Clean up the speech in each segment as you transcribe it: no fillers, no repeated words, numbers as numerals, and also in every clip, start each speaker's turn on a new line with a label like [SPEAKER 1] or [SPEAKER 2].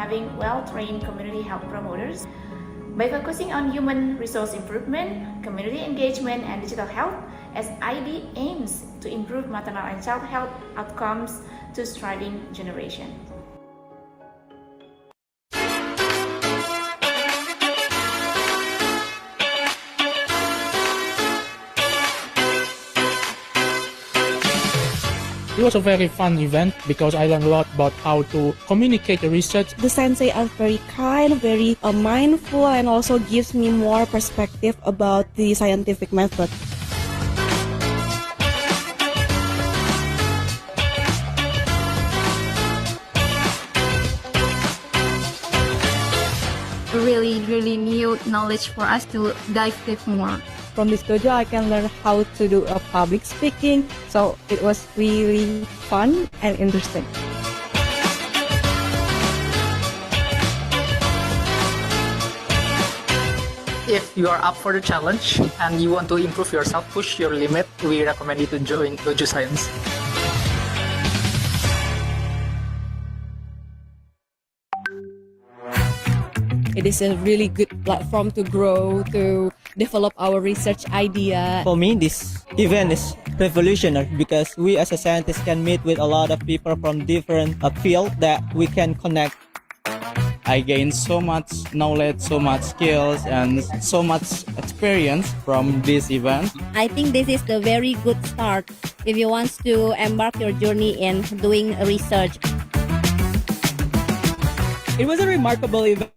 [SPEAKER 1] having well-trained community health promoters. By focusing on human resource improvement, community engagement, and digital health, SID aims to improve maternal and child health outcomes to thriving generations.
[SPEAKER 2] It was a very fun event because I learned a lot about how to communicate the research.
[SPEAKER 3] The sensei are very kind, very mindful, and also gives me more perspective about the scientific method.
[SPEAKER 4] Really new knowledge for us to dive deep more.
[SPEAKER 5] From this dojo, I can learn how to do a public speaking, so it was really fun and interesting.
[SPEAKER 6] If you are up for the challenge and you want to improve yourself, push your limit, we recommend you to join DOJO Science.
[SPEAKER 5] It is a really good platform to grow, to develop our research idea.
[SPEAKER 7] For me, this event is revolutionary because we as a scientist can meet with a lot of people from different fields that we can connect.
[SPEAKER 2] I gained so much knowledge, so much skills, and so much experience from this event.
[SPEAKER 8] I think this is the very good start if you want to embark your journey in doing research.
[SPEAKER 5] It was a remarkable event.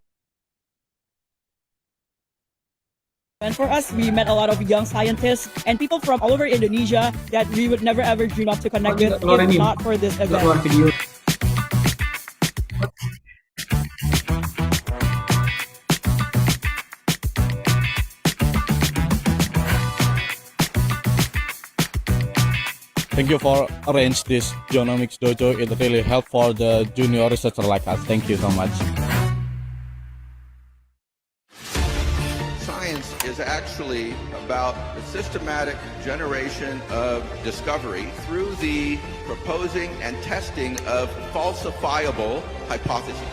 [SPEAKER 5] And for us, we met a lot of young scientists and people from all over Indonesia that we would never ever dream of to connect with if not for this event.
[SPEAKER 2] Thank you for arrange this genomics dojo. It really helped for the junior researcher like us. Thank you so much.
[SPEAKER 9] Science is actually about the systematic generation of discovery through the proposing and testing of falsifiable hypotheses.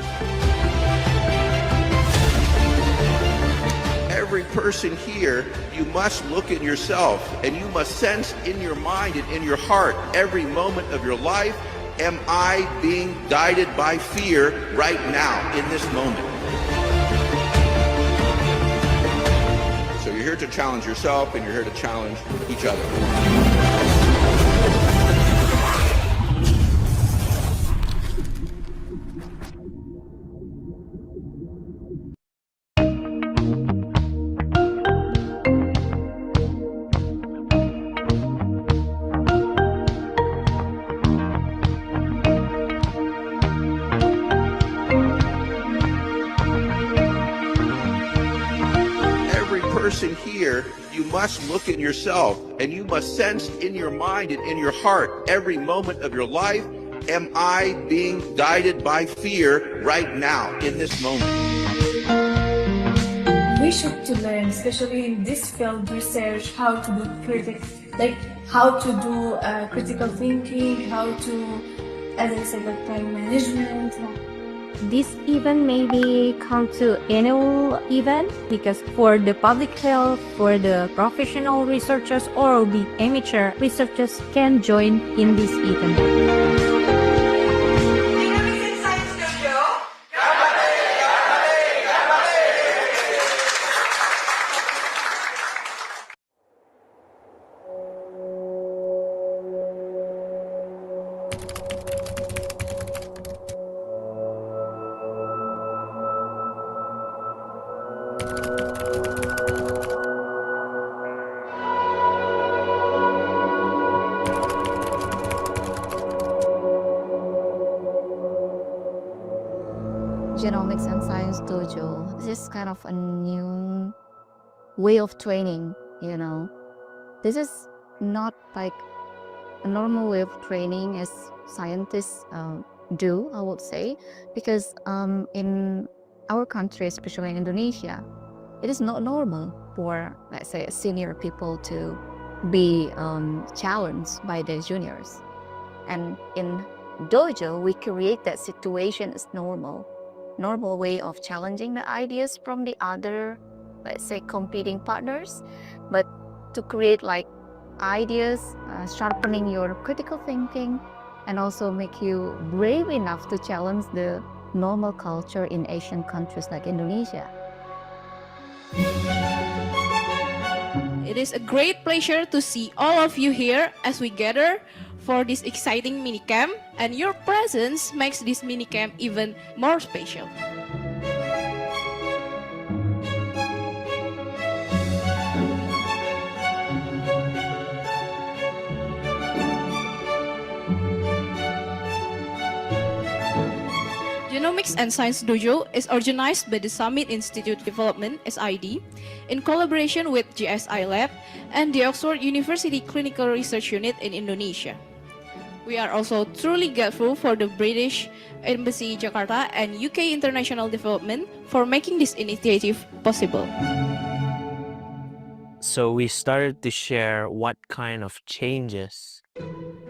[SPEAKER 9] Every person here, you must look at yourself and you must sense in your mind and in your heart every moment of your life, am I being guided by fear right now in this moment? So you're here to challenge yourself and you're here to challenge each other. Person here, you must look at yourself and you must sense in your mind and in your heart every moment of your life, am I being guided by fear right now in this moment?
[SPEAKER 10] We should to learn, especially in this field research, how to do how to do critical thinking, how to, as I said, time management.
[SPEAKER 4] This event maybe come to annual event because for the public health, for the professional researchers or the amateur researchers can join in this event.
[SPEAKER 11] Genomics and Science Dojo. This is kind of a new way of training, you know. This is not like a normal way of training as scientists do, I would say, because in our country, especially in Indonesia, it is not normal for, let's say, senior people to be challenged by their juniors. And in dojo, we create that situation as normal. normal way of challenging the ideas from the other, let's say, competing partners, but to create like ideas, sharpening your critical thinking, and also make you brave enough to challenge the normal culture in Asian countries like Indonesia.
[SPEAKER 12] It is a great pleasure to see all of you here as we gather for this exciting minicamp, and your presence makes this minicamp even more special. Genomics and Science Dojo is organized by the Summit Institute Development (SID) in collaboration with GSI Lab and the Oxford University Clinical Research Unit in Indonesia. We are also truly grateful for the British Embassy Jakarta and UK International Development for making this initiative possible.
[SPEAKER 13] So we started to share what kind of changes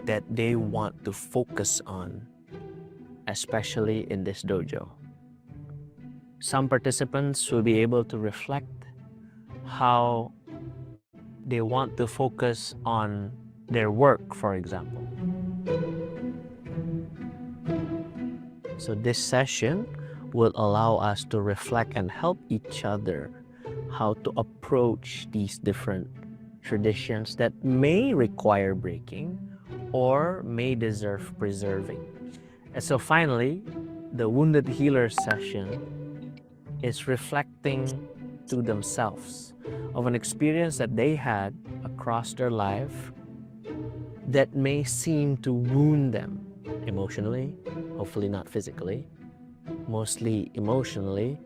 [SPEAKER 13] that they want to focus on, especially in this dojo. Some participants will be able to reflect how they want to focus on their work, for example. So this session will allow us to reflect and help each other how to approach these different traditions that may require breaking or may deserve preserving. And so finally, the Wounded Healer session is reflecting to themselves of an experience that they had across their life that may seem to wound them emotionally, hopefully not physically, mostly emotionally,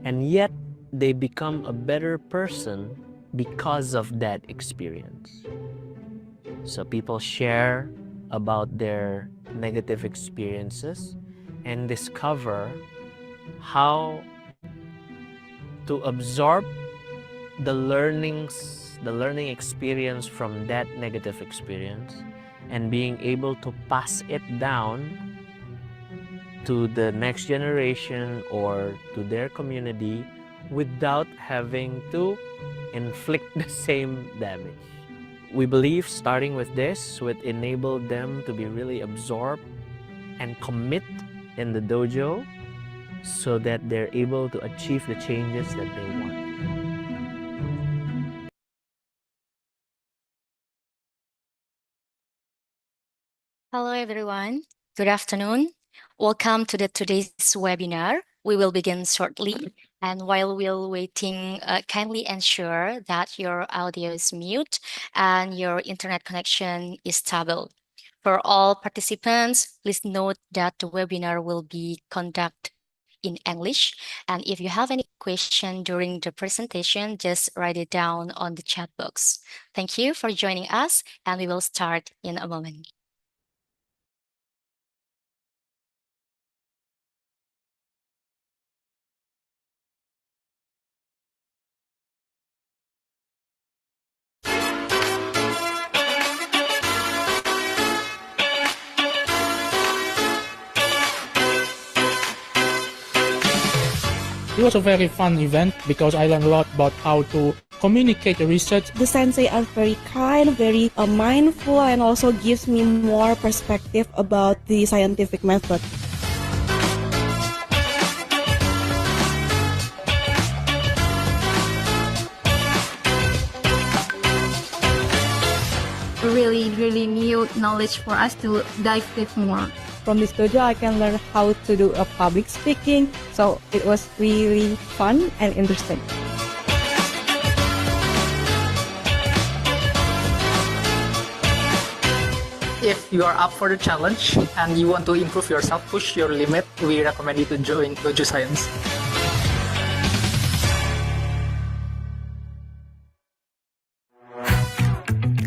[SPEAKER 13] and yet they become a better person because of that experience. So people share about their negative experiences and discover how to absorb the learning experience from that negative experience and being able to pass it down to the next generation or to their community without having to inflict the same damage. We believe starting with this would enable them to be really absorbed and commit in the dojo so that they're able to achieve the changes that they want.
[SPEAKER 14] Hello everyone. Good afternoon. Welcome to today's webinar. We will begin shortly, and while we're waiting, kindly ensure that your audio is mute and your internet connection is stable. For all participants, please note that the webinar will be conducted in English, and if you have any question during the presentation, just write it down on the chat box. Thank you for joining us, and we will start in a moment.
[SPEAKER 15] It was a very fun event because I learned a lot about how to communicate the research.
[SPEAKER 3] The sensei are very kind, very mindful, and also gives me more perspective about the scientific method.
[SPEAKER 16] Really new knowledge for us to dive deep more.
[SPEAKER 17] From this dojo, I can learn how to do a public speaking, so it was really fun and interesting.
[SPEAKER 6] If you are up for the challenge and you want to improve yourself, push your limit, we recommend you to join DOJO Science.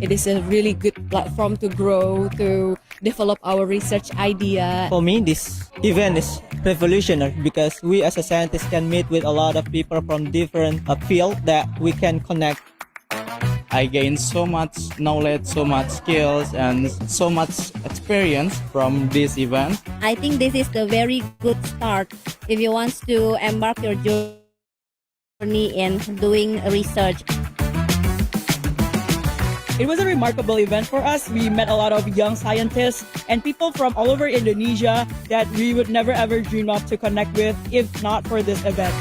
[SPEAKER 18] It is a really good platform to grow, to develop our research idea.
[SPEAKER 7] For me, this event is revolutionary because we as a scientist can meet with a lot of people from different fields that we can connect.
[SPEAKER 2] I gained so much knowledge, so much skills, and so much experience from this event.
[SPEAKER 8] I think this is the very good start if you want to embark your journey in doing research.
[SPEAKER 5] It was a remarkable event for us. We met a lot of young scientists and people from all over Indonesia that we would never ever dream of to connect with if not for this event.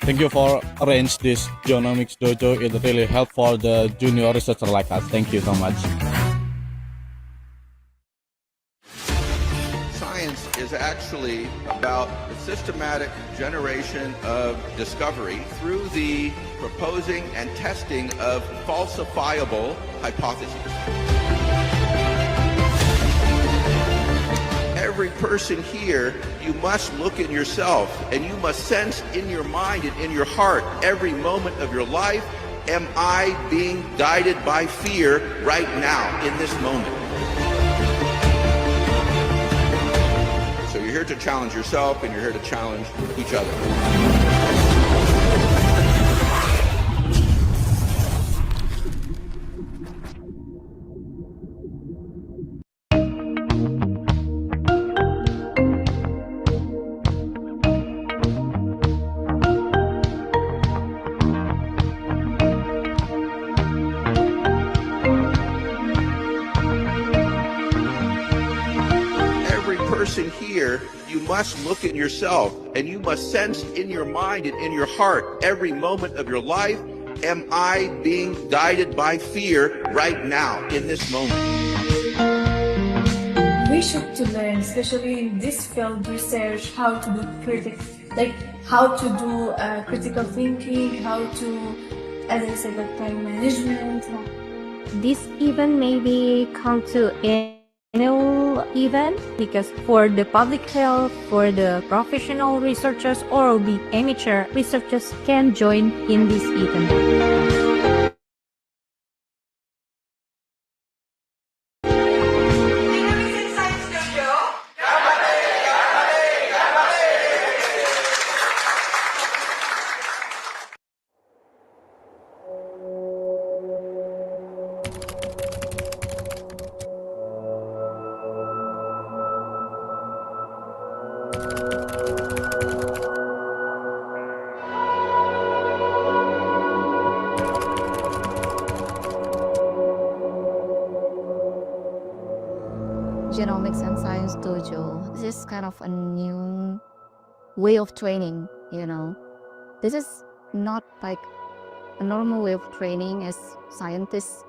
[SPEAKER 2] Thank you for arrange this genomics dojo. It really helped for the junior researcher like us. Thank you so much.
[SPEAKER 9] Science is actually about the systematic generation of discovery through the proposing and testing of falsifiable hypotheses. Every person here, you must look at yourself and you must sense in your mind and in your heart every moment of your life, am I being guided by fear right now in this moment? So you're here to challenge yourself and you're here to challenge each other. Person here, you must look at yourself and you must sense in your mind and in your heart every moment of your life, am I being guided by fear right now in this moment?
[SPEAKER 10] We should to learn, especially in this field research, how to do how to do critical thinking, how to, as I said, like time management.
[SPEAKER 4] This event maybe come to annual event because for the public health, for the professional researchers or the amateur researchers can join in this event.
[SPEAKER 11] Genomics and Science Dojo. This is kind of a new way of training, you know. This is not like a normal way of training as scientists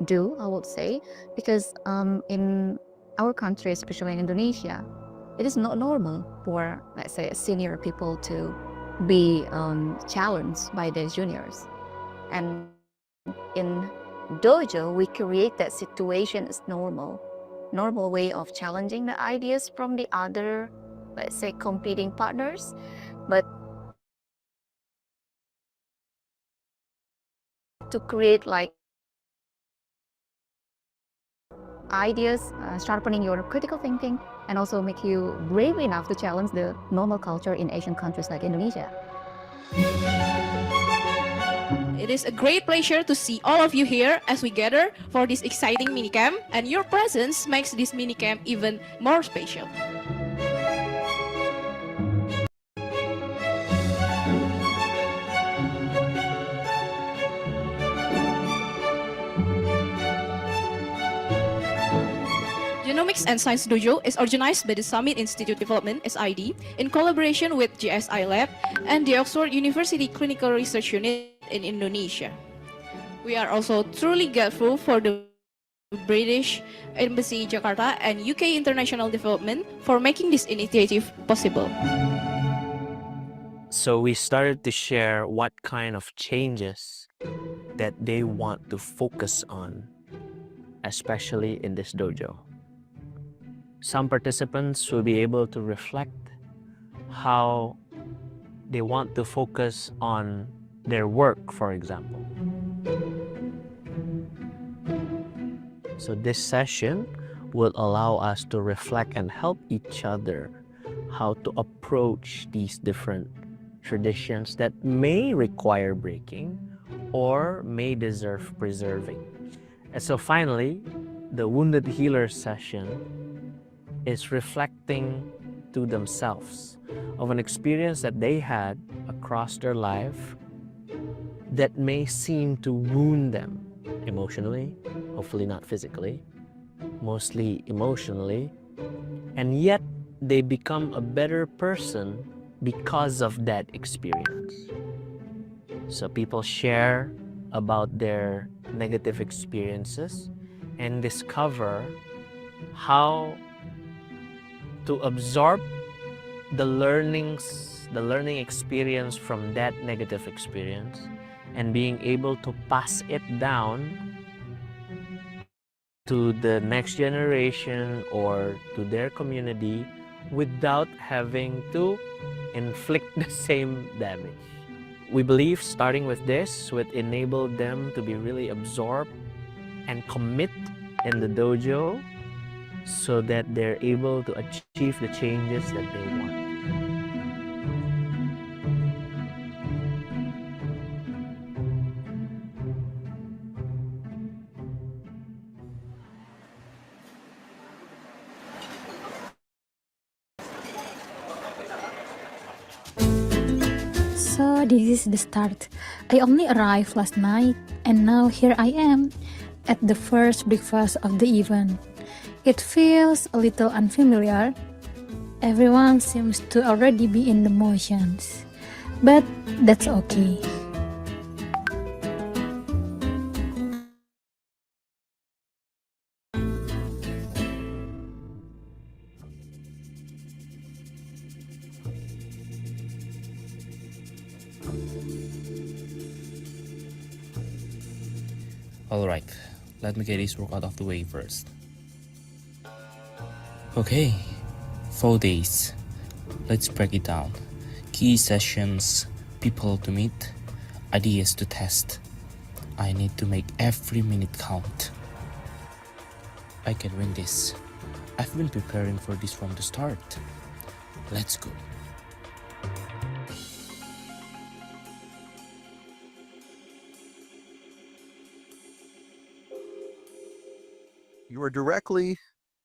[SPEAKER 11] do, I would say, because in our country, especially in Indonesia, it is not normal for, let's say, senior people to be challenged by their juniors. And in dojo, we create that situation as normal way of challenging the ideas from the other, let's say, competing partners, but to create like ideas, sharpening your critical thinking, and also make you brave enough to challenge the normal culture in Asian countries like Indonesia.
[SPEAKER 12] It is a great pleasure to see all of you here as we gather for this exciting minicamp, and your presence makes this minicamp even more special. Genomics and Science Dojo is organized by the Summit Institute Development (SID) in collaboration with GSI Lab and the Oxford University Clinical Research Unit in Indonesia. We are also truly grateful for the British Embassy Jakarta and UK International Development for making this initiative possible.
[SPEAKER 13] So we started to share what kind of changes that they want to focus on, especially in this dojo. Some participants will be able to reflect how they want to focus on their work, for example. So this session will allow us to reflect and help each other how to approach these different traditions that may require breaking or may deserve preserving. And so finally, the Wounded Healer session is reflecting to themselves of an experience that they had across their life that may seem to wound them emotionally, hopefully not physically, mostly emotionally, and yet they become a better person because of that experience. So people share about their negative experiences and discover how to absorb the learning experience from that negative experience and being able to pass it down to the next generation or to their community without having to inflict the same damage. We believe starting with this would enable them to be really absorbed and commit in the dojo so that they're able to achieve the changes that they want.
[SPEAKER 19] So this is the start. I only arrived last night and now here I am at the first breakfast of the event. It feels a little unfamiliar. Everyone seems to already be in the motions, but that's okay.
[SPEAKER 20] Alright, let me get this work out of the way first. Okay, 4 days. Let's break it down. Key sessions, people to meet, ideas to test. I need to make every minute count. I can win this. I've been preparing for this from the start. Let's go.
[SPEAKER 21] You are directly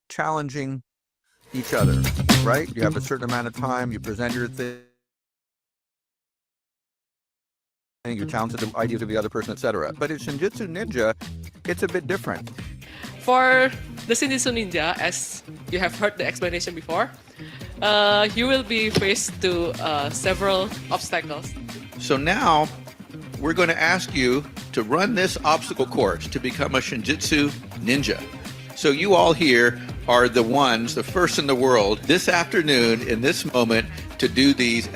[SPEAKER 21] challenging each other, right? You have a certain amount of time, you present your thing, you challenge the ideas of the other person, etc. But in Shinjitsu Ninja, it's a bit different.
[SPEAKER 22] For the Shinjitsu Ninja, as you have heard the explanation before, you will be faced to several obstacles.
[SPEAKER 9] So now we're going to ask you to run this obstacle course to become a Shinjitsu Ninja. So you all here are the ones, the first in the world, this afternoon, in this moment, to do these.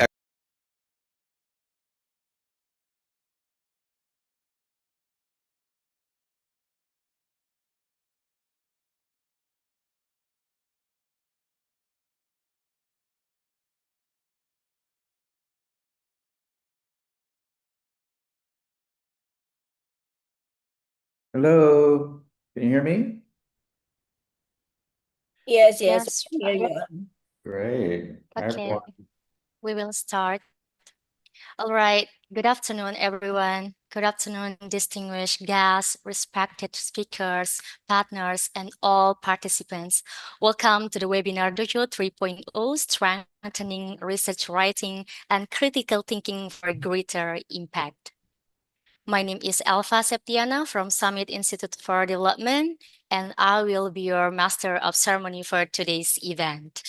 [SPEAKER 23] Hello, can you hear me?
[SPEAKER 14] Yes, yes, we hear you.
[SPEAKER 23] Great. Hi,
[SPEAKER 14] Okay,
[SPEAKER 23] everyone.
[SPEAKER 14] we will start. All right. Good afternoon, everyone. Good afternoon, distinguished guests, respected speakers, partners, and all participants. Welcome to the webinar DOJO 3.0, Strengthening Research Writing and Critical Thinking for Greater Impact. My name is Alpha Septiana from Summit Institute for Development, and I will be your master of ceremony for today's event.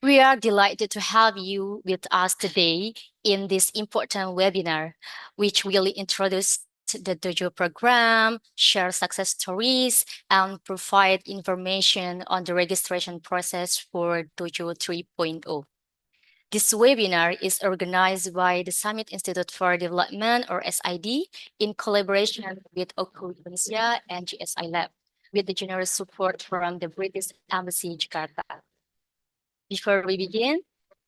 [SPEAKER 14] We are delighted to have you with us today in this important webinar, which will introduce the DOJO program, share success stories, and provide information on the registration process for DOJO 3.0. This webinar is organized by the Summit Institute for Development, or SID, in collaboration with OKU Indonesia and GSI Lab, with the generous support from the British Embassy, Jakarta. Before we begin,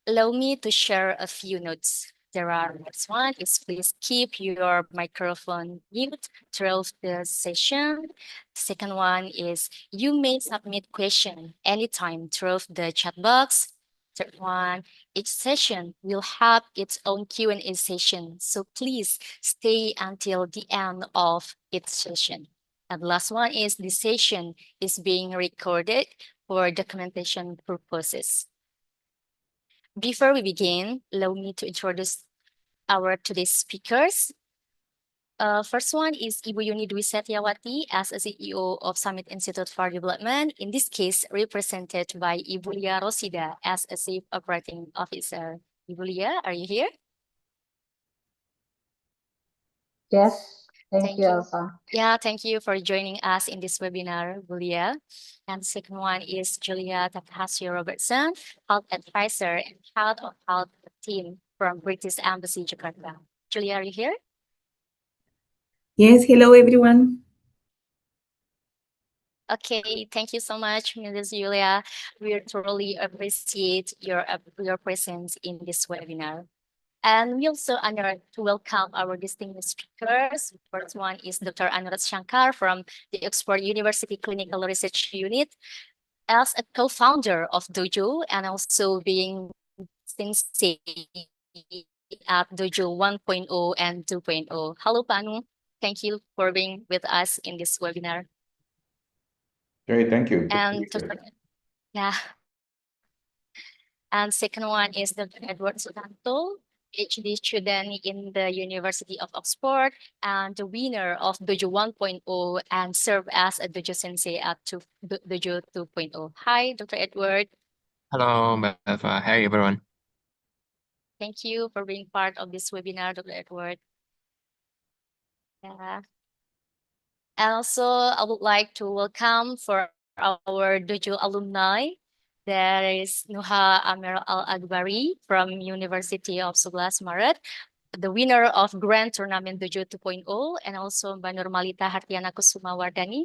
[SPEAKER 14] allow me to share a few notes. there are next one is please keep your microphone mute throughout the session. Second one is you may submit question anytime through the chat box. Third one, each session will have its own Q&A session, so please stay until the end of each session. And the last one is the session is being recorded for documentation purposes. Before we begin, allow me to introduce our today's speakers. First one is Ibu Yuni Dwi Setiawati as a CEO of Summit Institute for Development, in this case represented by Ibu Lia Rosida as a Chief Operating Officer. Ibu Lia, are you here?
[SPEAKER 1] Yes, thank you, Alpha.
[SPEAKER 14] Yeah, thank you for joining us in this webinar, Julia. And the second one is Julia Takahashi Robertson, Health Advisor and Head of Health Team from British Embassy, Jakarta. Julia, are you here?
[SPEAKER 3] Yes, hello everyone.
[SPEAKER 14] Okay, thank you so much, Mrs. Julia. We truly appreciate your presence in this webinar. And we also honored to welcome our distinguished speakers. First one is Dr. Anurat Shankar from the Oxford University Clinical Research Unit as a co-founder of DOJO and also being sensei at DOJO 1.0 and 2.0. Hello, Panu. Thank you for being with us in this webinar.
[SPEAKER 23] Great, thank you.
[SPEAKER 14] And yeah. And second one is Dr. Edward Sutanto, PhD student in the University of Oxford and the winner of Dojo 1.0 and served as a Dojo Sensei at Dojo 2.0. Hi, Dr. Edward.
[SPEAKER 15] Hello, Mbak Eva. Hi, everyone.
[SPEAKER 14] Thank you for being part of this webinar, Dr. Edward. Yeah. And also, I would like to welcome for our Dojo alumni. There is Nuha Amir Al-Akbari from University of 11 Maret, the winner of Grand Tournament Dojo 2.0, and also Mbak Nurmalita Hartiana Kusuma Wardani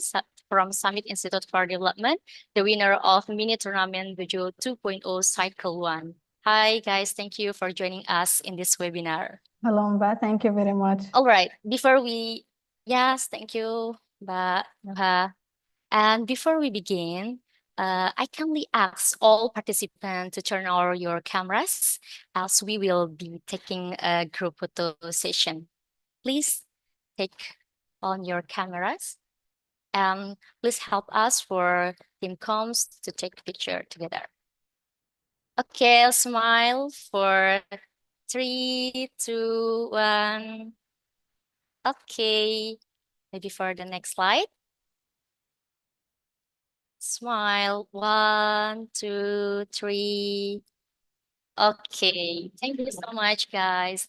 [SPEAKER 14] from Summit Institute for Development, the winner of Mini Tournament Dojo 2.0 Cycle 1. Hi, guys. Thank you for joining us in this webinar.
[SPEAKER 1] Hello, Mbak. Thank you very much.
[SPEAKER 14] All right. Yes, thank you, Mbak Nuha. And before we begin, I kindly ask all participants to turn on your cameras as we will be taking a group photo session. Please take on your cameras and please help us for Team Comms to take a picture together. Okay, I'll smile for 3, 2, 1. Okay, maybe for the next slide. Smile. 1, 2, 3. Okay, thank you so much, guys.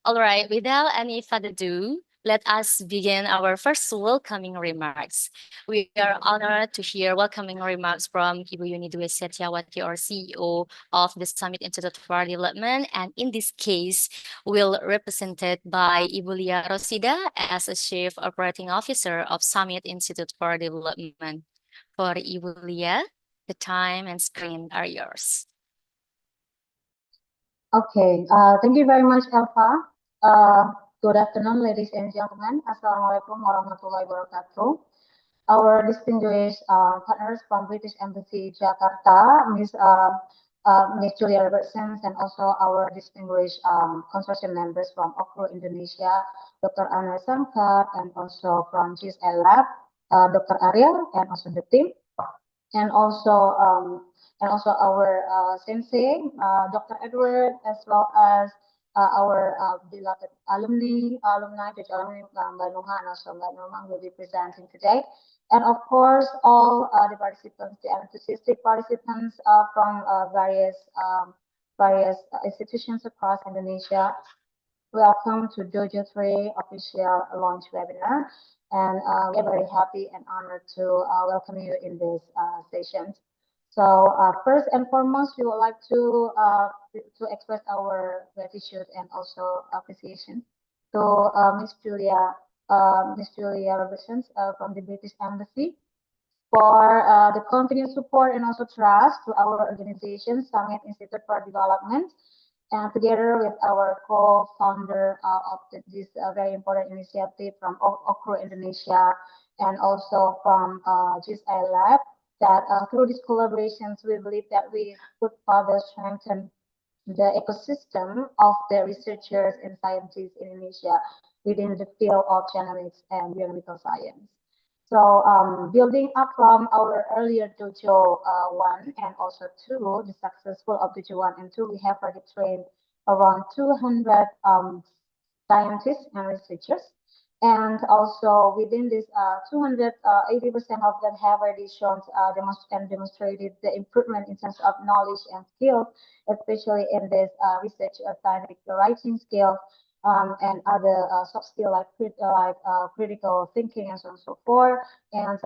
[SPEAKER 14] All right, without any further ado, let us begin our first welcoming remarks. We are honored to hear welcoming remarks from Ibu Yuni Dwi Setiawati, our CEO of the Summit Institute for Development, and in this case, will represented by Ibu Lia Rosida as a Chief Operating Officer of Summit Institute for Development. For Ibu Lia, the time and screen are yours.
[SPEAKER 1] Okay, thank you very much, Alpha. Good afternoon, ladies and gentlemen. Assalamualaikum warahmatullahi wabarakatuh. Our distinguished partners from British Embassy Jakarta, Miss Julia Robertson, and also our distinguished consortium members from Oxford Indonesia, Dr. Anwar Shankar, and also from GSI Lab, Dr. Ariel, and also the team, and also our sensei, Dr. Edward, as well as our beloved alumni, which alumni Mbak Nuha and also Mbak Nurman will be presenting today. And of course, all the participants, the enthusiastic participants from various institutions across Indonesia. Welcome to DOJO 3 official launch webinar. And we're very happy and honored to welcome you in this session. So first and foremost, we would like to express our gratitude and also appreciation to Miss Julia Robertson from the British Embassy for the continued support and also trust to our organization, Summit Institute for Development. And together with our co-founder of this very important initiative from Okro Indonesia and also from GSI Lab, that through these collaborations, we believe that we could further strengthen the ecosystem of the researchers and scientists in Indonesia within the field of genomics and biomedical science. So building up from our earlier Dojo 1 and also 2, the successful of Dojo 1 and 2, we have already trained around 200 scientists and researchers. And also within this 200, 80% of them have already shown and demonstrated the improvement in terms of knowledge and skills, especially in this research scientific writing skill and other soft skill like critical thinking and so on and so forth. And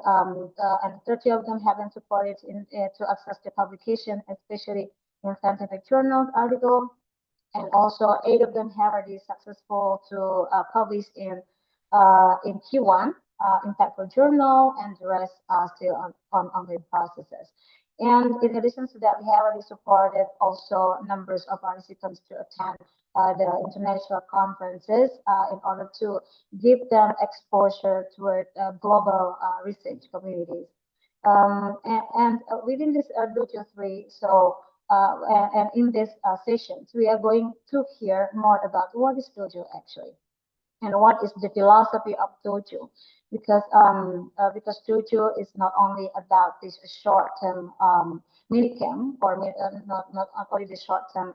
[SPEAKER 1] 30 of them have been supported to access the publication, especially in scientific journals article. And also 8 of them have already successful to publish in Q1 impactful journal, and the rest are still on ongoing processes. And in addition to that, we have already supported also numbers of participants to attend the international conferences in order to give them exposure toward global research communities. And within this Dojo 3, so and in this sessions, we are going to hear more about what is Dojo actually and what is the philosophy of Dojo, because Dojo is not only about this short-term mini camp or not only the short-term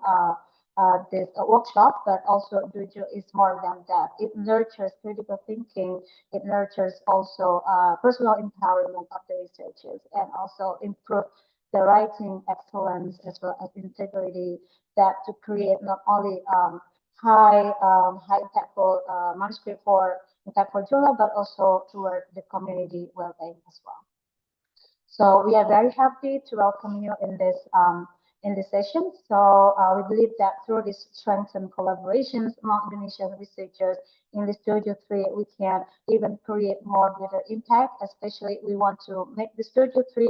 [SPEAKER 1] this workshop, but also Dojo is more than that. It nurtures critical thinking. It nurtures also personal empowerment of the researchers and also improve the writing excellence as well as integrity, that to create not only high impactful manuscript for impactful journal, but also toward the community well-being as well. So we are very happy to welcome you in this session. So we believe that through this strengthened collaborations among Indonesian researchers in this Dojo 3, we can even create more greater impact. Especially, we want to make this Dojo 3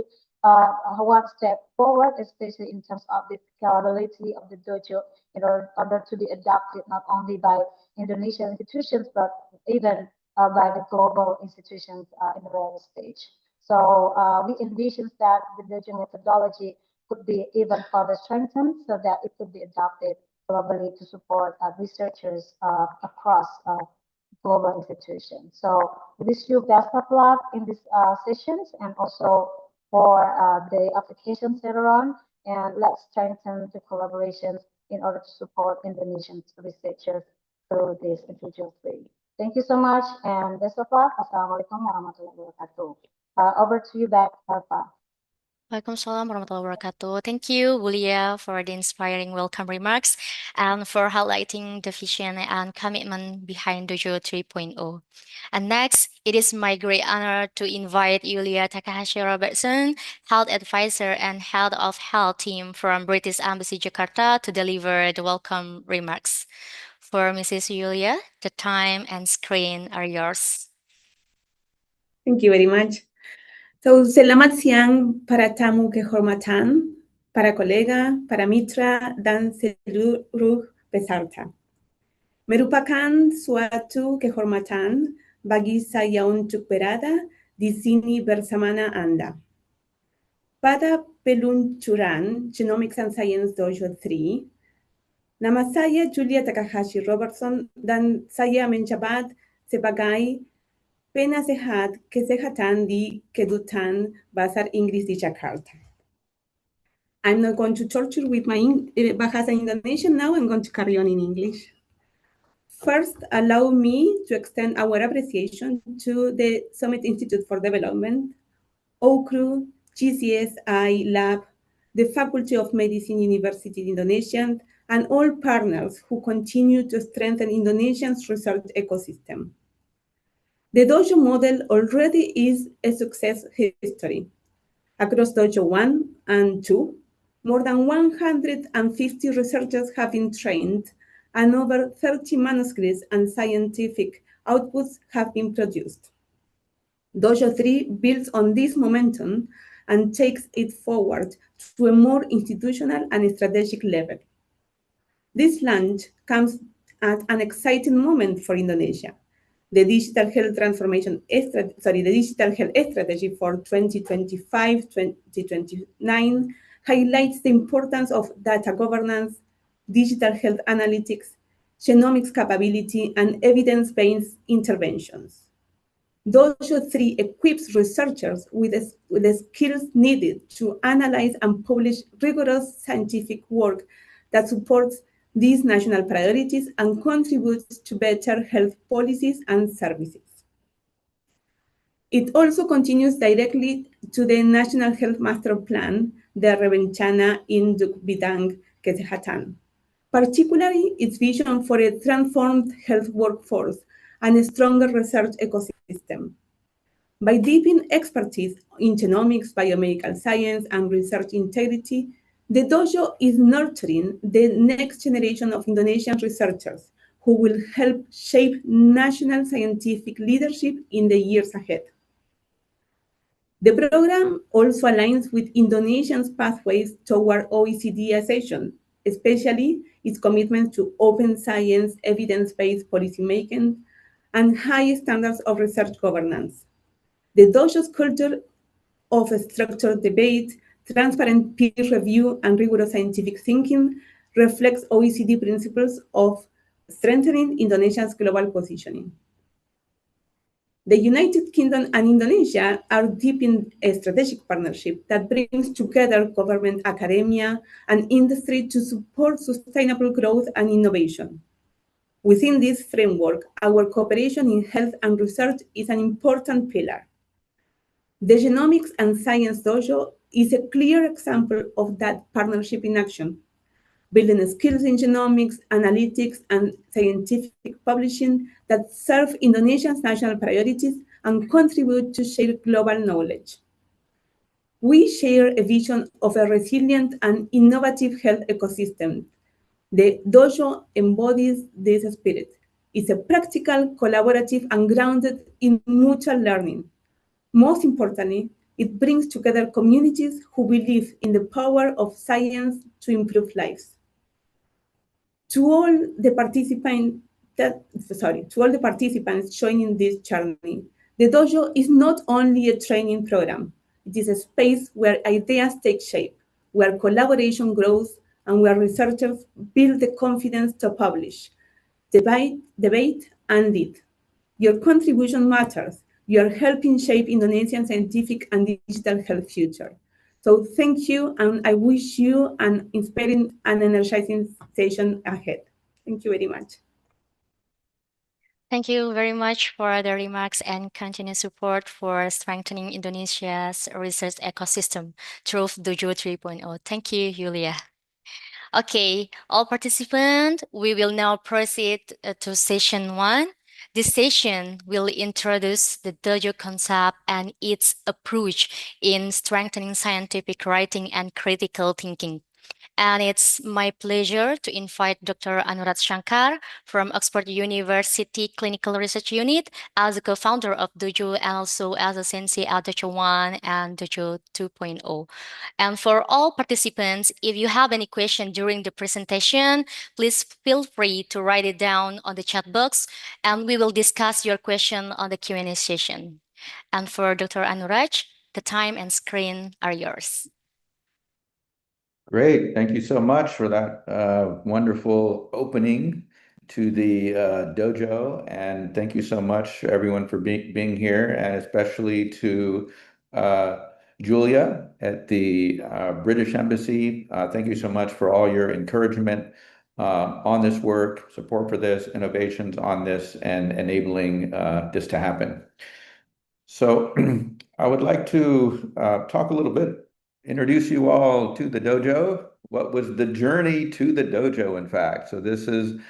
[SPEAKER 1] one step forward, especially in terms of the scalability of the Dojo in order to be adopted not only by Indonesian institutions, but even by the global institutions in the various stage. So we envision that the Dojo methodology could be even further strengthened so that it could be adopted globally to support researchers across global institutions. So wish you best of luck in these sessions and also for the applications later on. And let's strengthen the collaborations in order to support Indonesian researchers through this individual trade. Thank you so much and best of luck. Assalamualaikum warahmatullahi wabarakatuh. Over to you back, Alpha.
[SPEAKER 14] Waalaikumsalam warahmatullahi wabarakatuh. Thank you, Wulia, for the inspiring welcome remarks and for highlighting the vision and commitment behind Dojo 3.0. And next, it is my great honor to invite Yulia Takahashi Robertson, Health Advisor and Head of Health Team from British Embassy Jakarta, to deliver the welcome remarks. For Mrs. Yulia, the time and screen are yours.
[SPEAKER 3] Thank you very much. So, selamat siang para tamu kehormatan, para kolega, para mitra, dan seluruh peserta. Merupakan suatu kehormatan bagi saya untuk berada di sini bersama Anda. Pada peluncuran Genomics and Science Dojo 3, nama saya Julia Takahashi Robertson dan saya menjabat sebagai penasehat kesehatan di Kedutaan Bahasa Inggris di Jakarta. I'm not going to torture with my Bahasa Indonesian now. I'm going to carry on in English. First, allow me to extend our appreciation to the Summit Institute for Development, OCRU, GCSI Lab, the Faculty of Medicine University Indonesia, and all partners who continue to strengthen Indonesia's research ecosystem. The Dojo model already is a success history. Across Dojo 1 and 2, more than 150 researchers have been trained and over 30 manuscripts and scientific outputs have been produced. Dojo 3 builds on this momentum and takes it forward to a more institutional and strategic level. This launch comes at an exciting moment for Indonesia. The digital health the digital health strategy for 2025-2029 highlights the importance of data governance, digital health analytics, genomics capability, and evidence-based interventions. DOJO 3 equips researchers with the skills needed to analyze and publish rigorous scientific work that supports these national priorities and contributes to better health policies and services. It also continues directly to the National Health Master Plan, the Rencana Induk Bidang Kesehatan, particularly its vision for a transformed health workforce and a stronger research ecosystem. By deepening expertise in genomics, biomedical science, and research integrity, the DOJO is nurturing the next generation of Indonesian researchers who will help shape national scientific leadership in the years ahead. The program also aligns with Indonesia's pathways toward OECD accession, especially its commitment to open science, evidence-based policymaking, and high standards of research governance. The DOJO's culture of structured debate, transparent peer review, and rigorous scientific thinking reflects OECD principles of strengthening Indonesia's global positioning. The United Kingdom and Indonesia are deep in a strategic partnership that brings together government, academia, and industry to support sustainable growth and innovation. Within this framework, our cooperation in health and research is an important pillar. The Genomics and Science Dojo is a clear example of that partnership in action, building skills in genomics, analytics, and scientific publishing that serve Indonesia's national priorities and contribute to shared global knowledge. We share a vision of a resilient and innovative health ecosystem. The dojo embodies this spirit. It's a practical, collaborative, and grounded in mutual learning. Most importantly, it brings together communities who believe in the power of science to improve lives. To all the participants joining this journey, the dojo is not only a training program. It is a space where ideas take shape, where collaboration grows, and where researchers build the confidence to publish, debate, and lead. Your contribution matters. You are helping shape Indonesian scientific and digital health future. So thank you, and I wish you an inspiring and energizing session ahead. Thank you very much.
[SPEAKER 14] Thank you very much for the remarks and continued support for strengthening Indonesia's research ecosystem through Dojo 3.0. Thank you, Julia. Okay, all participants, we will now proceed to session 1. This session will introduce the dojo concept and its approach in strengthening scientific writing and critical thinking. And it's my pleasure to invite Dr. Anurat Shankar from Oxford University Clinical Research Unit as a co-founder of Dojo and also as a sensei at Dojo 1 and Dojo 2.0. And for all participants, if you have any question during the presentation, please feel free to write it down on the chat box, and we will discuss your question on the Q&A session. And for Dr. Anuraj, the time and screen are yours.
[SPEAKER 23] Great. Thank you so much for that wonderful opening to the dojo. And thank you so much, everyone, for being here, and especially to Julia at the British Embassy. Thank you so much for all your encouragement on this work, support for this, innovations on this, and enabling this to happen. So I would like to talk a little bit, introduce you all to the dojo. What was the journey to the dojo, in fact? So this is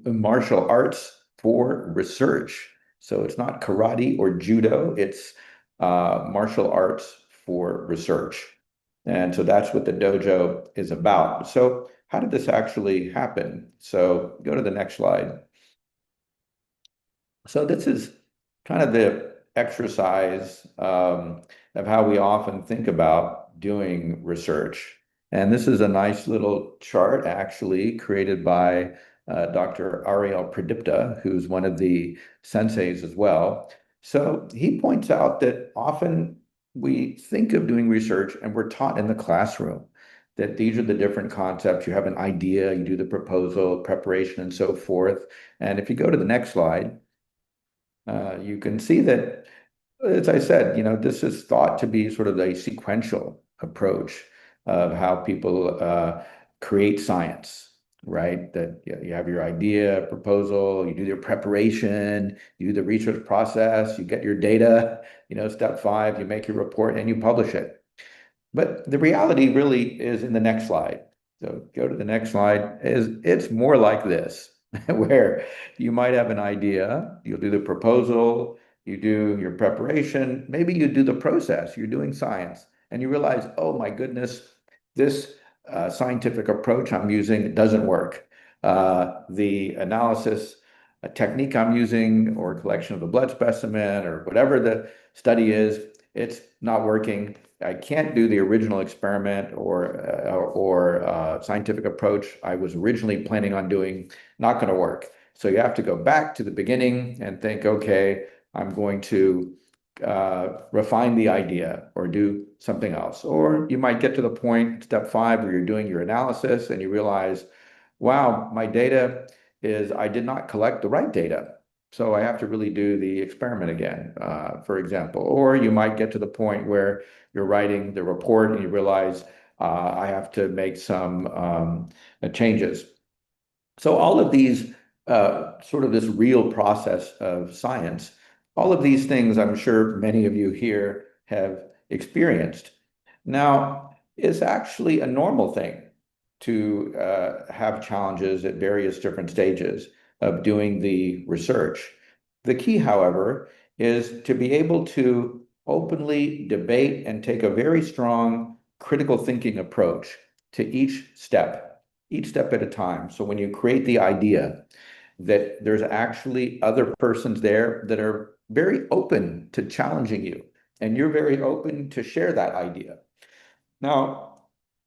[SPEAKER 23] martial arts for research. So it's not karate or judo, it's martial arts for research. And so that's what the dojo is about. So how did this actually happen? So go to the next slide. So this is kind of the exercise of how we often think about doing research. And this is a nice little chart actually created by Dr. Ariel Pradipta, who's one of the senseis as well. So he points out that often we think of doing research and we're taught in the classroom that these are the different concepts. You have an idea, you do the proposal, preparation, and so forth. And if you go to the next slide, you can see that, as I said, this is thought to be sort of a sequential approach of how people create science, right? That you have your idea, proposal, you do your preparation, you do the research process, you get your data, step 5, you make your report and you publish it. But the reality really is in the next slide. So go to the next slide. It's more like this, where you might have an idea, you'll do the proposal, you do your preparation, maybe you do the process, you're doing science, and you realize, oh my goodness, this scientific approach I'm using doesn't work. The analysis technique I'm using, or collection of a blood specimen, or whatever the study is, it's not working. I can't do the original experiment or scientific approach I was originally planning on doing, not going to work. So you have to go back to the beginning and think, okay, I'm going to refine the idea or do something else. Or you might get to the point, step 5, where you're doing your analysis and you realize, wow, my data is, I did not collect the right data. So I have to really do the experiment again, for example. Or you might get to the point where you're writing the report and you realize I have to make some changes. So all of these, sort of this real process of science, all of these things I'm sure many of you here have experienced. Now, it's actually a normal thing to have challenges at various different stages of doing the research. The key, however, is to be able to openly debate and take a very strong critical thinking approach to each step at a time. So when you create the idea, that there's actually other persons there that are very open to challenging you, and you're very open to share that idea. Now,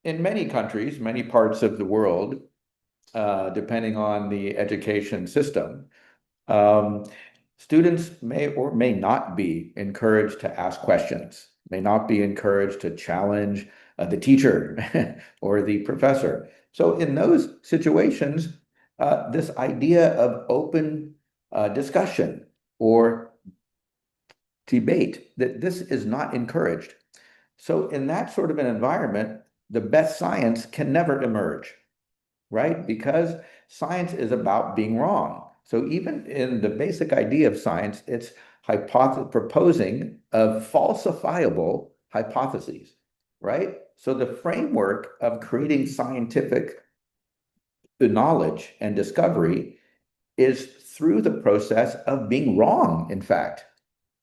[SPEAKER 23] in many countries, many parts of the world, depending on the education system, students may or may not be encouraged to ask questions, may not be encouraged to challenge the teacher or the professor. So in those situations, this idea of open discussion or debate, that this is not encouraged. So in that sort of an environment, the best science can never emerge, right? Because science is about being wrong. So even in the basic idea of science, it's proposing of falsifiable hypotheses, right? So the framework of creating scientific knowledge and discovery is through the process of being wrong, in fact,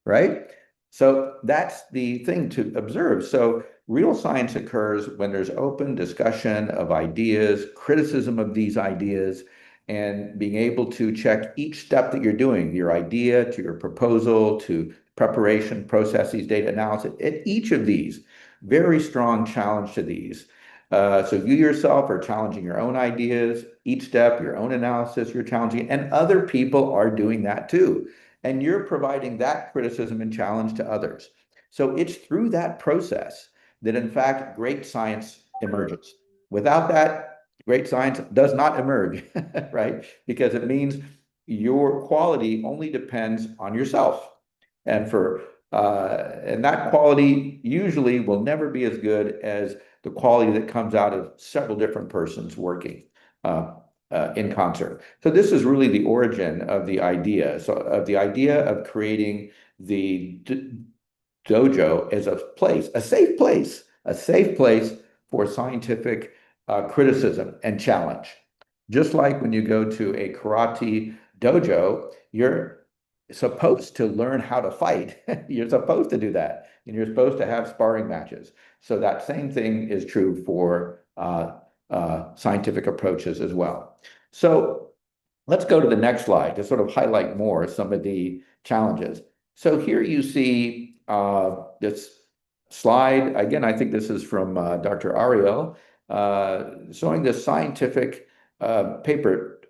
[SPEAKER 23] right? So that's the thing to observe. So real science occurs when there's open discussion of ideas, criticism of these ideas, and being able to check each step that you're doing, your idea to your proposal to preparation, processes, data analysis. At each of these, very strong challenge to these. So you yourself are challenging your own ideas, each step, your own analysis, you're challenging, and other people are doing that too. And you're providing that criticism and challenge to others. So it's through that process that, in fact, great science emerges. Without that, great science does not emerge, right? Because it means your quality only depends on yourself. And and that quality usually will never be as good as the quality that comes out of several different persons working in concert. So this is really the origin of the idea. So of the idea of creating the dojo as a place, a safe place for scientific criticism and challenge. Just like when you go to a karate dojo, you're supposed to learn how to fight. You're supposed to do that, and you're supposed to have sparring matches. So that same thing is true for scientific approaches as well. So let's go to the next slide to sort of highlight more some of the challenges. So here you see this slide. Again, I think this is from Dr. Ariel, showing the scientific paper,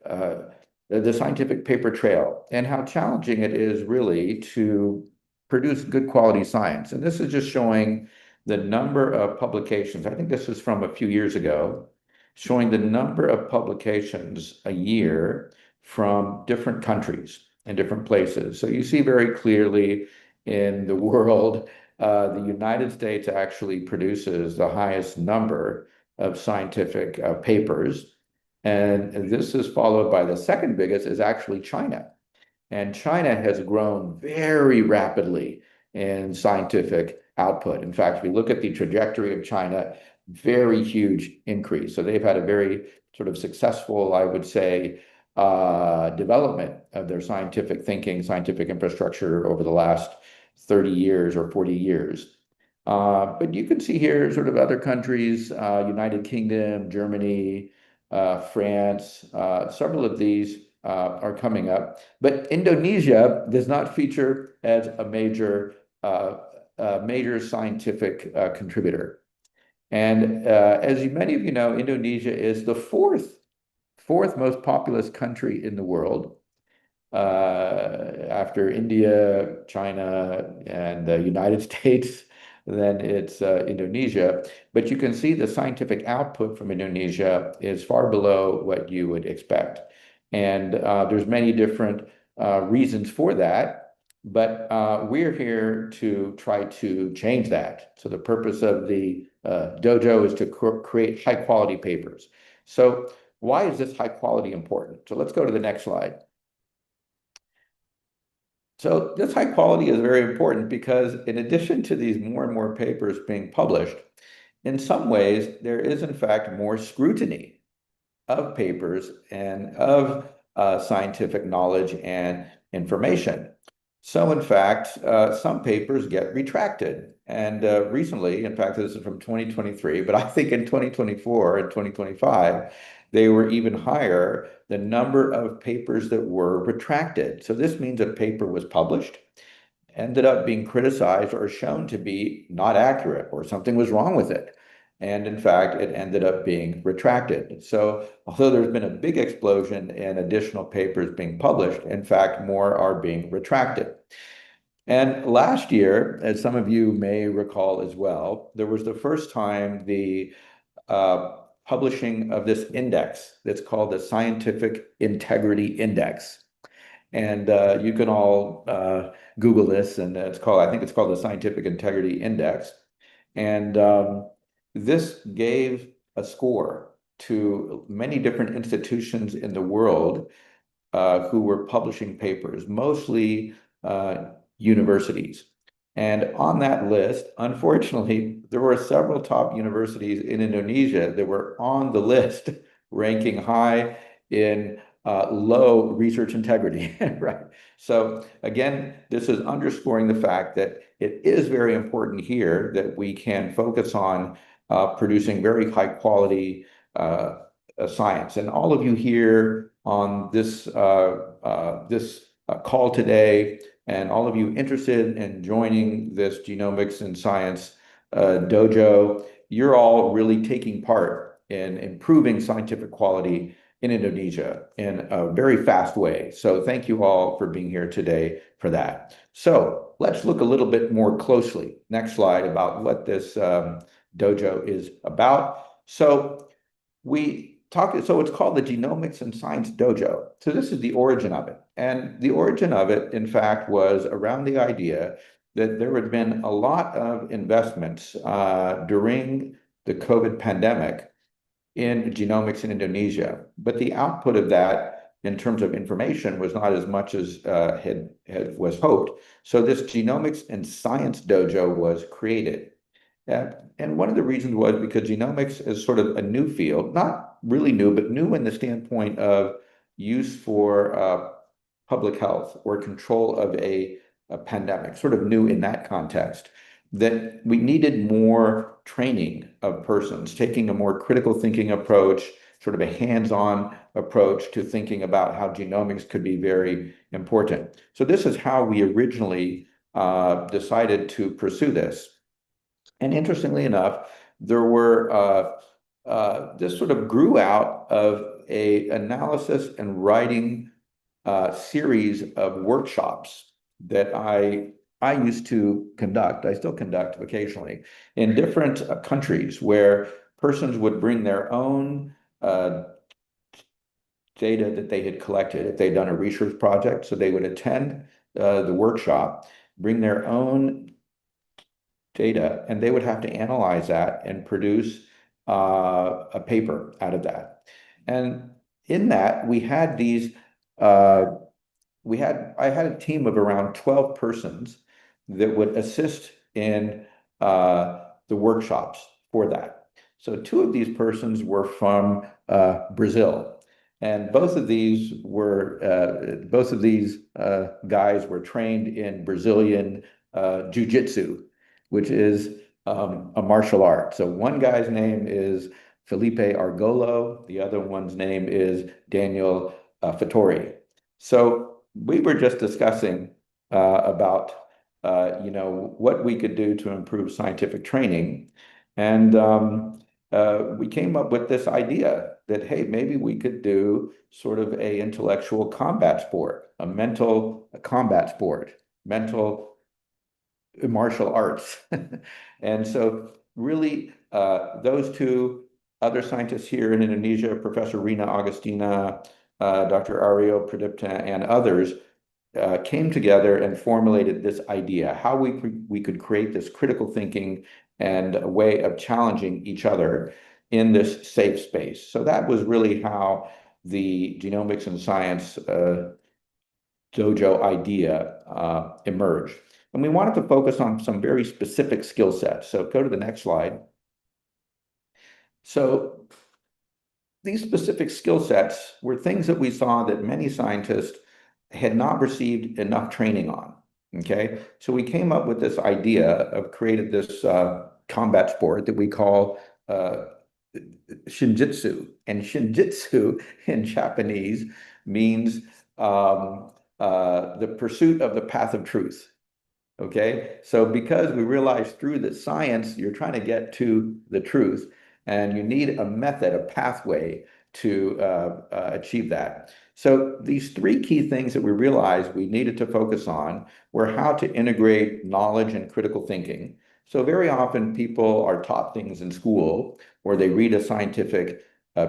[SPEAKER 23] the scientific paper trail, and how challenging it is really to produce good quality science. And this is just showing the number of publications. I think this is from a few years ago, showing the number of publications a year from different countries and different places. So you see very clearly in the world, the United States actually produces the highest number of scientific papers. And this is followed by the second biggest is actually China. And China has grown very rapidly in scientific output. In fact, if we look at the trajectory of China, very huge increase. So they've had a very sort of successful, I would say, development of their scientific thinking, scientific infrastructure over the last 30 years or 40 years. But you can see here sort of other countries, United Kingdom, Germany, France, several of these are coming up. But Indonesia does not feature as a major scientific contributor. And as many of you know, Indonesia is the fourth most populous country in the world, after India, China, and the United States. Then it's Indonesia. But you can see the scientific output from Indonesia is far below what you would expect. And there's many different reasons for that, but we're here to try to change that. So the purpose of the dojo is to create high quality papers. So why is this high quality important? So let's go to the next slide. So this high quality is very important because in addition to these more and more papers being published, in some ways, there is in fact more scrutiny of papers and of scientific knowledge and information. So in fact, some papers get retracted. And recently, in fact, this is from 2023, but I think in 2024 and 2025, they were even higher, the number of papers that were retracted. So this means a paper was published, ended up being criticized or shown to be not accurate, or something was wrong with it. And in fact, it ended up being retracted. So although there's been a big explosion in additional papers being published, in fact, more are being retracted. And last year, as some of you may recall as well, there was the first time the publishing of this index that's called the Scientific Integrity Index. And you can all Google this, and I think it's called the Scientific Integrity Index. And this gave a score to many different institutions in the world who were publishing papers, mostly universities. And on that list, unfortunately, there were several top universities in Indonesia that were on the list, ranking high in low research integrity, right? So again, this is underscoring the fact that it is very important here that we can focus on producing very high quality science. And all of you here on this call today, and all of you interested in joining this Genomics and Science dojo, you're all really taking part in improving scientific quality in Indonesia in a very fast way. So thank you all for being here today for that. So let's look a little bit more closely. Next slide, about what this dojo is about. So it's called the Genomics and Science Dojo. So this is the origin of it. And the origin of it, in fact, was around the idea that there had been a lot of investments during the COVID pandemic in genomics in Indonesia. But the output of that in terms of information was not as much as was hoped. So this Genomics and Science Dojo was created. And one of the reasons was because genomics is sort of a new field, not really new, but new in the standpoint of use for public health or control of a pandemic, sort of new in that context, that we needed more training of persons, taking a more critical thinking approach, sort of a hands-on approach to thinking about how genomics could be very important. So this is how we originally decided to pursue this. And interestingly enough, there were this sort of grew out of a analysis and writing series of workshops that I used to conduct. I still conduct occasionally in different countries where persons would bring their own data that they had collected if they'd done a research project. So they would attend the workshop, bring their own data, and they would have to analyze that and produce a paper out of that. And in that, we had these, I had a team of around 12 persons that would assist in the workshops for that. So two of these persons were from Brazil. And both of these guys were trained in Brazilian jiu-jitsu, which is a martial art. So one guy's name is Felipe Argolo. The other one's name is Daniel Fattori. So we were just discussing about what we could do to improve scientific training, and we came up with this idea that, hey, maybe we could do sort of a intellectual combat sport, a mental combat sport, mental martial arts. And so really those two other scientists here in Indonesia, Professor Rina Agustina, Dr. Aryo Pradipta, and others came together and formulated this idea, how we could create this critical thinking and a way of challenging each other in this safe space. So that was really how the genomics and science DOJO idea emerged. And we wanted to focus on some very specific skill sets. So go to the next slide. So these specific skill sets were things that we saw that many scientists had not received enough training on. Okay, so we came up with this idea of creating this combat sport that we call shinjitsu. And shinjitsu in Japanese means the pursuit of the path of truth. Okay, so because we realized through the science, you're trying to get to the truth, and you need a method, a pathway to achieve that. So these three key things that we realized we needed to focus on were how to integrate knowledge and critical thinking. So very often people are taught things in school or they read a scientific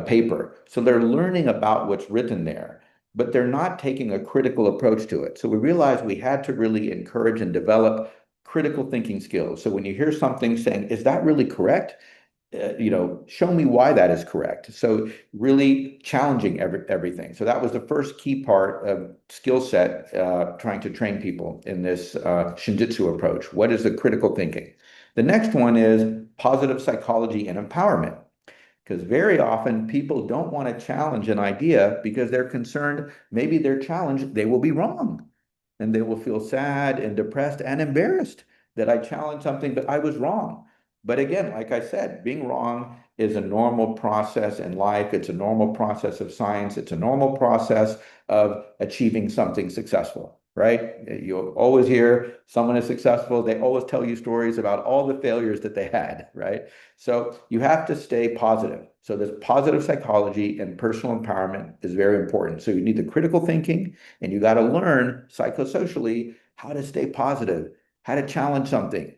[SPEAKER 23] paper. So they're learning about what's written there, but they're not taking a critical approach to it. So we realized we had to really encourage and develop critical thinking skills. So when you hear something saying, is that really correct? Show me why that is correct. So really challenging everything. So that was the first key part of skill set, trying to train people in this Shinjitsu approach. What is the critical thinking? The next one is positive psychology and empowerment. Because very often people don't want to challenge an idea because they're concerned maybe their challenge, they will be wrong. And they will feel sad and depressed and embarrassed that I challenged something, but I was wrong. But again, like I said, being wrong is a normal process in life. It's a normal process of science. It's a normal process of achieving something successful, right? You'll always hear someone is successful. They always tell you stories about all the failures that they had, right? So you have to stay positive. So this positive psychology and personal empowerment is very important. So you need the critical thinking, and you got to learn psychosocially how to stay positive, how to challenge something.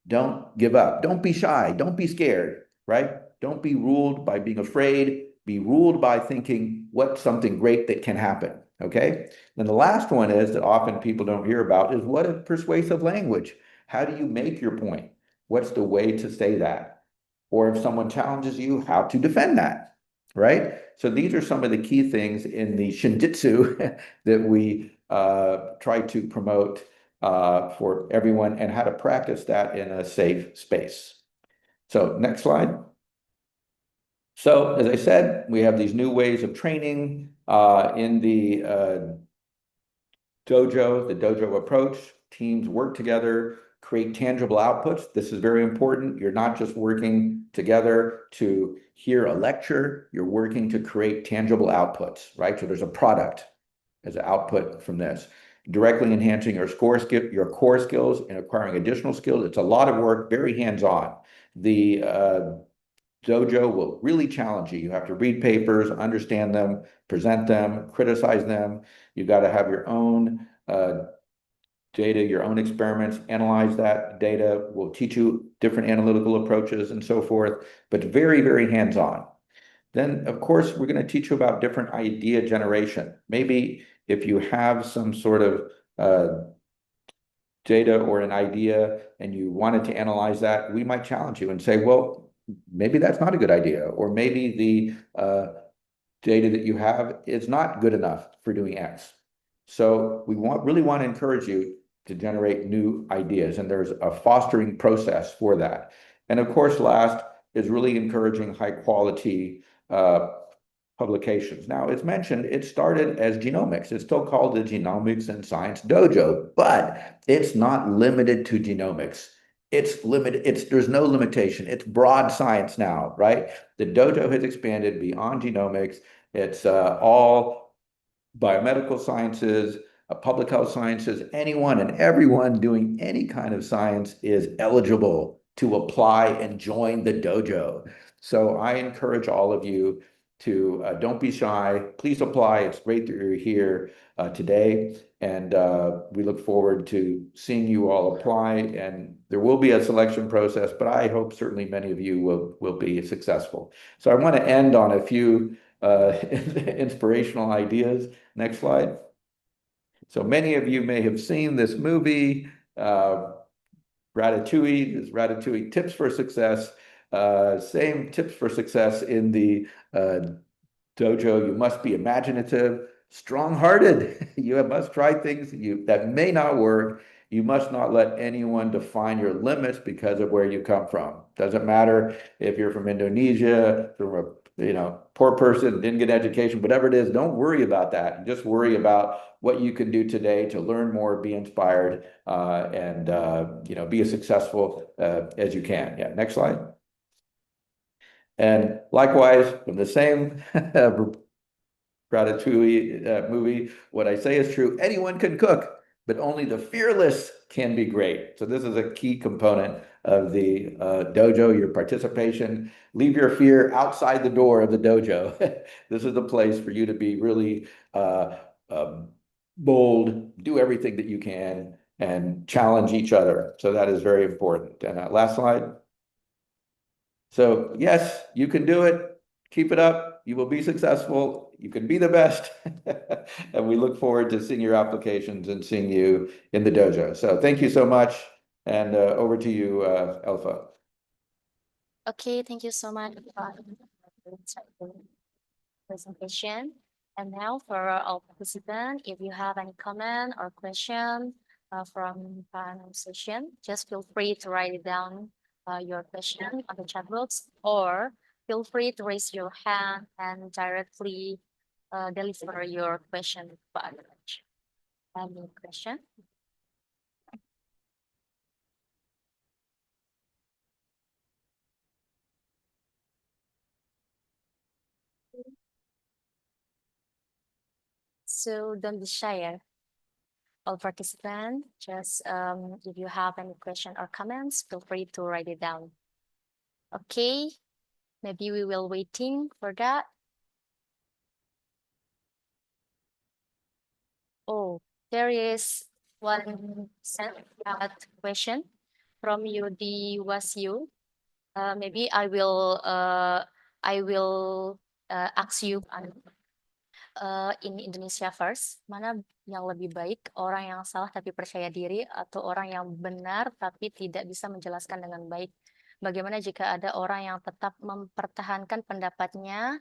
[SPEAKER 23] Don't give up. Don't be shy. Don't be scared, right? Don't be ruled by being afraid. Be ruled by thinking what's something great that can happen, okay? Then the last one is that often people don't hear about is what is persuasive language? How do you make your point? What's the way to say that? Or if someone challenges you, how to defend that, right? So these are some of the key things in the Shinjitsu that we try to promote for everyone, and how to practice that in a safe space. So next slide. So as I said, we have these new ways of training in the DOJO approach. Teams work together, create tangible outputs. This is very important. You're not just working together to hear a lecture, you're working to create tangible outputs, right? So there's a product as an output from this. Directly enhancing your core skills and acquiring additional skills. It's a lot of work, very hands-on. The dojo will really challenge you. You have to read papers, understand them, present them, criticize them. You got to have your own data, your own experiments, analyze that data. We'll teach you different analytical approaches and so forth, but very, very hands-on. Then, of course, we're going to teach you about different idea generation. Maybe if you have some sort of data or an idea and you wanted to analyze that, we might challenge you and say, well, maybe that's not a good idea, or maybe the data that you have is not good enough for doing X. So we really want to encourage you to generate new ideas, and there's a fostering process for that. And of course, last is really encouraging high quality publications. Now, it's mentioned it started as genomics. It's still called the Genomics and Science Dojo, but it's not limited to genomics. It's limited. There's no limitation. It's broad science now, right? The dojo has expanded beyond genomics. It's all biomedical sciences, public health sciences. Anyone and everyone doing any kind of science is eligible to apply and join the dojo. So I encourage all of you to don't be shy. Please apply. It's great that you're here today. And we look forward to seeing you all apply. And there will be a selection process, but I hope certainly many of you will be successful. So I want to end on a few inspirational ideas. Next slide. So many of you may have seen this movie, Ratatouille. This Ratatouille Tips for Success. Same tips for success in the dojo. You must be imaginative, strong-hearted. You must try things that may not work. You must not let anyone define your limits because of where you come from. Doesn't matter if you're from Indonesia, from a poor person, didn't get education, whatever it is, don't worry about that. Just worry about what you can do today to learn more, be inspired, and be as successful as you can. Yeah, next slide. And likewise, from the same Ratatouille movie, what I say is true. Anyone can cook, but only the fearless can be great. So this is a key component of the dojo, your participation. Leave your fear outside the door of the dojo. This is the place for you to be really bold, do everything that you can, and challenge each other. So that is very important. And last slide. So yes, you can do it. Keep it up. You will be successful. You can be the best. And we look forward to seeing your applications and seeing you in the dojo. So thank you so much. And over to you, Elfa.
[SPEAKER 14] Okay, thank you so much for the presentation. And now for our participants, if you have any comment or question from panel session, just feel free to write it down your question on the chat box, or feel free to raise your hand and directly deliver your question. Any question? So don't be shy. All participants, just if you have any question or comments, feel free to write it down. Okay, maybe we will waiting for that. Oh, there is one question from you, the was you. Maybe I will ask you in Indonesia first. Mana yang lebih baik, orang yang salah tapi percaya diri, atau orang yang benar tapi tidak bisa menjelaskan dengan baik? Bagaimana jika ada orang yang tetap mempertahankan pendapatnya,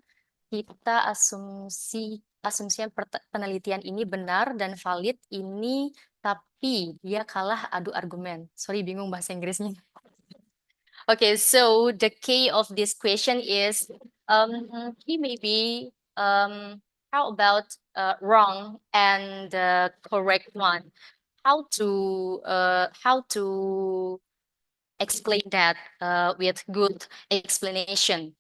[SPEAKER 14] kita asumsinya penelitian ini benar dan valid ini, tapi dia kalah adu argumen. Sorry, bingung bahasa Inggrisnya. Okay, so the key of this question is he may be how about wrong and the correct one? How to explain that with good explanation?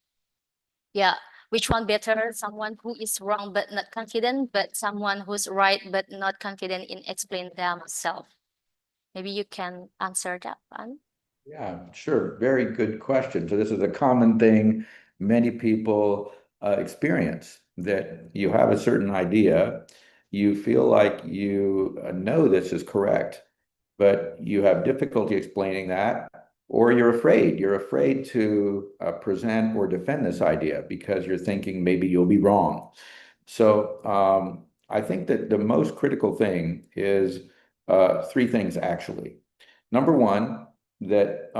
[SPEAKER 14] Yeah, which one better? Someone who is wrong but not confident, but someone who's right but not confident in explaining themselves. Maybe you can answer that one.
[SPEAKER 23] Yeah, sure. Very good question. So this is a common thing many people experience, that you have a certain idea, you feel like you know this is correct, but you have difficulty explaining that, or you're afraid. You're afraid to present or defend this idea because you're thinking maybe you'll be wrong. So I think that the most critical thing is three things, actually. Number one, that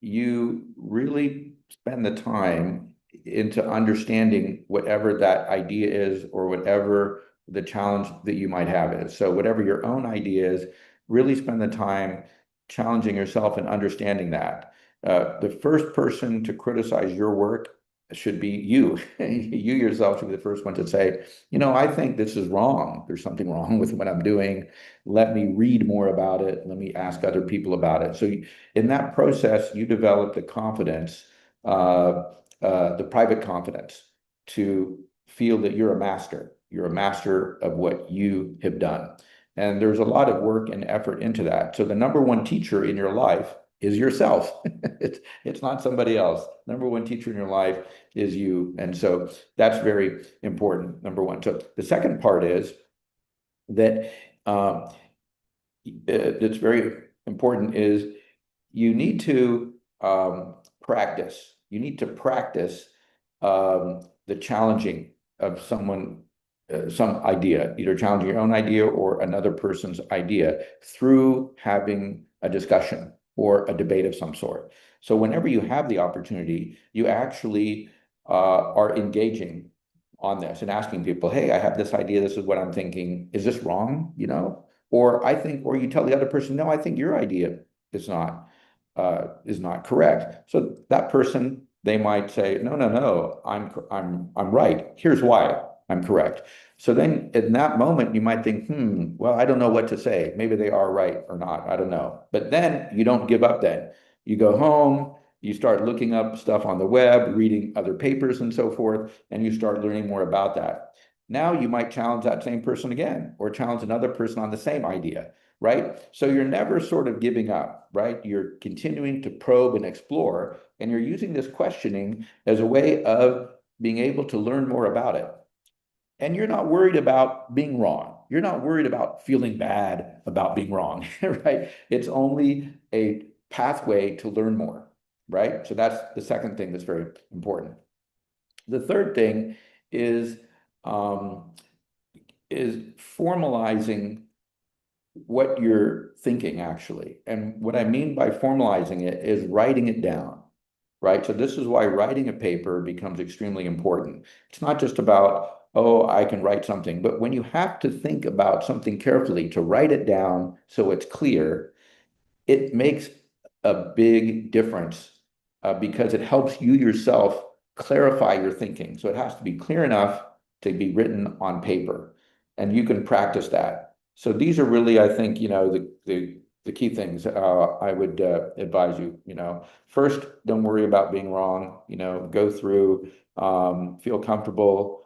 [SPEAKER 23] you really spend the time into understanding whatever that idea is, or whatever the challenge that you might have is. So whatever your own idea is, really spend the time challenging yourself and understanding that. The first person to criticize your work should be you. You yourself should be the first one to say, I think this is wrong. There's something wrong with what I'm doing. Let me read more about it. Let me ask other people about it. So in that process, you develop the confidence, the private confidence, to feel that you're a master. You're a master of what you have done. And there's a lot of work and effort into that. So the number one teacher in your life is yourself. It's not somebody else. Number one teacher in your life is you. And so that's very important, number one. So the second part is that that's very important is you need to practice. You need to practice the challenging of someone, some idea, either challenging your own idea or another person's idea, through having a discussion or a debate of some sort. So whenever you have the opportunity, you actually are engaging on this and asking people, hey, I have this idea, this is what I'm thinking. Is this wrong? Or you tell the other person, no, I think your idea is not correct. So that person, they might say, no, I'm right. Here's why I'm correct. So then in that moment, you might think, well, I don't know what to say. Maybe they are right or not. I don't know. But then you don't give up then. You go home, you start looking up stuff on the web, reading other papers and so forth, and you start learning more about that. Now you might challenge that same person again, or challenge another person on the same idea, right? So you're never sort of giving up, right? You're continuing to probe and explore, and you're using this questioning as a way of being able to learn more about it. And you're not worried about being wrong. You're not worried about feeling bad about being wrong, right? It's only a pathway to learn more, right? So that's the second thing that's very important. The third thing is formalizing what you're thinking, actually. And what I mean by formalizing it is writing it down, right? So this is why writing a paper becomes extremely important. It's not just about, oh, I can write something, but when you have to think about something carefully, to write it down so it's clear, it makes a big difference, because it helps you yourself clarify your thinking. So it has to be clear enough to be written on paper, and you can practice that. So these are really, I think, the key things I would advise you. First, don't worry about being wrong. Go through, feel comfortable,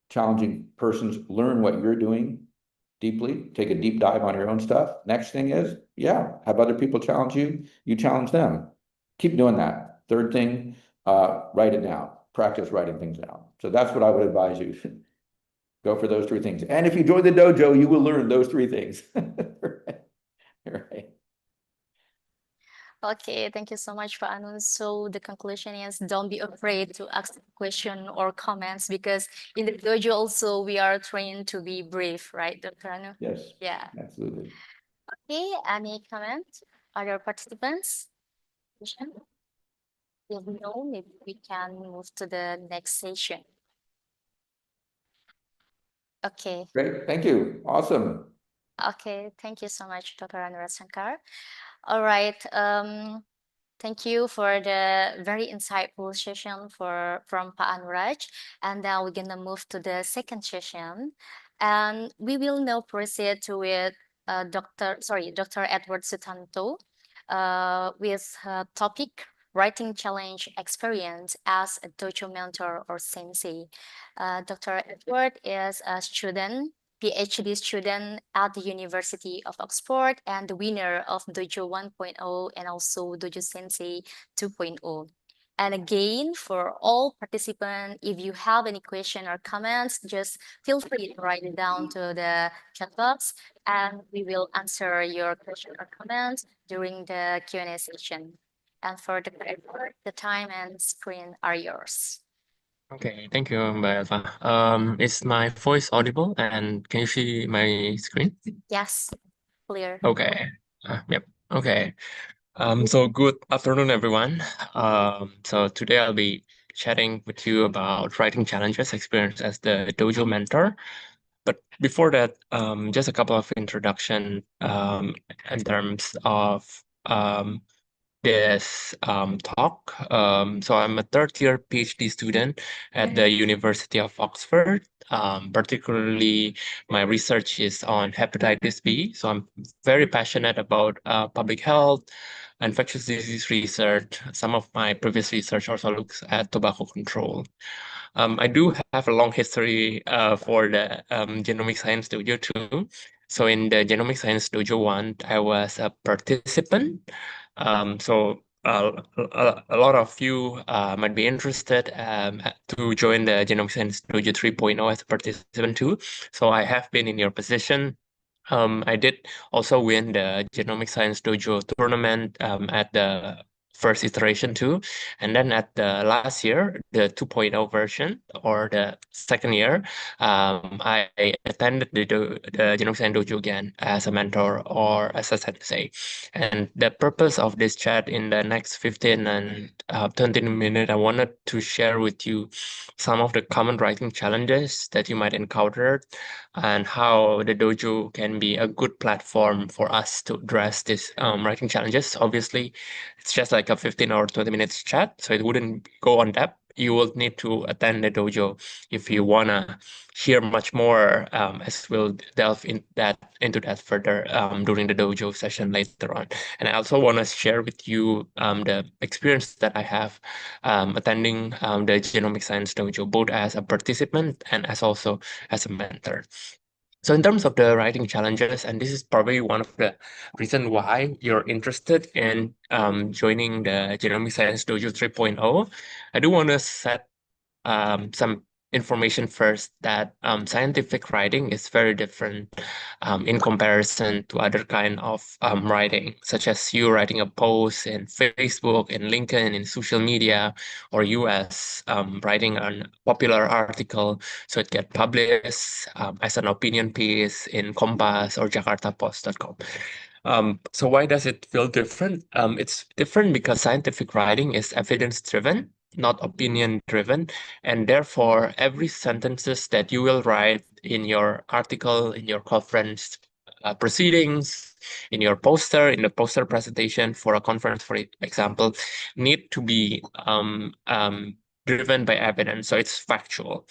[SPEAKER 23] challenging persons, learn what you're doing deeply, take a deep dive on your own stuff. Next thing is, have other people challenge you, you challenge them. Keep doing that. Third thing, write it down. Practice writing things down. So that's what I would advise you. Go for those three things. And if you join the dojo, you will learn those three things. Right.
[SPEAKER 14] Okay, thank you so much, Pak Anun. So the conclusion is, don't be afraid to ask question or comments, because in the dojo also we are trained to be brave, right, Dr. Anu?
[SPEAKER 23] Yes.
[SPEAKER 14] Yeah.
[SPEAKER 23] Absolutely.
[SPEAKER 14] Okay, any comments? Other participants? Question? If no, maybe we can move to the next session. Okay.
[SPEAKER 23] Great. Thank you. Awesome.
[SPEAKER 14] Okay, thank you so much, Dr. Anurag Shankar. All right. Thank you for the very insightful session from Pak Anurag. And now we're gonna move to the second session, and we will now proceed with Dr. Edward Sutanto, with topic writing challenge experience as a dojo mentor or sensei. Dr. Edward is a student PhD student at the University of Oxford and the winner of Dojo 1.0 and also Dojo Sensei 2.0. And again, for all participants, if you have any question or comments, just feel free to write it down to the chat box, and we will answer your question or comments during the Q&A session. And for the the time and screen are yours.
[SPEAKER 15] Okay, thank you, Mbak Eva. Is my voice audible and can you see my screen?
[SPEAKER 14] Yes, clear.
[SPEAKER 15] Okay. Yep. Okay. So good afternoon, everyone. So today I'll be chatting with you about writing challenges experience as the dojo mentor. But before that, just a couple of introduction in terms of this talk. So I'm a third year PhD student at the University of Oxford. Particularly, my research is on hepatitis B. So I'm very passionate about public health, infectious disease research. Some of my previous research also looks at tobacco control. I do have a long history for the Genomic Science Dojo too. So in the Genomic Science Dojo 1, I was a participant. So a lot of you might be interested to join the Genomic Science Dojo 3.0 as a participant too. So I have been in your position. I did also win the Genomic Science Dojo tournament at the first iteration too. And then at the last year, the 2.0 version or the second year, I attended the Genomic Science Dojo again as a mentor or as a sensei. And the purpose of this chat in the next 15 and 20 minutes, I wanted to share with you some of the common writing challenges that you might encounter and how the dojo can be a good platform for us to address these writing challenges. Obviously, it's just like a 15 or 20 minutes chat, so it wouldn't go on depth. You will need to attend the dojo if you wanna hear much more, as we'll delve into that further during the dojo session later on. And I also want to share with you the experience that I have attending the Genomic Science Dojo, both as a participant and as also as a mentor. So in terms of the writing challenges, and this is probably one of the reasons why you're interested in joining the Genomic Science Dojo 3.0, I do want to set some information first that scientific writing is very different in comparison to other kind of writing, such as you writing a post in Facebook, in LinkedIn, in social media, or you as writing an popular article so it get published as an opinion piece in Kompas or JakartaPost.com. So why does it feel different? It's different because scientific writing is evidence-driven, not opinion-driven, and therefore every sentences that you will write in your article, in your conference proceedings, in your poster, in the poster presentation for a conference, for example, need to be driven by evidence, so it's factual.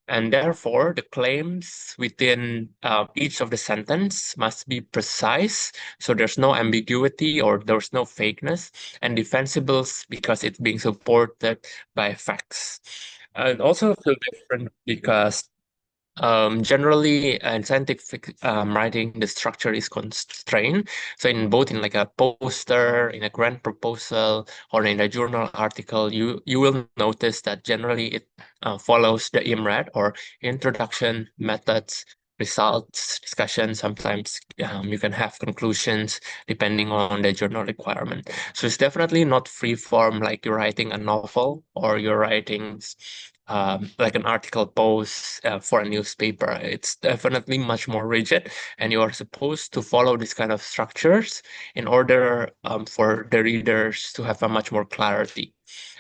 [SPEAKER 15] And therefore, the claims within each of the sentence must be precise, so there's no ambiguity or there's no fakeness, and defensible because it's being supported by facts. And also feel different because generally in scientific writing, the structure is constrained. So in both in like a poster, in a grant proposal, or in a journal article, you will notice that generally it follows the IMRAD or introduction, methods, results, discussion. Sometimes you can have conclusions depending on the journal requirement. So it's definitely not free form like you're writing a novel or you're writing like an article post for a newspaper. It's definitely much more rigid, and you are supposed to follow these kind of structures in order for the readers to have a much more clarity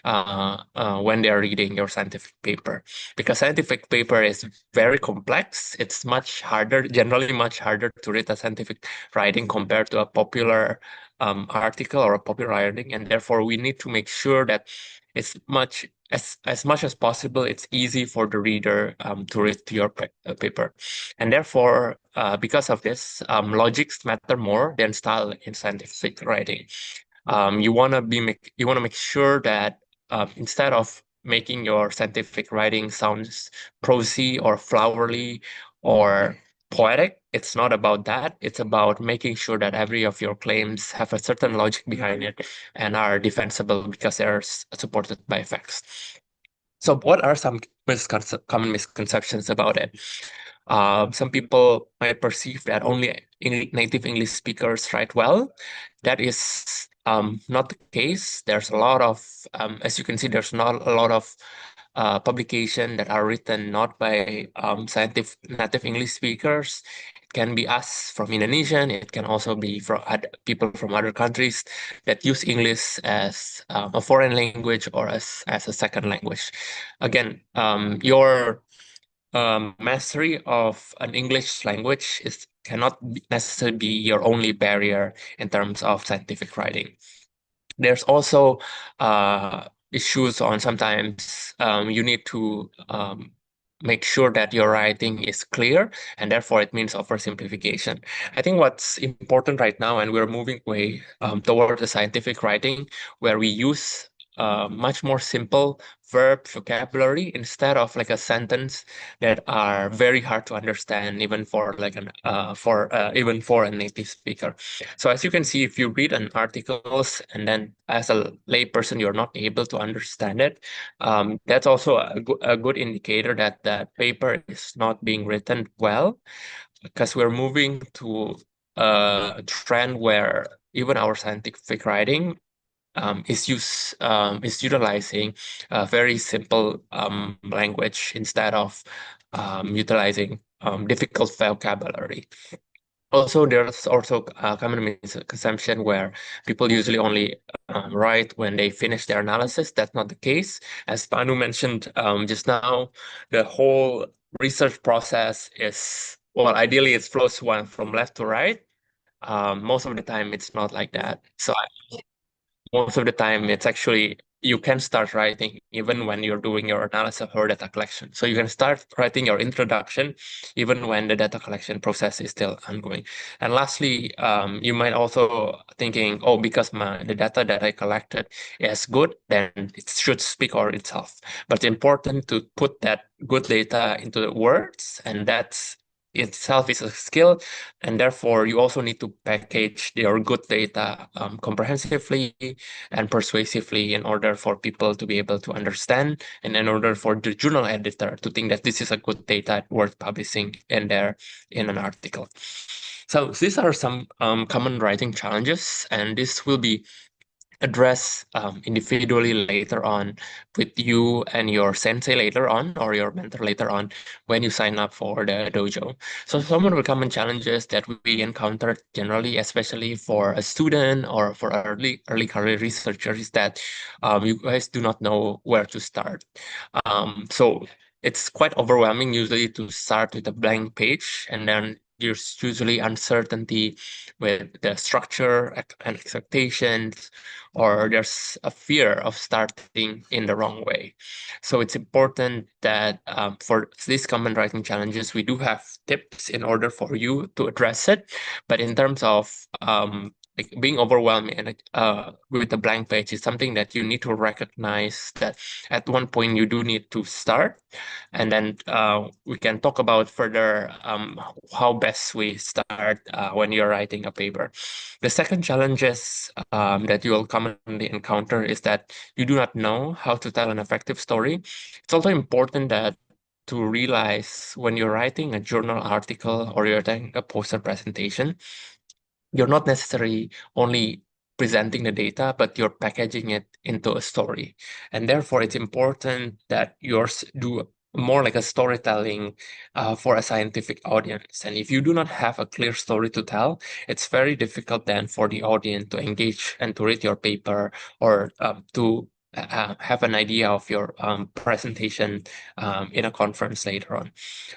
[SPEAKER 15] when they are reading your scientific paper. Because scientific paper is very complex. It's much harder, generally much harder to read a scientific writing compared to a popular article or a popular writing, and therefore we need to make sure that it's much as possible, it's easy for the reader to read your paper. And therefore, because of this, logics matter more than style in scientific writing. You want to make sure that instead of making your scientific writing sounds prosy or flowery or poetic. It's not about that. It's about making sure that every of your claims have a certain logic behind it and are defensible because they're supported by facts. So what are some common misconceptions about it? Some people might perceive that only native English speakers write well. That is not the case. There's a lot of, as you can see, there's not a lot of publication that are written not by scientific native English speakers. It can be us from Indonesian. It can also be from people from other countries that use English as a foreign language or as a second language. Again, your mastery of an English language cannot necessarily be your only barrier in terms of scientific writing. There's also issues on sometimes you need to make sure that your writing is clear, and therefore it means oversimplification. I think what's important right now, and we're moving way towards the scientific writing, where we use much more simple verb vocabulary instead of like a sentence that are very hard to understand even for like an even for a native speaker. So as you can see, if you read an articles and then as a layperson you're not able to understand it, that's also a good indicator that that paper is not being written well, because we're moving to a trend where even our scientific writing is utilizing a very simple language instead of utilizing difficult vocabulary. Also, there's also a common misconception where people usually only write when they finish their analysis. That's not the case. As Panu mentioned just now, the whole research process is, well, ideally it flows from left to right. Most of the time, it's not like that. So most of the time it's actually you can start writing even when you're doing your analysis or data collection. So you can start writing your introduction even when the data collection process is still ongoing. And lastly, you might also thinking, oh, because the data that I collected is good, then it should speak for itself. But it's important to put that good data into the words, and that's itself is a skill, and therefore you also need to package your good data comprehensively and persuasively in order for people to be able to understand, and in order for the journal editor to think that this is a good data worth publishing in an article. So these are some common writing challenges, and this will be address individually later on with you and your sensei later on, or your mentor later on, when you sign up for the dojo. So some of the common challenges that we encounter generally, especially for a student or for early career researchers, is that you guys do not know where to start. So it's quite overwhelming usually to start with a blank page, and then there's usually uncertainty with the structure and expectations, or there's a fear of starting in the wrong way. So it's important that for these common writing challenges, we do have tips in order for you to address it. But in terms of like being overwhelmed and with a blank page is something that you need to recognize that at one point you do need to start, and then we can talk about further how best we start when you're writing a paper. The second challenges that you will commonly encounter is that you do not know how to tell an effective story. It's also important that to realize when you're writing a journal article or you're doing a poster presentation, you're not necessarily only presenting the data, but you're packaging it into a story. And therefore, it's important that yours do more like a storytelling for a scientific audience. And if you do not have a clear story to tell, it's very difficult then for the audience to engage and to read your paper, or to have an idea of your presentation in a conference later on.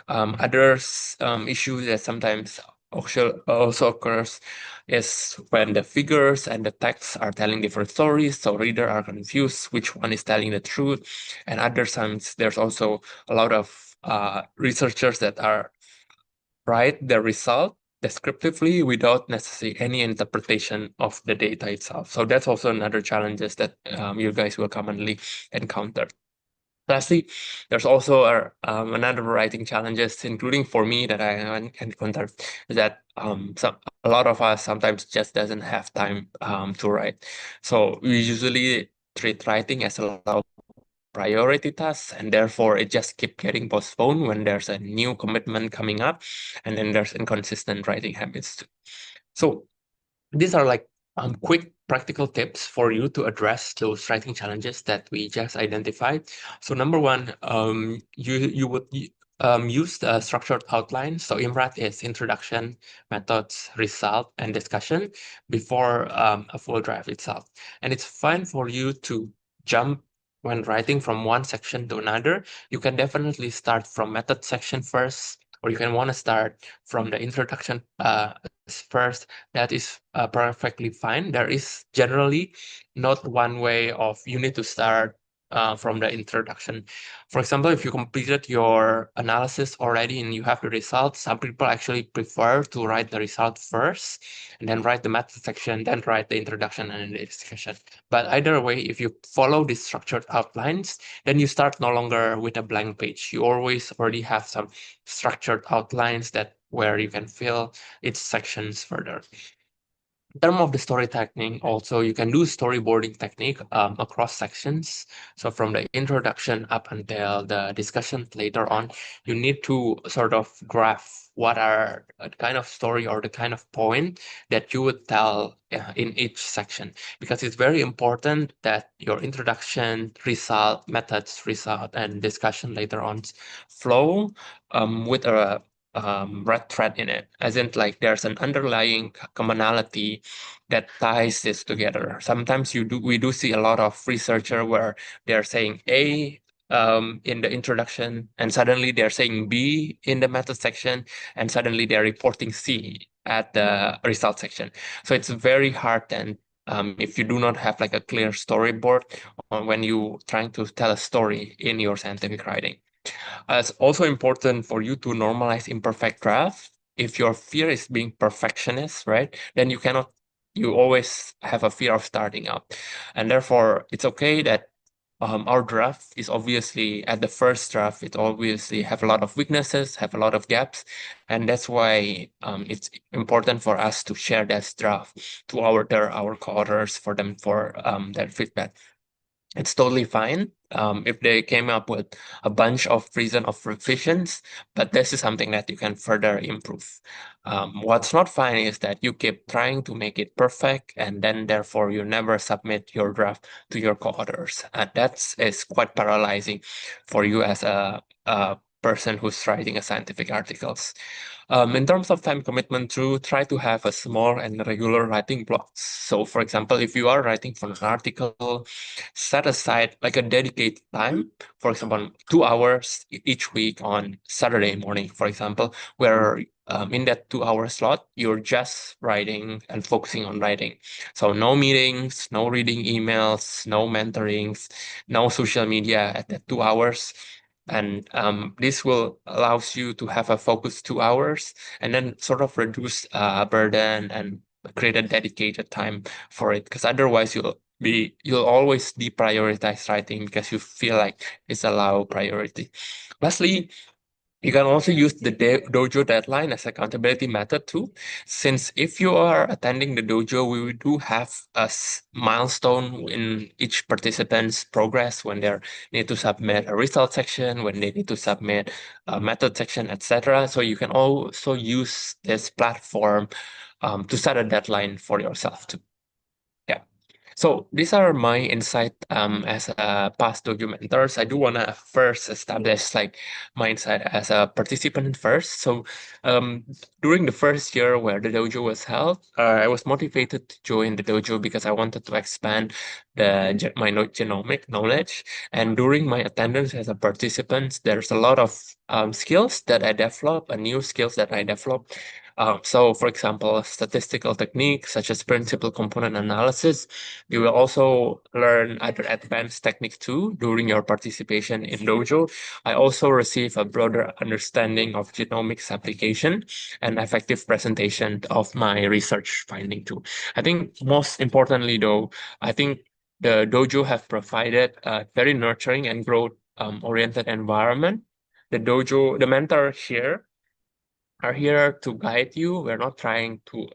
[SPEAKER 15] Other issues that sometimes also occurs is when the figures and the text are telling different stories, so readers are confused which one is telling the truth. And other times there's also a lot of researchers that are write the result descriptively without necessarily any interpretation of the data itself. So that's also another challenges that you guys will commonly encounter. Lastly, there's also another writing challenges, including for me that I encountered, is that a lot of us sometimes just doesn't have time to write. So we usually treat writing as a low priority task, and therefore it just keep getting postponed when there's a new commitment coming up, and then there's inconsistent writing habits too. So these are like quick practical tips for you to address those writing challenges that we just identified. So number one, you would use the structured outline. So IMRAT is introduction, methods, result, and discussion before a full draft itself. And it's fine for you to jump when writing from one section to another. You can definitely start from method section first, or you can want to start from the introduction first. That is perfectly fine. There is generally not one way of you need to start from the introduction. For example, if you completed your analysis already and you have the results, some people actually prefer to write the result first and then write the method section, then write the introduction and the discussion. But either way, if you follow these structured outlines, then you start no longer with a blank page. You always already have some structured outlines that where you can fill its sections further. In terms of the story technique, also you can do storyboarding technique across sections. So from the introduction up until the discussion later on, you need to sort of graph what are the kind of story or the kind of point that you would tell in each section, because it's very important that your introduction, result, methods, result, and discussion later on flow with a red thread in it, as in like there's an underlying commonality that ties this together. Sometimes we do see a lot of researcher where they're saying A in the introduction, and suddenly they're saying B in the method section, and suddenly they're reporting C at the result section. So it's very hard then if you do not have like a clear storyboard on when you trying to tell a story in your scientific writing. It's also important for you to normalize imperfect draft. If your fear is being perfectionist, right, then you always have a fear of starting out. And therefore, it's okay that our draft is obviously at the first draft, it obviously have a lot of weaknesses, have a lot of gaps. And that's why it's important for us to share that draft to our co-authors for their feedback. It's totally fine if they came up with a bunch of reason of revisions, but this is something that you can further improve. What's not fine is that you keep trying to make it perfect, and then therefore you never submit your draft to your co-authors. And that is quite paralyzing for you as a person who's writing a scientific articles. In terms of time commitment, try to have a small and regular writing blocks. So for example, if you are writing for an article, set aside like a dedicated time, for example, 2 hours each week on Saturday morning, for example, where in that 2-hour slot, you're just writing and focusing on writing. So no meetings, no reading emails, no mentorings, no social media at that 2 hours. And this will allows you to have a focused 2 hours and then sort of reduce burden and create a dedicated time for it, because otherwise you'll always deprioritize writing because you feel like it's a low priority. Lastly, you can also use the dojo deadline as accountability method too. Since if you are attending the dojo, we do have a milestone in each participant's progress when they need to submit a result section, when they need to submit a method section, etc. So you can also use this platform to set a deadline for yourself too. Yeah. So these are my insight as a past documenters. I do want to first establish like my insight as a participant first. So during the first year where the dojo was held, I was motivated to join the dojo because I wanted to expand my genomic knowledge. And during my attendance as a participant, there's a lot of skills that I developed, new skills that I developed. So for example, statistical techniques such as principal component analysis. You will also learn other advanced techniques too during your participation in dojo. I also receive a broader understanding of genomics application and effective presentation of my research finding too. I think most importantly though, I think the dojo have provided a very nurturing and growth oriented environment. The dojo, the mentor here are here to guide you. We're not trying to,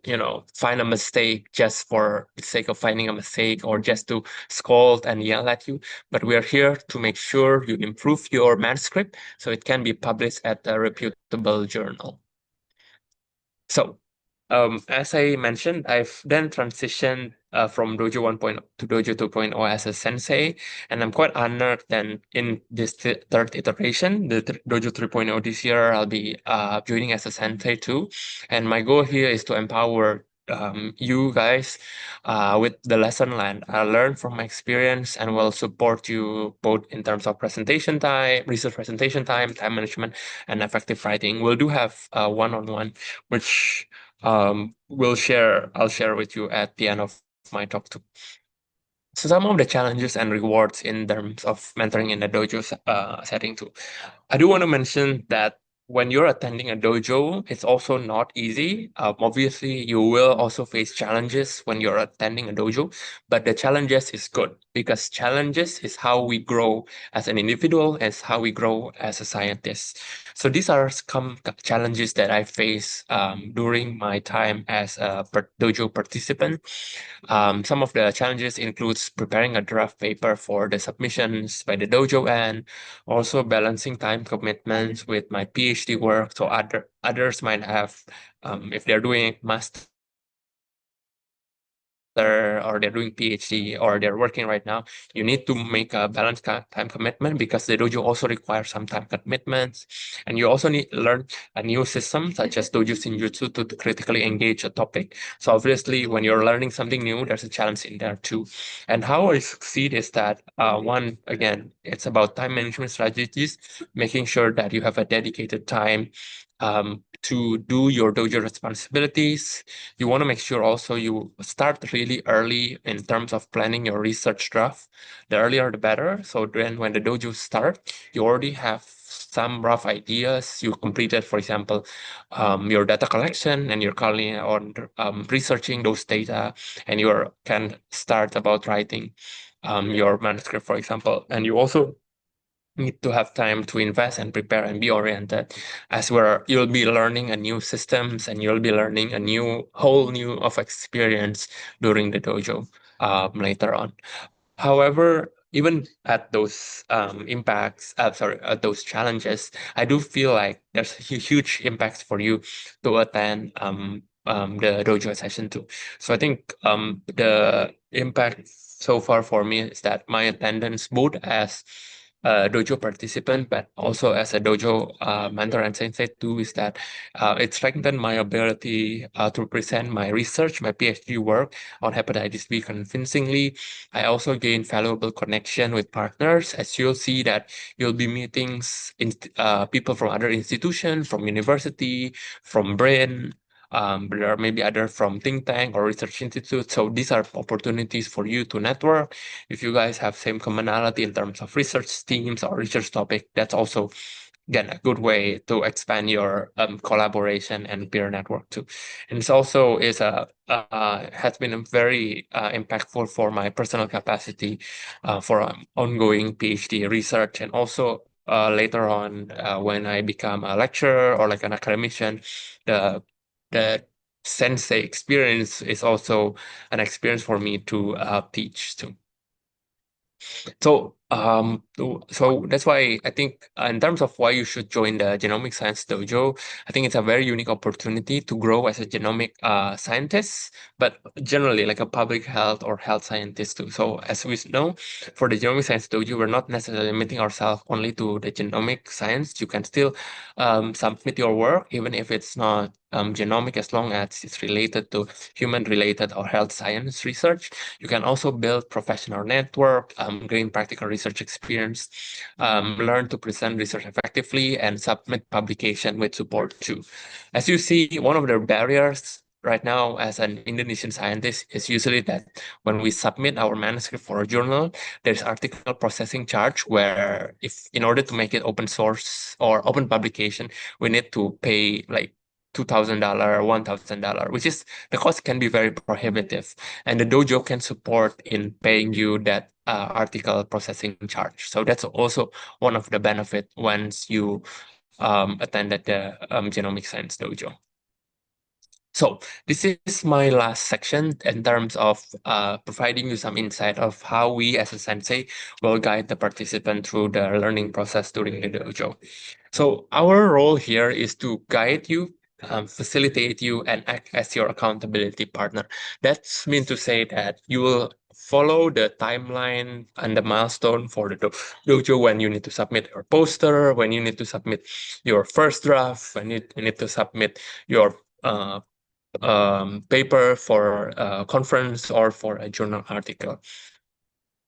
[SPEAKER 15] find a mistake just for the sake of finding a mistake or just to scold and yell at you. But we are here to make sure you improve your manuscript so it can be published at a reputable journal. So, as I mentioned, I've then transitioned from Dojo 1.0 to Dojo 2.0 as a sensei, and I'm quite honored that in this third iteration, the Dojo 3.0 this year, I'll be joining as a sensei too. And my goal here is to empower you guys with the lesson learned. I'll learn from my experience and will support you both in terms of presentation time, research presentation time management, and effective writing. We'll do have one-on-one, which I'll share with you at the end of my talk too. So some of the challenges and rewards in terms of mentoring in the dojo setting too. I do want to mention that when you're attending a dojo, it's also not easy. Obviously, you will also face challenges when you're attending a dojo, but the challenges is good because challenges is how we grow as an individual, as how we grow as a scientist. So these are some challenges that I face during my time as a dojo participant. Some of the challenges includes preparing a draft paper for the submissions by the dojo and also balancing time commitments with my PhD work. So others might have, if they're doing master or they're doing PhD or they're working right now, you need to make a balanced time commitment because the dojo also requires some time commitments. And you also need to learn a new system such as Dojo Shinjutsu to critically engage a topic. So obviously, when you're learning something new, there's a challenge in there too. And how I succeed is that one, again, it's about time management strategies, making sure that you have a dedicated time to do your dojo responsibilities. You want to make sure also you start really early in terms of planning your research draft. The earlier the better. So then when the dojo start, you already have some rough ideas. You completed, for example, your data collection and you're currently on researching those data and you can start about writing your manuscript, for example. And you also need to have time to invest and prepare and be oriented as you'll be learning a new systems and you'll be learning a whole new of experience during the dojo later on. However, even at those at those challenges, I do feel like there's huge impacts for you to attend the dojo session too. So I think the impact so far for me is that my attendance both as a dojo participant, but also as a dojo mentor and sensei too, is that it strengthened my ability to present my research, my PhD work on hepatitis B convincingly. I also gained valuable connection with partners, as you'll see that you'll be meeting people from other institutions, from university, from brain. There are maybe other from think tank or research institute. So these are opportunities for you to network. If you guys have same commonality in terms of research teams or research topic, that's also again a good way to expand your collaboration and peer network too. And it's also has been very impactful for my personal capacity for ongoing PhD research and also later on when I become a lecturer or like an academician, the sensei experience is also an experience for me to teach too. So that's why I think in terms of why you should join the Genomic Science Dojo, I think it's a very unique opportunity to grow as a genomic scientist, but generally like a public health or health scientist too. So as we know, for the Genomic Science Dojo, we're not necessarily limiting ourselves only to the genomic science. You can still submit your work even if it's not genomic, as long as it's related to human-related or health science research. You can also build professional network, gain practical research experience, learn to present research effectively, and submit publication with support too. As you see, one of the barriers right now as an Indonesian scientist is usually that when we submit our manuscript for a journal, there's article processing charge where if in order to make it open source or open publication, we need to pay like $2,000, $1,000, which is the cost can be very prohibitive, and the dojo can support in paying you that article processing charge. So that's also one of the benefit once you attended the genomic science dojo. So this is my last section in terms of providing you some insight of how we as a sensei will guide the participant through the learning process during the dojo. So our role here is to guide you, facilitate you, and act as your accountability partner. That's mean to say that you will follow the timeline and the milestone for the dojo when you need to submit your poster, when you need to submit your first draft, when you need to submit your paper for a conference or for a journal article.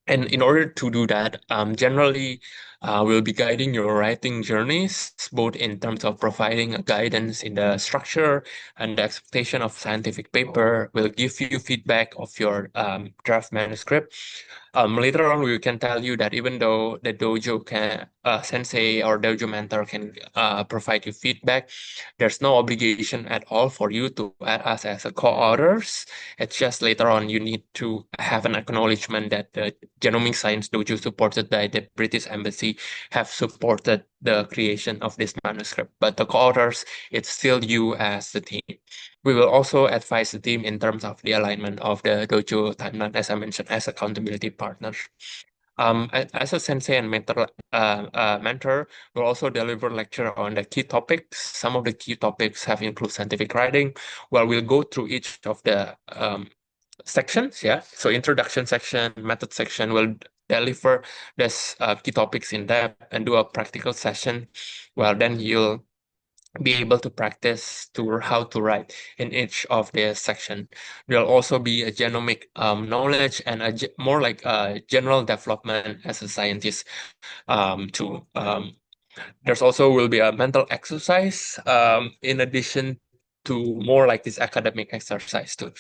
[SPEAKER 15] And in order to do that, generally, we'll be guiding your writing journeys, both in terms of providing a guidance in the structure and the expectation of scientific paper. We'll give you feedback of your draft manuscript. Later on, we can tell you that even though the dojo can, sensei or dojo mentor can provide you feedback, there's no obligation at all for you to add us as a co-authors. It's just later on you need to have an acknowledgement that the Genomic Science Dojo supported by the British Embassy have supported the creation of this manuscript. But the co-authors, it's still you as the team. We will also advise the team in terms of the alignment of the dojo timeline, as I mentioned, as accountability partners. As a sensei and mentor, we'll also deliver lecture on the key topics. Some of the key topics have include scientific writing, where we'll go through each of the sections. Yeah, so introduction section, method section will deliver this key topics in depth and do a practical session. Well, then you'll be able to practice to how to write in each of the section. There'll also be a genomic knowledge and more like a general development as a scientist there's also will be a mental exercise in addition to more like this academic exercise too.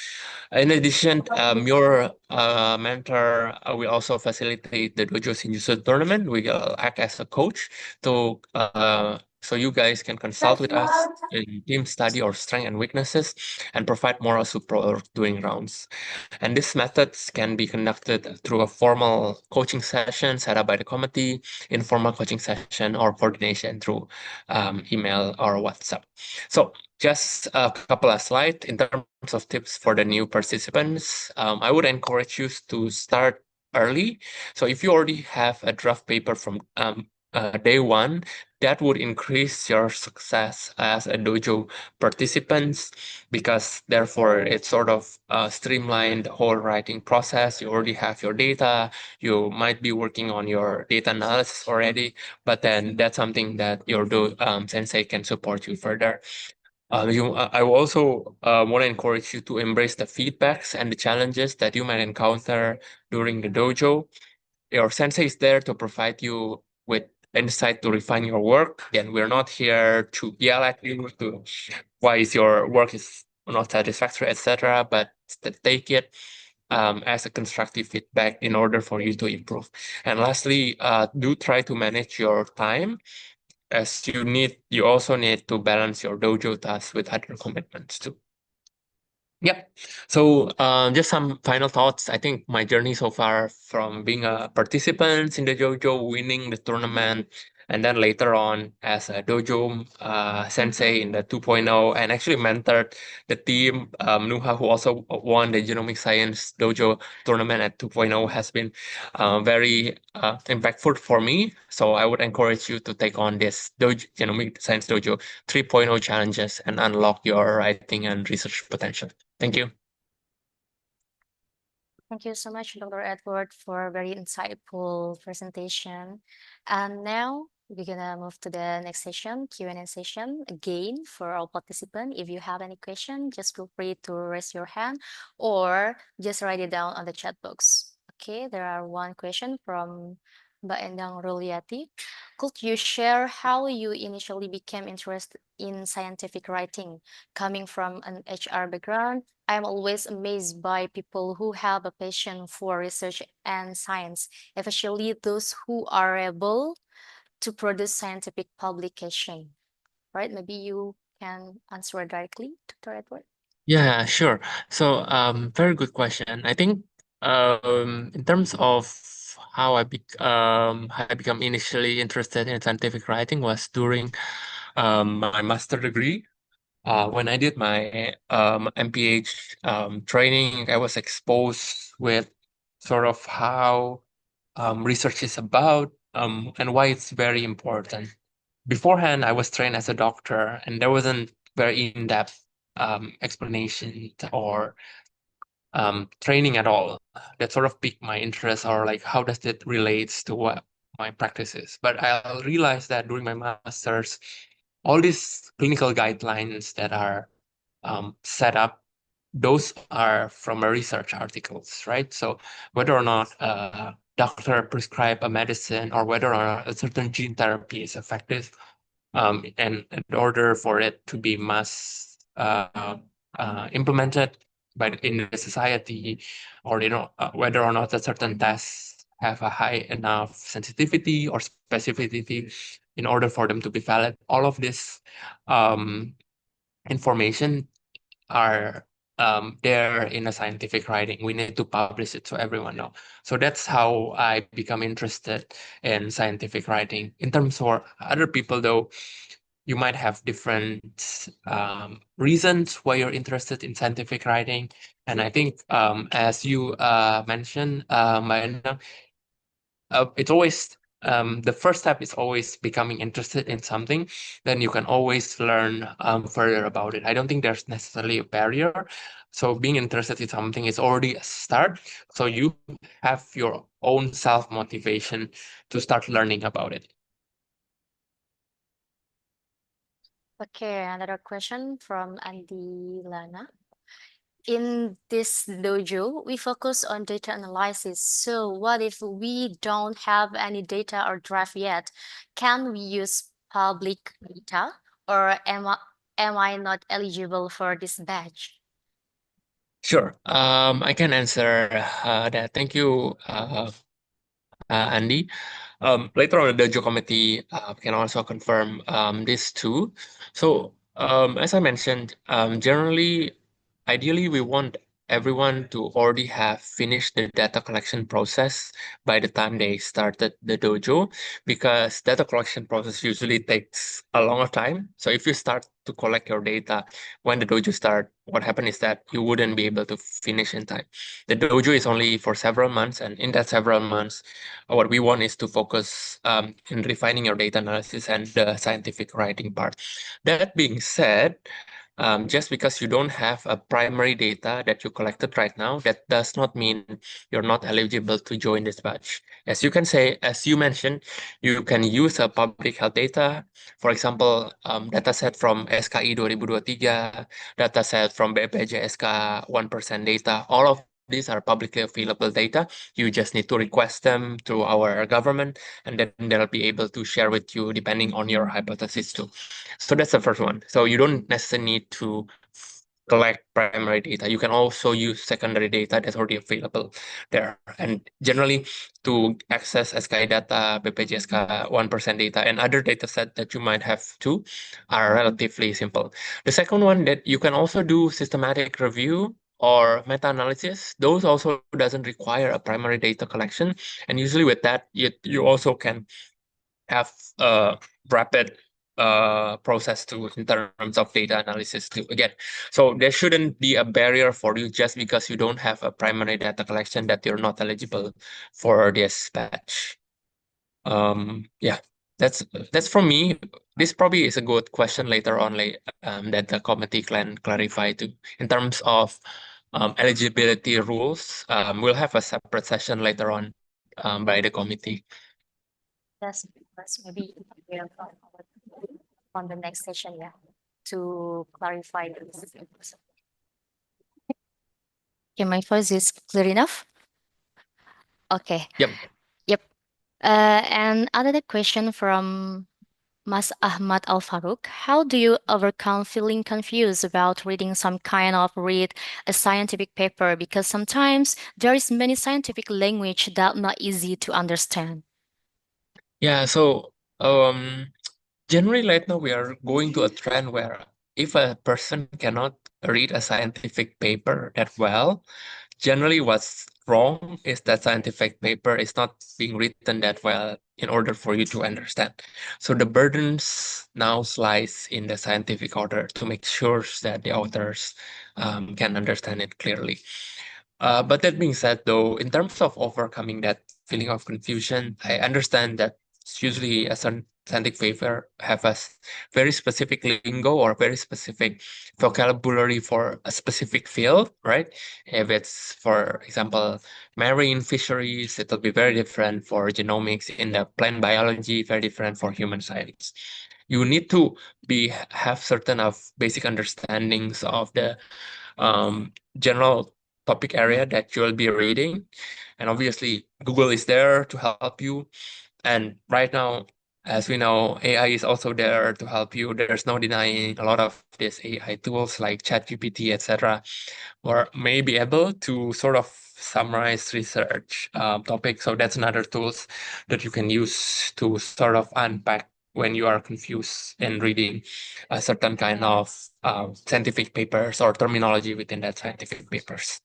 [SPEAKER 15] In addition, your mentor will also facilitate the Dojo Shinjutsu tournament. We will act as a coach to so you guys can consult with us in team study or strength and weaknesses and provide moral support during rounds. And these methods can be conducted through a formal coaching session set up by the committee, informal coaching session, or coordination through email or WhatsApp. So just a couple of slides in terms of tips for the new participants. I would encourage you to start early. So if you already have a draft paper from day one, that would increase your success as a dojo participants because therefore it sort of streamlined the whole writing process. You already have your data. You might be working on your data analysis already, but then that's something that your sensei can support you further. I will also want to encourage you to embrace the feedbacks and the challenges that you might encounter during the dojo. Your sensei is there to provide you with insight to refine your work. Again, we're not here to yell at you to why is your work is not satisfactory, etc. But take it as a constructive feedback in order for you to improve. And lastly, do try to manage your time as you also need to balance your dojo tasks with other commitments too. Yep. So just some final thoughts. I think my journey so far from being a participant in the dojo, winning the tournament, and then later on as a dojo sensei in the 2.0, and actually mentored the team, Nuha, who also won the genomic science dojo tournament at 2.0, has been very impactful for me. So I would encourage you to take on this genomic science dojo 3.0 challenges and unlock your writing and research potential. Thank you.
[SPEAKER 14] Thank you so much, Dr. Edward, for a very insightful presentation. And now we're gonna move to the next session, Q&A session. Again, for all participants, if you have any question, just feel free to raise your hand or just write it down on the chat box. Okay, there are one question from Mbak Endang Ruliati. Could you share how you initially became interested in scientific writing? Coming from an HR background, I'm always amazed by people who have a passion for research and science, especially those who are able to produce scientific publication. Right? Maybe you can answer directly, Dr. Edward.
[SPEAKER 15] Yeah, sure. So, very good question. I think, in terms of how I become initially interested in scientific writing was during my master degree. When I did my MPH training, I was exposed with sort of how research is about and why it's very important. Beforehand, I was trained as a doctor, and there wasn't very in-depth explanation or training at all that sort of piqued my interest, or like how does it relates to what my practice is. But I realized that during my master's, all these clinical guidelines that are set up, those are from a research articles, right? So whether or not a doctor prescribe a medicine or whether or not a certain gene therapy is effective, and in order for it to be mass implemented in the society, or whether or not a certain tests have a high enough sensitivity or specificity in order for them to be valid, all of this information are there in a scientific writing. We need to publish it so everyone know. So that's how I become interested in scientific writing. In terms for other people, though, you might have different reasons why you're interested in scientific writing. And I think, as you mentioned, Mbak Endang, it's always the first step is always becoming interested in something. Then you can always learn further about it. I don't think there's necessarily a barrier. So being interested in something is already a start. So you have your own self-motivation to start learning about it.
[SPEAKER 14] Okay, another question from Andi Lana. In this dojo, we focus on data analysis. So what if we don't have any data or draft yet? Can we use public data, or am I not eligible for this badge?
[SPEAKER 15] Sure. I can answer that. Thank you, Andy. Later on, the dojo committee can also confirm this too. So, as I mentioned, generally, ideally, we want everyone to already have finished the data collection process by the time they started the dojo, because data collection process usually takes a longer time. So if you start to collect your data when the dojo start, what happened is that you wouldn't be able to finish in time. The dojo is only for several months, and in that several months, what we want is to focus in refining your data analysis and the scientific writing part. That being said, just because you don't have a primary data that you collected right now, that does not mean you're not eligible to join this batch. As you mentioned, you can use a public health data, for example, dataset from SKI 2023, dataset from BPJSK 1% data. All of these are publicly available data. You just need to request them through our government, and then they'll be able to share with you depending on your hypothesis too. So that's the first one. So you don't necessarily need to collect primary data. You can also use secondary data that's already available there. And generally, to access SKI data, BPJSK 1% data, and other data set that you might have too are relatively simple. The second one, that you can also do systematic review or meta-analysis. Those also doesn't require a primary data collection. And usually with that, you also can have a rapid process too in terms of data analysis too. Again, so there shouldn't be a barrier for you just because you don't have a primary data collection that you're not eligible for this batch. Yeah, that's from me. This probably is a good question later on, that the committee can clarify too. In terms of eligibility rules, we'll have a separate session later on by the committee.
[SPEAKER 14] Yes, maybe we'll on the next session, yeah, to clarify this. Okay, my voice is clear enough? Okay.
[SPEAKER 15] Yep.
[SPEAKER 14] Yep. And another question from Mas Ahmad Al Farouk. How do you overcome feeling confused about reading read a scientific paper? Because sometimes there is many scientific language that not easy to understand.
[SPEAKER 15] Yeah, so generally right now we are going to a trend where if a person cannot read a scientific paper that well, generally what's wrong is that scientific paper is not being written that well in order for you to understand. So the burdens now lies in the scientific author to make sure that the authors can understand it clearly. But that being said, though, in terms of overcoming that feeling of confusion, I understand that usually a scientific paper have a very specific lingo or very specific vocabulary for a specific field, right? If it's, for example, marine fisheries, it'll be very different for genomics. In the plant biology, very different for human science. You need to have certain of basic understandings of the general topic area that you'll be reading. And obviously, Google is there to help you. And right now, as we know, AI is also there to help you. There's no denying a lot of these AI tools like ChatGPT, etc., may be able to sort of summarize research topics. So that's another tools that you can use to sort of unpack when you are confused in reading a certain kind of scientific papers or terminology within that scientific papers.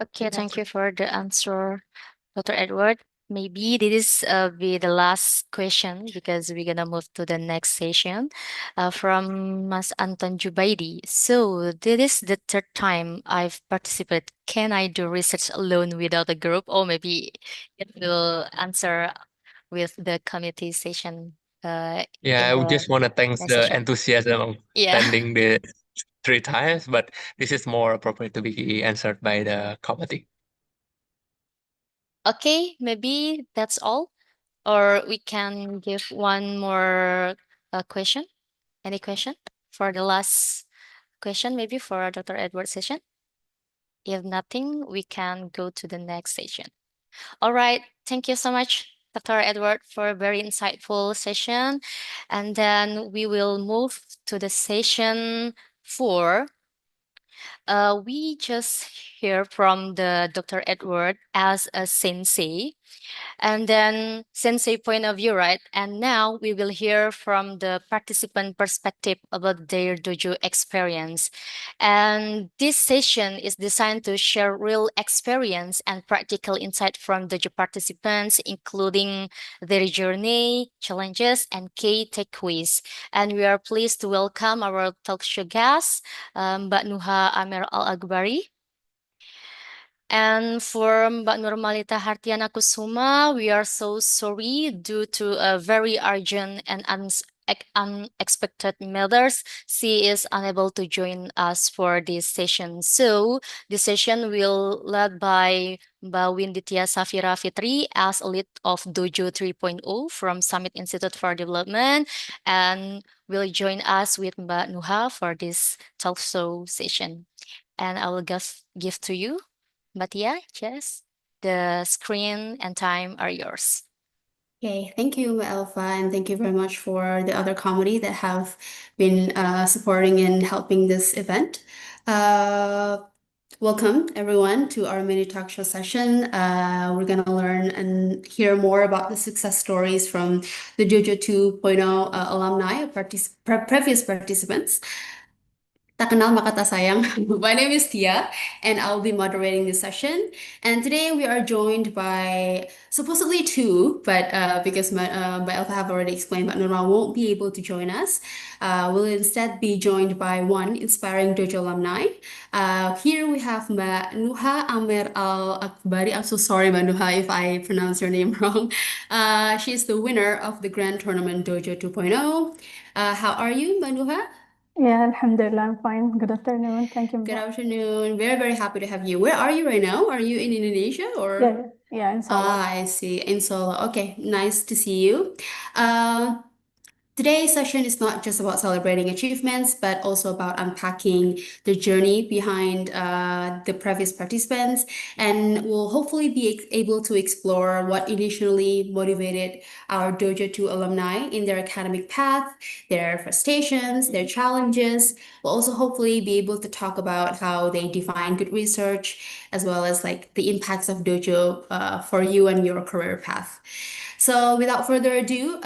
[SPEAKER 14] Okay, thank you for the answer, Dr. Edward. Maybe this be the last question because we're gonna move to the next session from Mas Anton Jubaidi. So this is the third time I've participated. Can I do research alone without a group? Or maybe it will answer with the committee session
[SPEAKER 15] Yeah,
[SPEAKER 14] in
[SPEAKER 15] I would
[SPEAKER 14] the
[SPEAKER 15] just want to thank
[SPEAKER 14] next
[SPEAKER 15] the
[SPEAKER 14] session.
[SPEAKER 15] enthusiasm of
[SPEAKER 14] Yeah.
[SPEAKER 15] attending the 3 times, but this is more appropriate to be answered by the committee.
[SPEAKER 14] Okay, maybe that's all. Or we can give one more question. Any question for the last question, maybe for Dr. Edward session? If nothing, we can go to the next session. All right. Thank you so much, Dr. Edward, for a very insightful session. And then we will move to the session 4. We just hear from the Dr. Edward as a sensei, and then sensei point of view, right? And now we will hear from the participant perspective about their dojo experience. And this session is designed to share real experience and practical insight from dojo participants, including their journey, challenges, and key takeaways. And we are pleased to welcome our talk show guest, Mbak Nuha Amer Al-Akbari. And for Mbak Nurmalita Hartiana Kusuma, we are so sorry due to a very urgent and unexpected matters. She is unable to join us for this session. So the session will led by Mbak Winditya Safira Fitri as a lead of Dojo 3.0 from Summit Institute for Development, and will join us with Mbak Nuha for this talk show session. And I will give to you. But yeah, Jess, the screen and time are yours.
[SPEAKER 6] Okay, thank you, Alpha, and thank you very much for the other comedy that have been supporting and helping this event. Welcome, everyone, to our mini talk show session. We're going to learn and hear more about the success stories from the DOJO 2.0 alumni, previous participants. Tak kenal maka tak sayang. My name is Tia, and I'll be moderating this session. And today we are joined by supposedly 2, but because Mbak Elfa have already explained, but Nurma won't be able to join us. We'll instead be joined by 1 inspiring dojo alumni. Here we have Mbak Nuha Amer Al-Akbari. I'm so sorry, Mbak Nuha, if I pronounce your name wrong. She's the winner of the Grand Tournament Dojo 2.0. How are you, Mbak Nuha?
[SPEAKER 16] Yeah, Alhamdulillah, I'm fine. Good afternoon. Thank you.
[SPEAKER 6] Good afternoon. Very, very happy to have you. Where are you right now? Are you in Indonesia or?
[SPEAKER 16] Yeah, in Solo.
[SPEAKER 6] I see. In Solo. Okay, nice to see you. Today's session is not just about celebrating achievements, but also about unpacking the journey behind the previous participants. And we'll hopefully be able to explore what initially motivated our Dojo 2 alumni in their academic path, their frustrations, their challenges. We'll also hopefully be able to talk about how they define good research, as well as like the impacts of Dojo for you and your career path. So without further ado,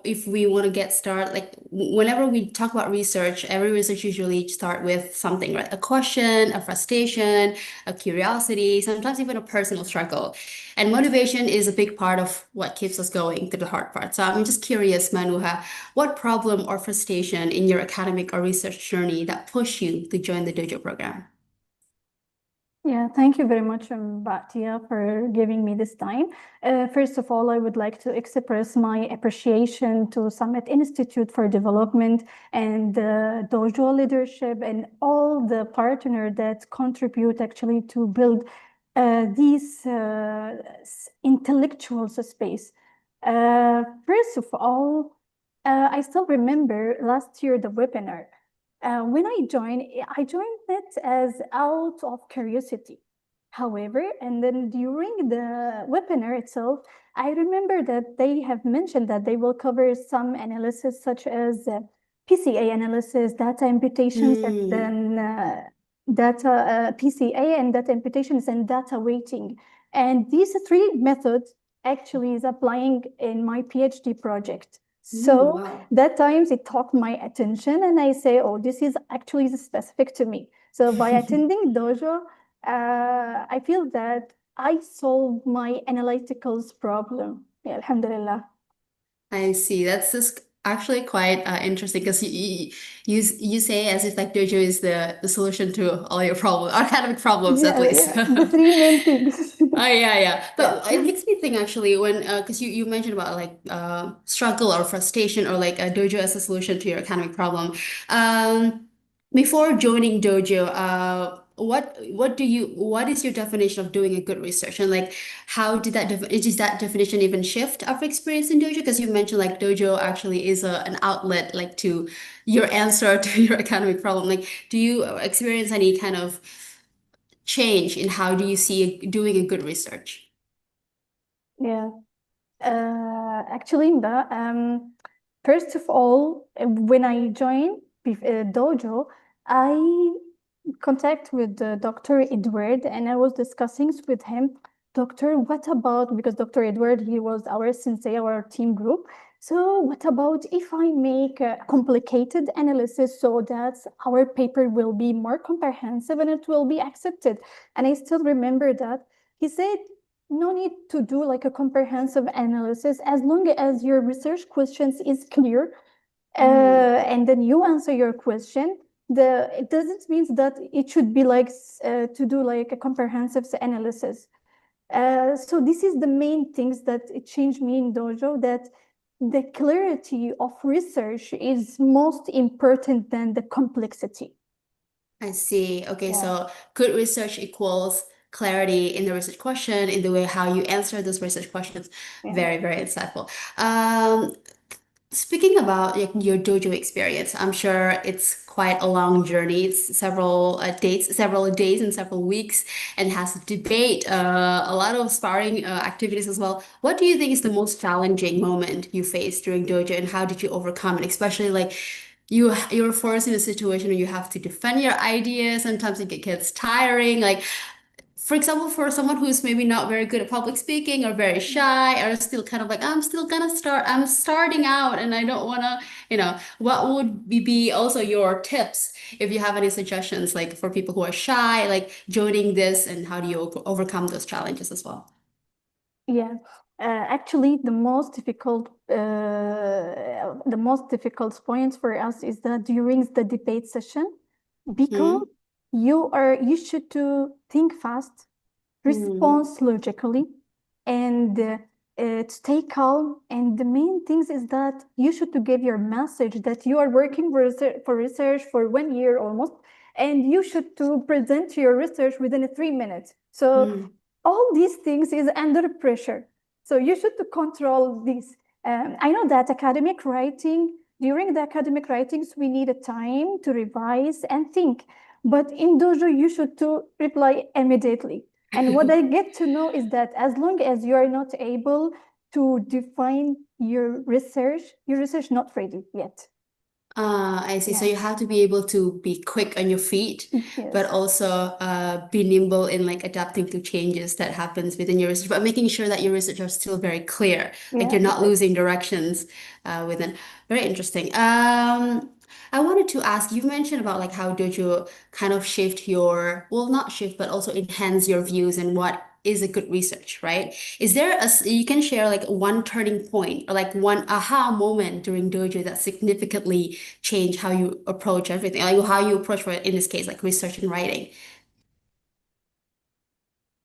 [SPEAKER 6] if we want to get started, like whenever we talk about research, every research usually start with something, right? A question, a frustration, a curiosity, sometimes even a personal struggle. And motivation is a big part of what keeps us going through the hard part. So I'm just curious, Manuha, what problem or frustration in your academic or research journey that pushed you to join the Dojo program?
[SPEAKER 16] Yeah, thank you very much, Batia, for giving me this time. First of all, I would like to express my appreciation to Summit Institute for Development and the Dojo leadership and all the partners that contribute actually to build these intellectual space. First of all, I still remember last year the webinar. When I joined it as out of curiosity. However, and then during the webinar itself, I remember that they have mentioned that they will cover some analysis such as PCA analysis, data imputations, and then PCA and data imputations and data weighting. And these three methods actually is applying in my PhD project. So
[SPEAKER 6] Wow.
[SPEAKER 16] that times it caught my attention and I say, oh, this is actually specific to me. So by attending Dojo, I feel that I solved my analyticals problem. Yeah, alhamdulillah.
[SPEAKER 6] I see. That's just actually quite interesting because you say as if like Dojo is the solution to all your problems, academic problems at least.
[SPEAKER 16] The three main things.
[SPEAKER 6] Oh yeah. But it makes me think actually when because you mentioned about like struggle or frustration or like a Dojo as a solution to your academic problem. Before joining Dojo, what is your definition of doing a good research, and like how did does that definition even shift after experience in Dojo? Because you mentioned like Dojo actually is an outlet like to your answer to your academic problem. Like, do you experience any kind of change in how do you see doing a good research?
[SPEAKER 16] Yeah. Actually, first of all, when I joined Dojo, I contact with Dr. Edward and I was discussing with him, Doctor, what about, because Dr. Edward, he was our sensei, our team group. So what about if I make a complicated analysis so that our paper will be more comprehensive and it will be accepted? And I still remember that he said, no need to do like a comprehensive analysis as long as your research questions is clear and then you answer your question. It doesn't mean that it should be like to do like a comprehensive analysis. So this is the main things that it changed me in Dojo, that the clarity of research is most important than the complexity.
[SPEAKER 6] I see. Okay, so good research equals clarity in the research question, in the way how you answer those research questions. Very, very insightful. Speaking about your Dojo experience, I'm sure it's quite a long journey. It's several days and several weeks, and has debate, a lot of sparring activities as well. What do you think is the most challenging moment you faced during Dojo, and how did you overcome it? Especially like you're forced in a situation where you have to defend your ideas. Sometimes it gets tiring. Like, for example, for someone who's maybe not very good at public speaking or very shy or still kind of like, I'm starting out and I don't want to, what would be also your tips if you have any suggestions, like for people who are shy, like joining this, and how do you overcome those challenges as well?
[SPEAKER 16] Yeah, actually, the most difficult points for us is that during the debate session, because you should to think fast, respond logically, and stay calm. And the main things is that you should to give your message that you are working for research for 1 year almost, and you should to present your research within 3 minutes. So all these things is under pressure. So you should to control this. I know that during the academic writings, we need a time to revise and think. But in Dojo, you should to reply immediately. And what I get to know is that as long as you are not able to define your research not ready yet.
[SPEAKER 6] I see. So
[SPEAKER 16] Yeah.
[SPEAKER 6] you have to be able to be quick on your feet, but
[SPEAKER 16] Yes.
[SPEAKER 6] also be nimble in like adapting to changes that happens within your research, but making sure that your research are still very clear, like
[SPEAKER 16] Yeah.
[SPEAKER 6] you're not losing directions within. Very interesting. I wanted to ask, you mentioned about like how Dojo kind of shift your, well, not shift, but also enhance your views and what is a good research, right? Is there you can share like one turning point or like one aha moment during Dojo that significantly change how you approach everything, like how you approach, in this case, like research and writing?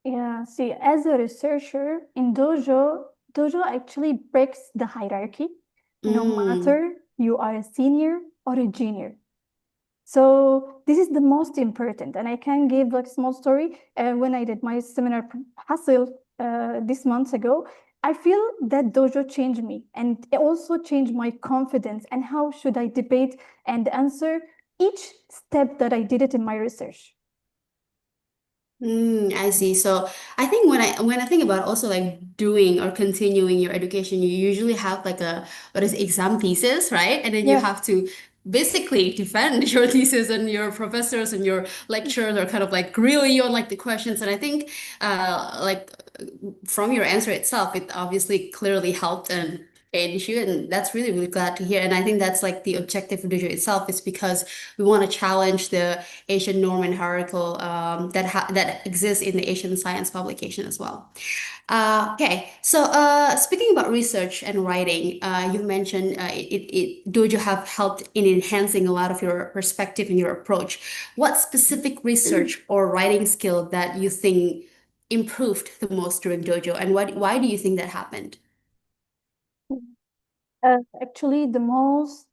[SPEAKER 16] Yeah, see, as a researcher in Dojo actually breaks the hierarchy, no matter you are a senior or a junior. So this is the most important, and I can give like a small story. When I did my seminar hustle this month ago, I feel that Dojo changed me, and it also changed my confidence and how should I debate and answer each step that I did it in my research.
[SPEAKER 6] I see. So I think when I think about also like doing or continuing your education, you usually have like a what is exam thesis, right? And then you
[SPEAKER 16] Yeah.
[SPEAKER 6] have to basically defend your thesis, and your professors and your lecturers are kind of like grill you on like the questions. And I think like from your answer itself, it obviously clearly helped and changed you, and that's really, really glad to hear. And I think that's like the objective of Dojo itself, is because we want to challenge the Asian norm and hierarchical that exists in the Asian science publication as well. Okay, so speaking about research and writing, you mentioned Dojo have helped in enhancing a lot of your perspective and your approach. What specific research or writing skill that you think improved the most during Dojo, and why do you think that happened?
[SPEAKER 16] Actually, the most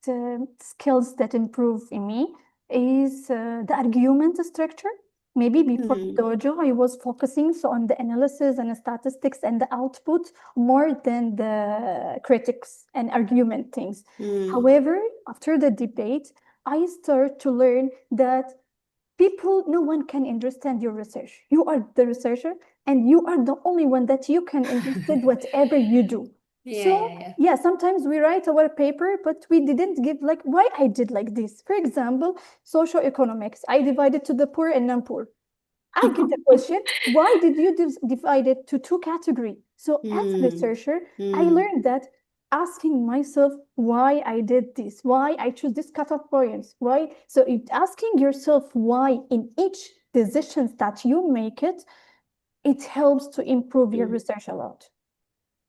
[SPEAKER 16] skills that improve in me is the argument structure. Maybe before Dojo, I was focusing so on the analysis and the statistics and the output more than the critics and argument things. However, after the debate, I start to learn that no one can understand your research. You are the researcher, and you are the only one that you can understand whatever you do. Yeah, sometimes we write our paper, but we didn't give like why I did like this. For example, socioeconomics. I divided to the poor and non-poor. I get the question, why did you divide it to two categories? So as a researcher, I learned that asking myself why I did this, why I choose this cutoff points, why. So asking yourself why in each decisions that you make it helps to improve your research a lot.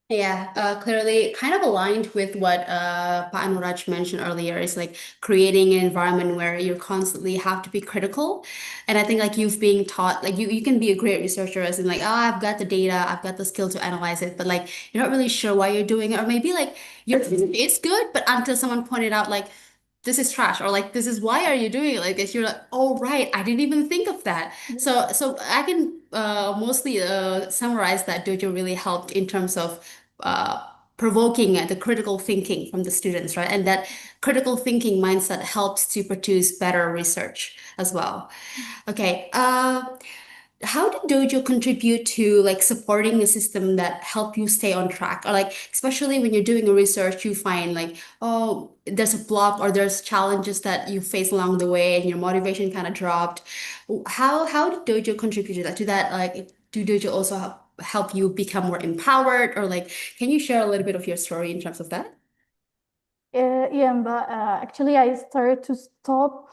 [SPEAKER 6] Yeah, clearly kind of aligned with what Pa Anuraj mentioned earlier, is like creating an environment where you constantly have to be critical. And I think like you've been taught, like you can be a great researcher as in like, oh, I've got the data, I've got the skill to analyze it, but like you're not really sure why you're doing it. Or maybe like it's good, but until someone pointed out like this is trash, or like this is why are you doing it like this, you're like, oh right, I didn't even think of that. So I can mostly summarize that Dojo really helped in terms of uh, provoking the critical thinking from the students, right? And that critical thinking mindset helps to produce better research as well. Okay, how did Dojo contribute to like supporting a system that help you stay on track? Or like, especially when you're doing a research, you find like, oh, there's a block or there's challenges that you face along the way and your motivation kind of dropped. How did Dojo contribute to that? To that, like, do Dojo also help you become more empowered? Or like, can you share a little bit of your story in terms of that?
[SPEAKER 16] Yeah, but actually, I started to stop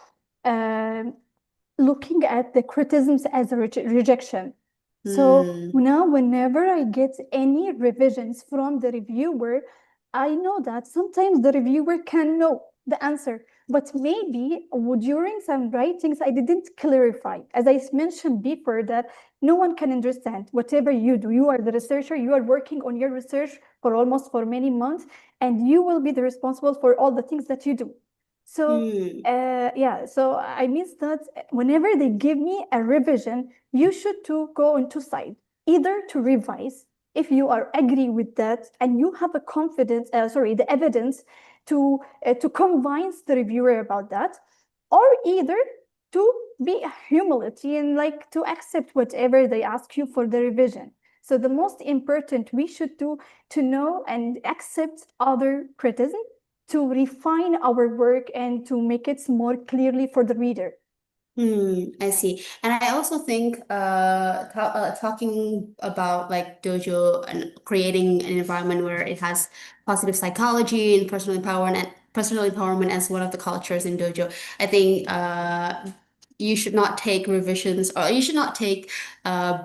[SPEAKER 16] looking at the criticisms as a rejection. So now, whenever I get any revisions from the reviewer, I know that sometimes the reviewer can know the answer, but maybe during some writings I didn't clarify. As I mentioned before, that no one can understand whatever you do. You are the researcher, you are working on your research for many months, and you will be the responsible for all the things that you do. So yeah, so I mean that whenever they give me a revision, you should to go on two sides, either to revise if you are agree with that and you have a confidence, the evidence to convince the reviewer about that, or either to be humility and like to accept whatever they ask you for the revision. So the most important we should do to know and accept other criticism to refine our work and to make it more clearly for the reader.
[SPEAKER 6] I see. And I also think talking about like dojo and creating an environment where it has positive psychology and personal empowerment as one of the cultures in dojo. I think you should not take revisions, or you should not take uh,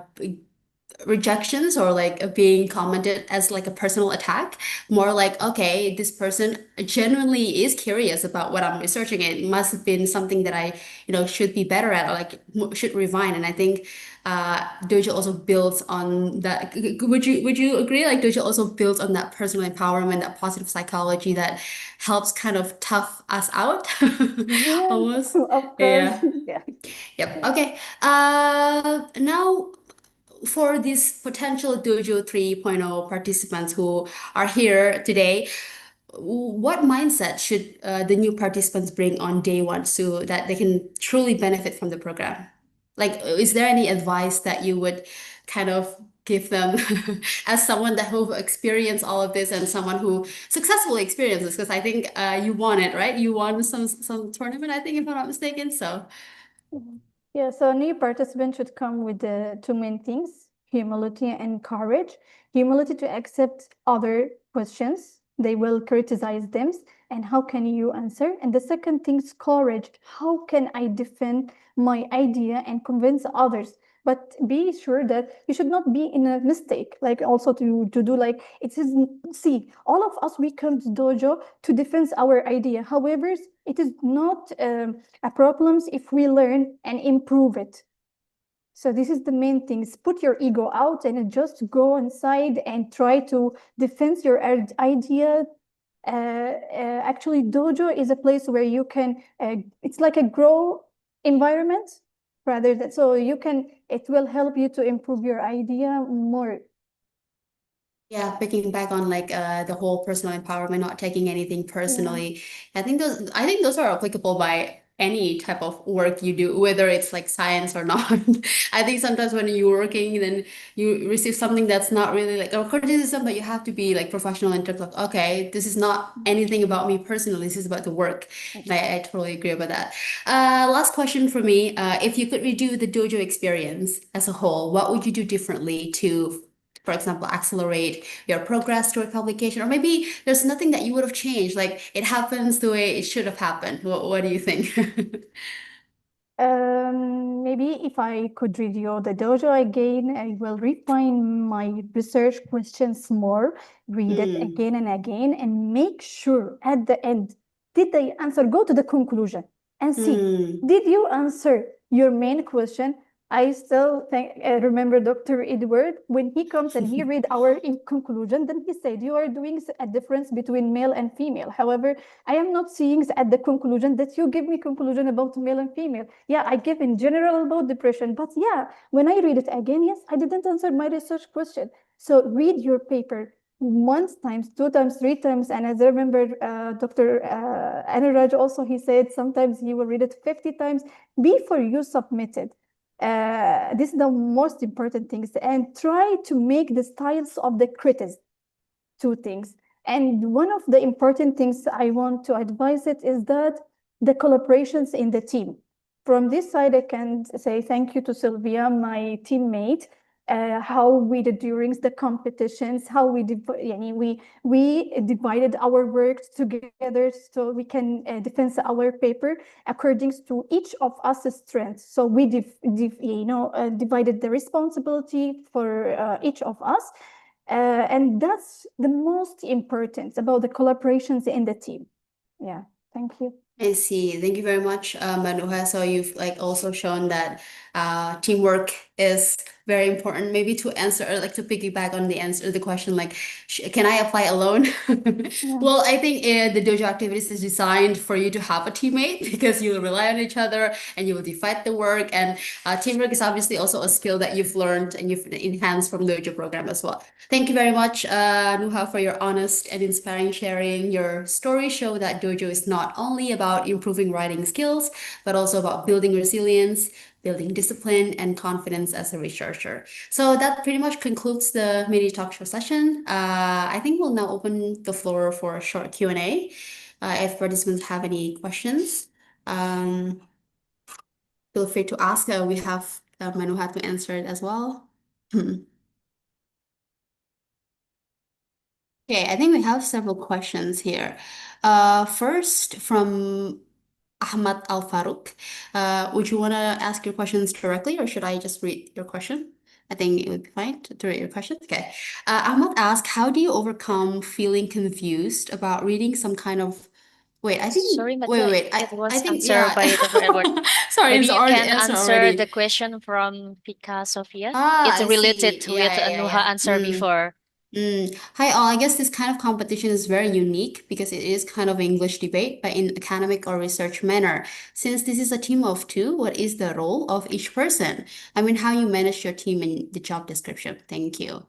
[SPEAKER 6] rejections or like being commented as like a personal attack. More like, okay, this person genuinely is curious about what I'm researching. It must have been something that I, should be better at, or like should refine. And I think dojo also builds on that. Would you agree? Like dojo also builds on that personal empowerment, that positive psychology that helps kind of tough us out.
[SPEAKER 16] Yeah,
[SPEAKER 6] Almost.
[SPEAKER 16] of course.
[SPEAKER 6] Yeah.
[SPEAKER 16] Yeah.
[SPEAKER 6] Yep. Okay. Now for these potential Dojo 3.0 participants who are here today, what mindset should the new participants bring on day one so that they can truly benefit from the program? Like, is there any advice that you would kind of give them as someone that who experienced all of this and someone who successfully experienced this? Because I think you won it, right? You won some tournament, I think, if I'm not mistaken. So.
[SPEAKER 16] Yeah, so new participants should come with the two main things, humility and courage. Humility to accept other questions, they will criticize them, and how can you answer? And the second thing is courage. How can I defend my idea and convince others? But be sure that you should not be in a mistake, like also to do like it is. See, all of us, we come to dojo to defend our idea. However, it is not a problem if we learn and improve it. So this is the main thing. Put your ego out and just go inside and try to defend your idea. Actually, dojo is a place where you can, it's like a grow environment rather than, so you can, it will help you to improve your idea more.
[SPEAKER 6] Yeah, picking back on like the whole personal empowerment, not taking anything personally. I think those are applicable by any type of work you do, whether it's like science or not. I think sometimes when you're working, then you receive something that's not really like a criticism, but you have to be like professional in terms of, okay, this is not anything about me personally, this is about the work. And I totally agree about that. Last question for me. If you could redo the dojo experience as a whole, what would you do differently to, for example, accelerate your progress toward publication? Or maybe there's nothing that you would have changed, like it happens the way it should have happened. What do you think?
[SPEAKER 16] Maybe if I could review the dojo again, I will refine my research questions more, read it again and again, and make sure at the end, did they answer? Go to the conclusion and see, did you answer your main question? I still remember Dr. Edward, when he comes and he read our conclusion, then he said, you are doing a difference between male and female. However, I am not seeing at the conclusion that you give me conclusion about male and female. Yeah, I give in general about depression, but yeah, when I read it again, yes, I didn't answer my research question. So read your paper once times, two times, three times. And as I remember, Dr. Anuraj also, he said sometimes he will read it 50 times before you submit it. This is the most important things, and try to make the styles of the critics two things. And one of the important things I want to advise it is that the collaborations in the team. From this side, I can say thank you to Sylvia, my teammate, how we did during the competitions, how we divided our work together so we can defend our paper according to each of us strengths. So we divided the responsibility for each of us. And that's the most important about the collaborations in the team. Yeah, thank you.
[SPEAKER 6] I see. Thank you very much, Manuha. So you've like also shown that teamwork is very important. Maybe to answer, or like to piggyback on the question, like, can I apply alone? Well, I think the dojo activities is designed for you to have a teammate because you will rely on each other and you will divide the work. And teamwork is obviously also a skill that you've learned and you've enhanced from the dojo program as well. Thank you very much, Nuha, for your honest and inspiring sharing. Your stories show that dojo is not only about improving writing skills, but also about building resilience, building discipline and confidence as a researcher. So that pretty much concludes the mini talk show session. I think we'll now open the floor for a short Q&A. If participants have any questions, feel free to ask. We have Manuha to answer it as well. Okay, I think we have several questions here. First, from Ahmad Al Farouk. Would you want to ask your questions directly, or should I just read your question? I think it would be fine to read your question. Okay. Ahmad asked, how do you overcome feeling confused about reading some kind of... Wait, I think...
[SPEAKER 14] Sorry,
[SPEAKER 6] Wait,
[SPEAKER 14] Matia,
[SPEAKER 6] wait.
[SPEAKER 14] it
[SPEAKER 6] I
[SPEAKER 14] was
[SPEAKER 6] think,
[SPEAKER 14] answered
[SPEAKER 6] yeah.
[SPEAKER 14] by Dr. Edward.
[SPEAKER 6] Sorry,
[SPEAKER 14] Maybe
[SPEAKER 6] it's
[SPEAKER 14] you
[SPEAKER 6] already
[SPEAKER 14] can
[SPEAKER 6] answered
[SPEAKER 14] answer
[SPEAKER 6] already.
[SPEAKER 14] the question from Pika Sofia.
[SPEAKER 6] Ah,
[SPEAKER 14] It's
[SPEAKER 6] I
[SPEAKER 14] related
[SPEAKER 6] see.
[SPEAKER 14] with
[SPEAKER 6] Yeah.
[SPEAKER 14] Nuha answer before.
[SPEAKER 6] Hi all. I guess this kind of competition is very unique because it is kind of English debate, but in academic or research manner. Since this is a team of two, what is the role of each person? I mean, how you manage your team in the job description. Thank you.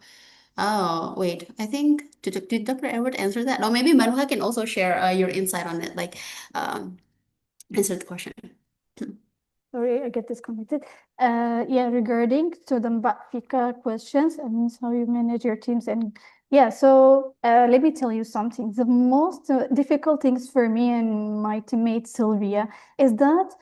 [SPEAKER 6] Oh, wait. I think did Dr. Edward answer that? Or maybe Manuha can also share your insight on it, like answer the question.
[SPEAKER 16] Sorry, I get disconnected. Yeah, regarding to the Mbafika questions and how you manage your teams. And yeah, so let me tell you something. The most difficult things for me and my teammate Sylvia is that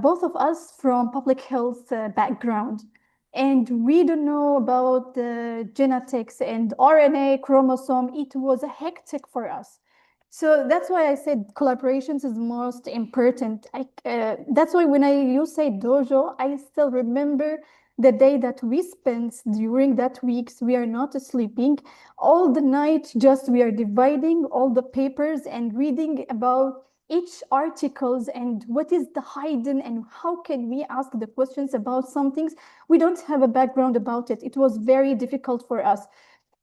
[SPEAKER 16] both of us from public health background, and we don't know about the genetics and RNA chromosome. It was hectic for us. So that's why I said collaborations is most important. That's why when you say dojo, I still remember the day that we spent during that weeks. We are not sleeping all the night. Just we are dividing all the papers and reading about each articles and what is the hidden and how can we ask the questions about some things we don't have a background about it. It was very difficult for us.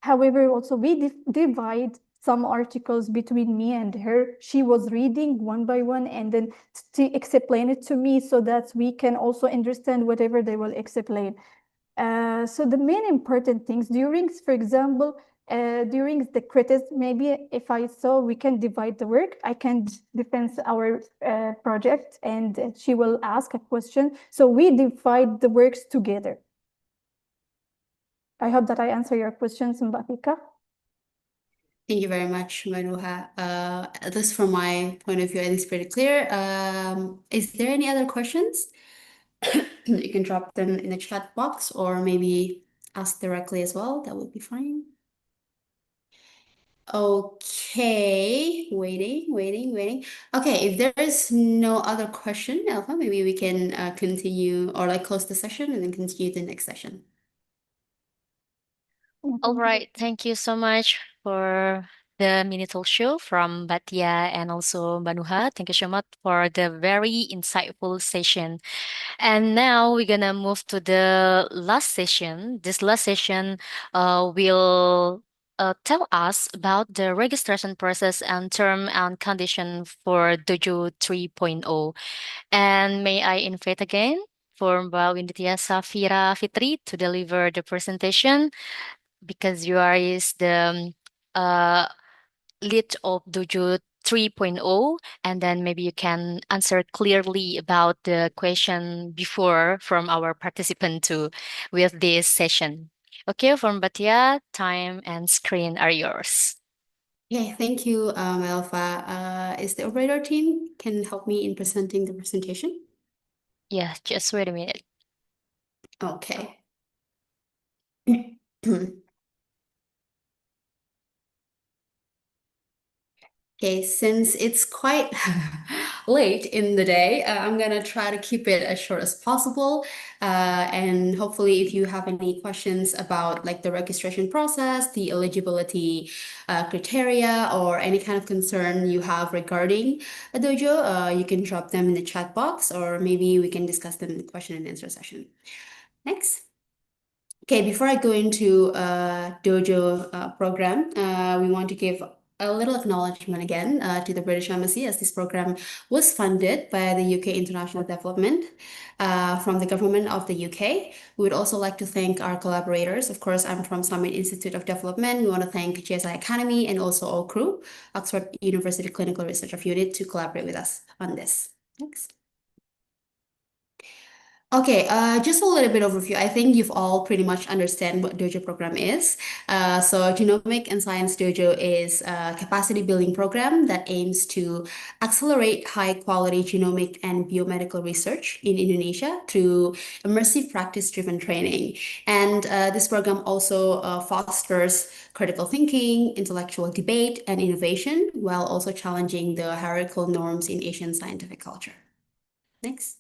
[SPEAKER 16] However, also we divide some articles between me and her. She was reading one by one and then to explain it to me so that we can also understand whatever they will explain. So the main important things during, for example, during the critics, maybe if I saw we can divide the work, I can defend our project and she will ask a question. So we divide the works together. I hope that I answer your questions, Mbafika.
[SPEAKER 6] Thank you very much, Manuha. At least from my point of view, I think it's pretty clear. Is there any other questions? You can drop them in the chat box or maybe ask directly as well. That would be fine. Okay, waiting. Okay, if there is no other question, Alpha, maybe we can continue or like close the session and then continue the next session.
[SPEAKER 14] All right, thank you so much for the mini talk show from Batia and also Banuha. Thank you so much for the very insightful session. And now we're gonna move to the last session. This last session will tell us about the registration process and term and condition for Dojo 3.0. And may I invite again for Mbak Winditia Safira Fitri to deliver the presentation because you are is the lead of Dojo 3.0, and then maybe you can answer clearly about the question before from our participant too with this session. Okay, from Batia, time and screen are yours.
[SPEAKER 6] Okay, thank you, Alpha. Is the operator team can help me in presenting the presentation?
[SPEAKER 14] Yeah, just wait a minute.
[SPEAKER 6] Okay. Okay, since it's quite late in the day, I'm gonna try to keep it as short as possible. And hopefully, if you have any questions about like the registration process, the eligibility criteria, or any kind of concern you have regarding a dojo, you can drop them in the chat box, or maybe we can discuss them in the question and answer session. Next. Okay, before I go into dojo program, we want to give a little acknowledgement again to the British Embassy as this program was funded by the UK International Development from the government of the UK. We would also like to thank our collaborators. Of course, I'm from Summit Institute of Development. We want to thank GSI Academy and also all crew, Oxford University Clinical Research Unit to collaborate with us on this. Next. Okay, just a little bit overview. I think you've all pretty much understand what DOJO program is. So Genomic and Science DOJO is a capacity building program that aims to accelerate high quality genomic and biomedical research in Indonesia through immersive practice driven training. And this program also fosters critical thinking, intellectual debate, and innovation while also challenging the hierarchical norms in Asian scientific culture. Next.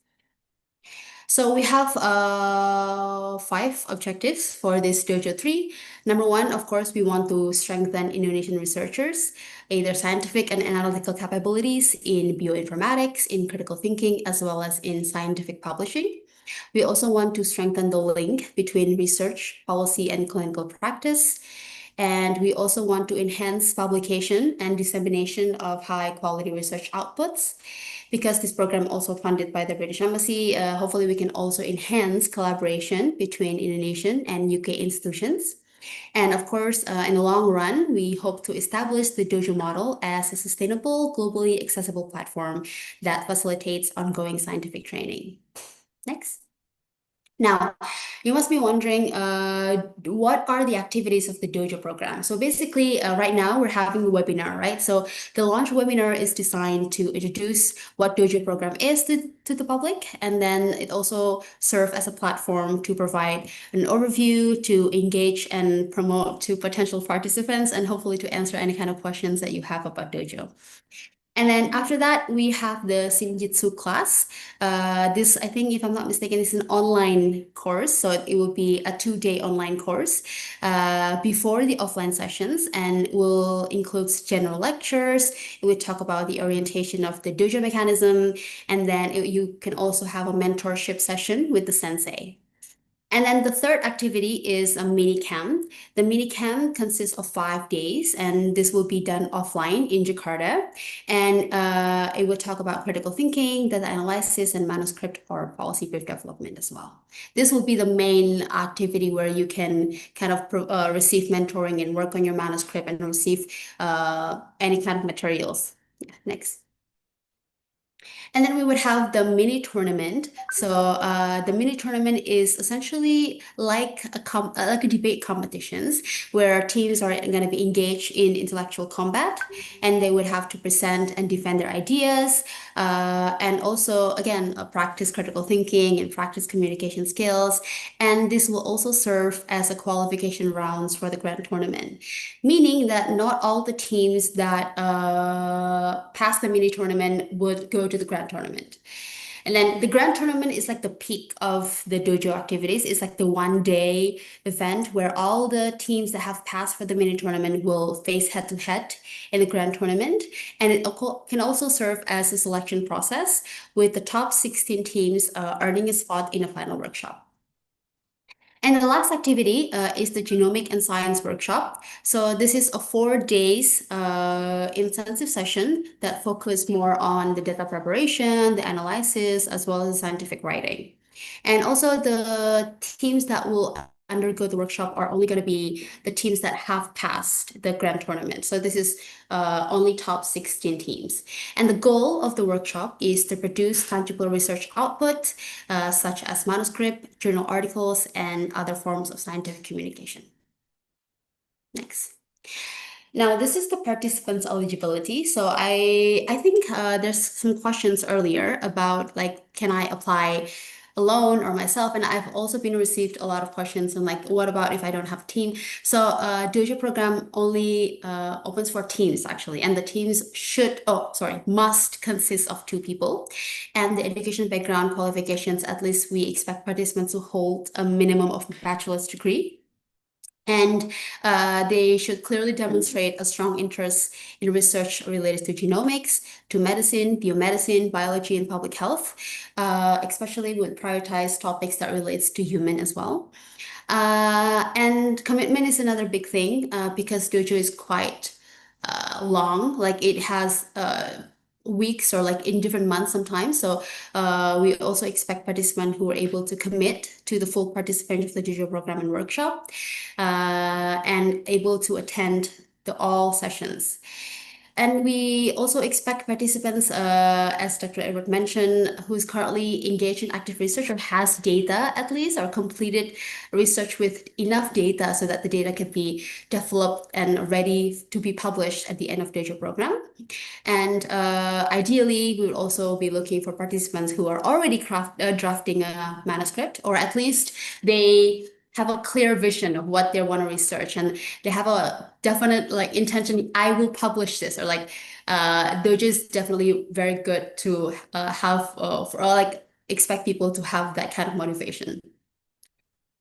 [SPEAKER 6] So we have 5 objectives for this Dojo 3. Number 1, of course, we want to strengthen Indonesian researchers, either scientific and analytical capabilities in bioinformatics, in critical thinking, as well as in scientific publishing. We also want to strengthen the link between research, policy, and clinical practice. And we also want to enhance publication and dissemination of high quality research outputs. Because this program also funded by the British Embassy, hopefully we can also enhance collaboration between Indonesian and UK institutions. And of course, in the long run, we hope to establish the Dojo model as a sustainable, globally accessible platform that facilitates ongoing scientific training. Next. Now, you must be wondering, what are the activities of the Dojo program? So basically, right now we're having a webinar, right? So the launch webinar is designed to introduce what Dojo program is to the public, and then it also serves as a platform to provide an overview, to engage and promote to potential participants, and hopefully to answer any kind of questions that you have about Dojo. And then after that, we have the Shinjitsu class. This, I think, if I'm not mistaken, is an online course. So it will be a 2-day online course before the offline sessions, and will include general lectures. It will talk about the orientation of the dojo mechanism, and then you can also have a mentorship session with the sensei. And then the third activity is a mini camp. The mini camp consists of 5 days, and this will be done offline in Jakarta. And it will talk about critical thinking, data analysis, and manuscript or policy brief development as well. This will be the main activity where you can kind of receive mentoring and work on your manuscript and receive any kind of materials. Yeah, next. And then we would have the mini tournament. So the mini tournament is essentially like a debate competitions where teams are going to be engaged in intellectual combat, and they would have to present and defend their ideas, and also again practice critical thinking and practice communication skills. And this will also serve as a qualification rounds for the grand tournament, meaning that not all the teams that pass the mini tournament would go to the grand tournament. And then the grand tournament is like the peak of the dojo activities. It's like the 1-day event where all the teams that have passed for the mini tournament will face head to head in the grand tournament. And it can also serve as a selection process, with the top 16 teams earning a spot in a final workshop. And the last activity is the Genomic and Science Workshop. So this is a 4 days intensive session that focus more on the data preparation, the analysis, as well as scientific writing. And also the teams that will undergo the workshop are only going to be the teams that have passed the grand tournament. So this is only top 16 teams. And the goal of the workshop is to produce tangible research output, such as manuscript, journal articles, and other forms of scientific communication. Next. Now, this is the participants' eligibility. So I think there's some questions earlier about like, can I apply alone or myself? And I've also been received a lot of questions on like, what about if I don't have a team? So Dojo program only opens for teams actually, and the teams must consist of 2 people. And the education background qualifications, at least we expect participants to hold a minimum of a bachelor's degree. And they should clearly demonstrate a strong interest in research related to genomics, to medicine, biomedicine, biology, and public health, especially with prioritized topics that relates to human as well. And commitment is another big thing because Dojo is quite long, like it has weeks or like in different months sometimes. So we also expect participants who are able to commit to the full participation of the Dojo program and workshop and able to attend all sessions. And we also expect participants, as Dr. Edward mentioned, who's currently engaged in active research or has data at least, or completed research with enough data so that the data can be developed and ready to be published at the end of DOJO program. And ideally, we will also be looking for participants who are already drafting a manuscript, or at least they have a clear vision of what they want to research, and they have a definite intention, I will publish this, or DOJO is definitely very good to have expect people to have that kind of motivation.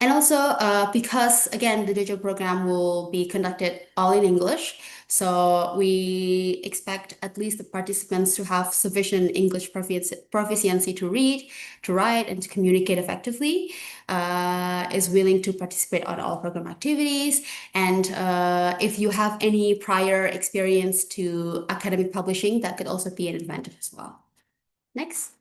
[SPEAKER 6] And also, because again, the DOJO program will be conducted all in English, so we expect at least the participants to have sufficient English proficiency to read, to write, and to communicate effectively, is willing to participate on all program activities. And if you have any prior experience to academic publishing, that could also be an advantage as well. Next.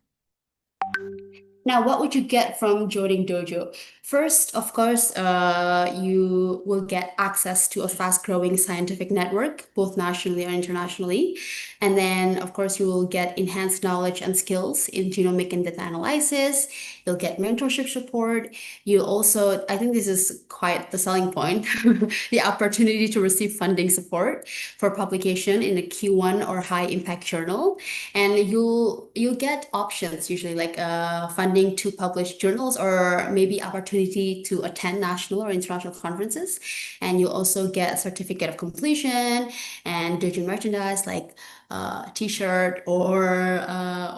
[SPEAKER 6] Now, what would you get from joining DOJO? First, of course, you will get access to a fast-growing scientific network, both nationally and internationally. And then, of course, you will get enhanced knowledge and skills in genomic and data analysis. You'll get mentorship support. You also, I think this is quite the selling point, the opportunity to receive funding support for publication in a Q1 or high-impact journal. And you'll get options, usually like funding to publish journals, or maybe opportunity to attend national or international conferences. And you also get a certificate of completion and DOJO merchandise like t-shirt, or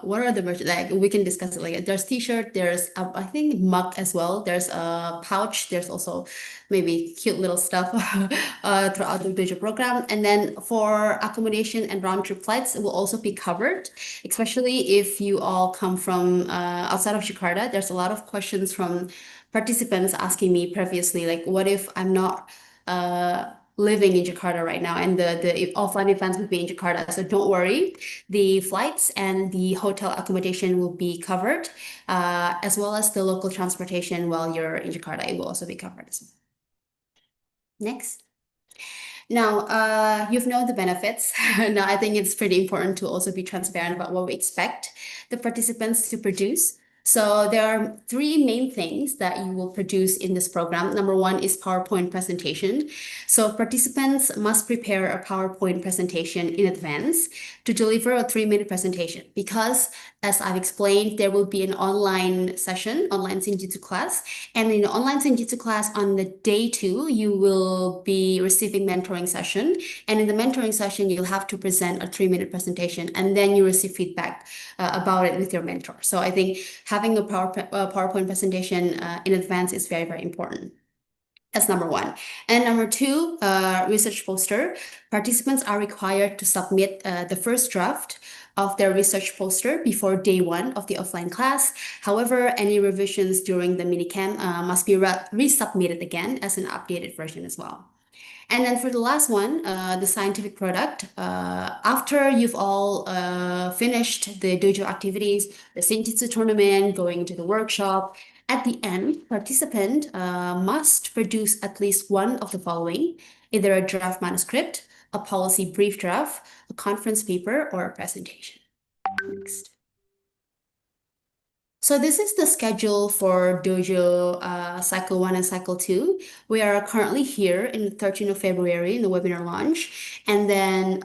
[SPEAKER 6] what are the merchandise? Like, we can discuss it later. There's t-shirt, there's I think mug as well. There's a pouch. There's also maybe cute little stuff throughout the DOJO program. And then for accommodation and round trip flights, it will also be covered, especially if you all come from outside of Jakarta. There's a lot of questions from participants asking me previously, like, what if I'm not living in Jakarta right now, and the offline events will be in Jakarta. So don't worry, the flights and the hotel accommodation will be covered, as well as the local transportation while you're in Jakarta. It will also be covered as well. Next. Now, you've known the benefits. Now, I think it's pretty important to also be transparent about what we expect the participants to produce. So there are three main things that you will produce in this program. Number one is PowerPoint presentation. So participants must prepare a PowerPoint presentation in advance to deliver a 3-minute presentation, because as I've explained, there will be an online session, online Senjutsu class. And in the online Senjutsu class on the day 2, you will be receiving mentoring session. And in the mentoring session, you'll have to present a 3-minute presentation, and then you receive feedback about it with your mentor. So I think having a PowerPoint presentation in advance is very, very important. That's number one. And number two, research poster. Participants are required to submit the first draft of their research poster before day 1 of the offline class. However, any revisions during the minicamp must be resubmitted again as an updated version as well. And then for the last one, the scientific product, after you've all finished the DOJO activities, the Senjutsu tournament, going to the workshop, at the end, participant must produce at least one of the following: either a draft manuscript, a policy brief draft, a conference paper, or a presentation. Next. So this is the schedule for DOJO Cycle 1 and Cycle 2. We are currently here in the 13th of February in the webinar launch. And then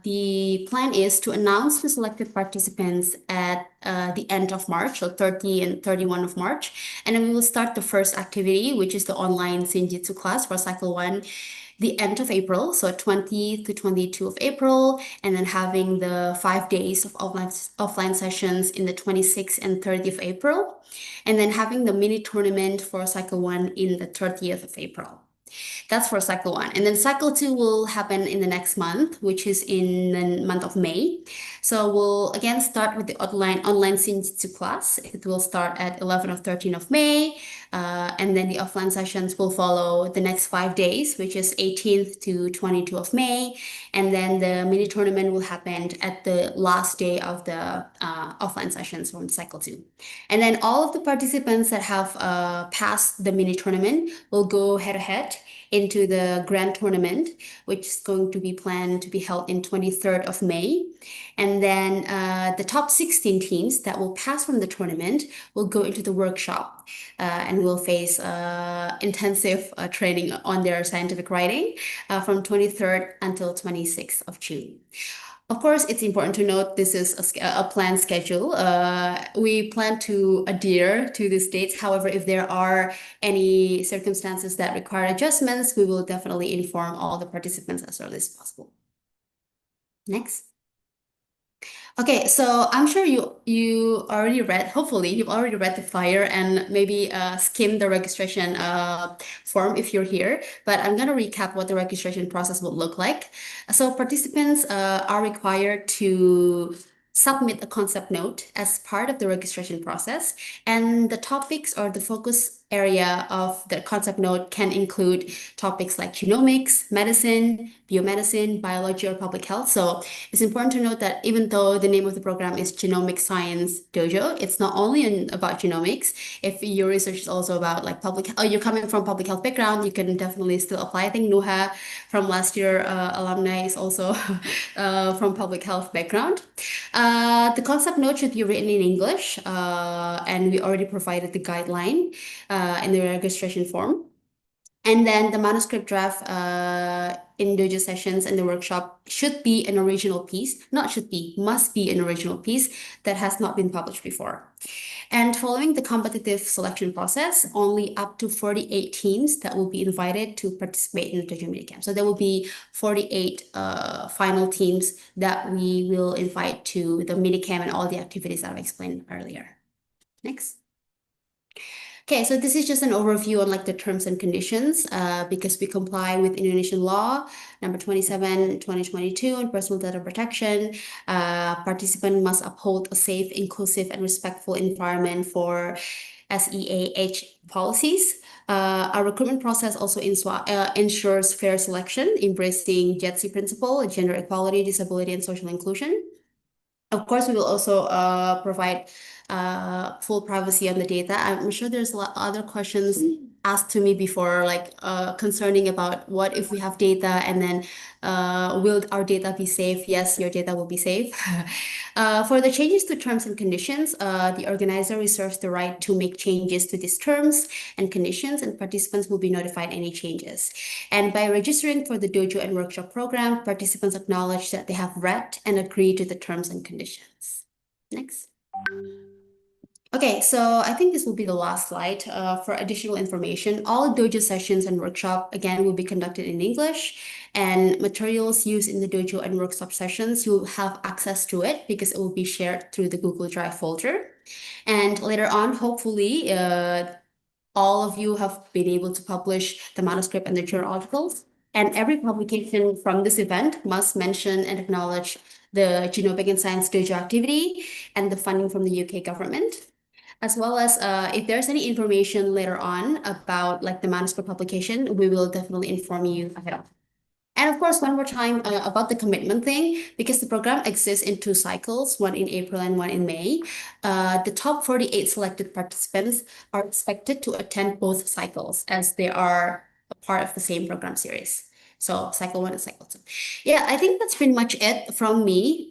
[SPEAKER 6] the plan is to announce the selected participants at the end of March, so 30 and 31 of March. And then we will start the first activity, which is the online Senjutsu class for Cycle 1, the end of April, so 20 to 22 of April, and then having the 5 days of offline sessions in the 26th and 30th of April, and then having the mini tournament for Cycle 1 in the 30th of April. That's for Cycle 1. And then Cycle 2 will happen in the next month, which is in the month of May. So we'll again start with the online Senjutsu class. It will start at 11 or 13 of May. And then the offline sessions will follow the next 5 days, which is 18th to 22 of May. And then the mini tournament will happen at the last day of the offline sessions from Cycle 2. And then all of the participants that have passed the mini tournament will go head-to-head into the grand tournament, which is going to be planned to be held in 23rd of May. And then the top 16 teams that will pass from the tournament will go into the workshop and will face intensive training on their scientific writing from 23rd until 26th of June. Of course, it's important to note this is a planned schedule. We plan to adhere to these dates. However, if there are any circumstances that require adjustments, we will definitely inform all the participants as early as possible. Next. Okay, so I'm sure you already read, hopefully you've already read the flyer and maybe skimmed the registration form if you're here, but I'm gonna recap what the registration process will look like. So participants are required to submit a concept note as part of the registration process, and the topics or the focus area of the concept note can include topics like genomics, medicine, biomedicine, biology, or public health. So it's important to note that even though the name of the program is Genomic Science Dojo, it's not only about genomics. If your research is also about like you're coming from public health background, you can definitely still apply. I think Nuha from last year alumni is also from public health background. The concept note should be written in English, and we already provided the guideline in the registration form. And then the manuscript draft in Dojo sessions and the workshop should be an original piece, not should be, must be an original piece that has not been published before. And following the competitive selection process, only up to 48 teams that will be invited to participate in the Dojo Minicamp. So there will be 48 final teams that we will invite to the Minicamp and all the activities that I explained earlier. Next. Okay, so this is just an overview on like the terms and conditions because we comply with Indonesian law number 27, 2022 on personal data protection. Participant must uphold a safe, inclusive, and respectful environment for SEAH policies. Our recruitment process also ensures fair selection, embracing JETSI principle, gender equality, disability, and social inclusion. Of course, we will also provide full privacy on the data. I'm sure there's a lot other questions asked to me before, like concerning about what if we have data and then will our data be safe? Yes, your data will be safe. For the changes to terms and conditions, the organizer reserves the right to make changes to these terms and conditions, and participants will be notified any changes. And by registering for the Dojo and Workshop program, participants acknowledge that they have read and agreed to the terms and conditions. Next. Okay, so I think this will be the last slide. For additional information, all Dojo sessions and workshop, again, will be conducted in English, and materials used in the Dojo and workshop sessions, you'll have access to it because it will be shared through the Google Drive folder. And later on, hopefully, all of you have been able to publish the manuscript and the journal articles. And every publication from this event must mention and acknowledge the Genomic and Science Dojo activity and the funding from the UK government, as well as if there's any information later on about like the manuscript publication, we will definitely inform you ahead of. And of course, one more time about the commitment thing, because the program exists in 2 cycles, one in April and one in May. The top 48 selected participants are expected to attend both cycles as they are a part of the same program series. So cycle 1 and cycle 2. Yeah, I think that's pretty much it from me.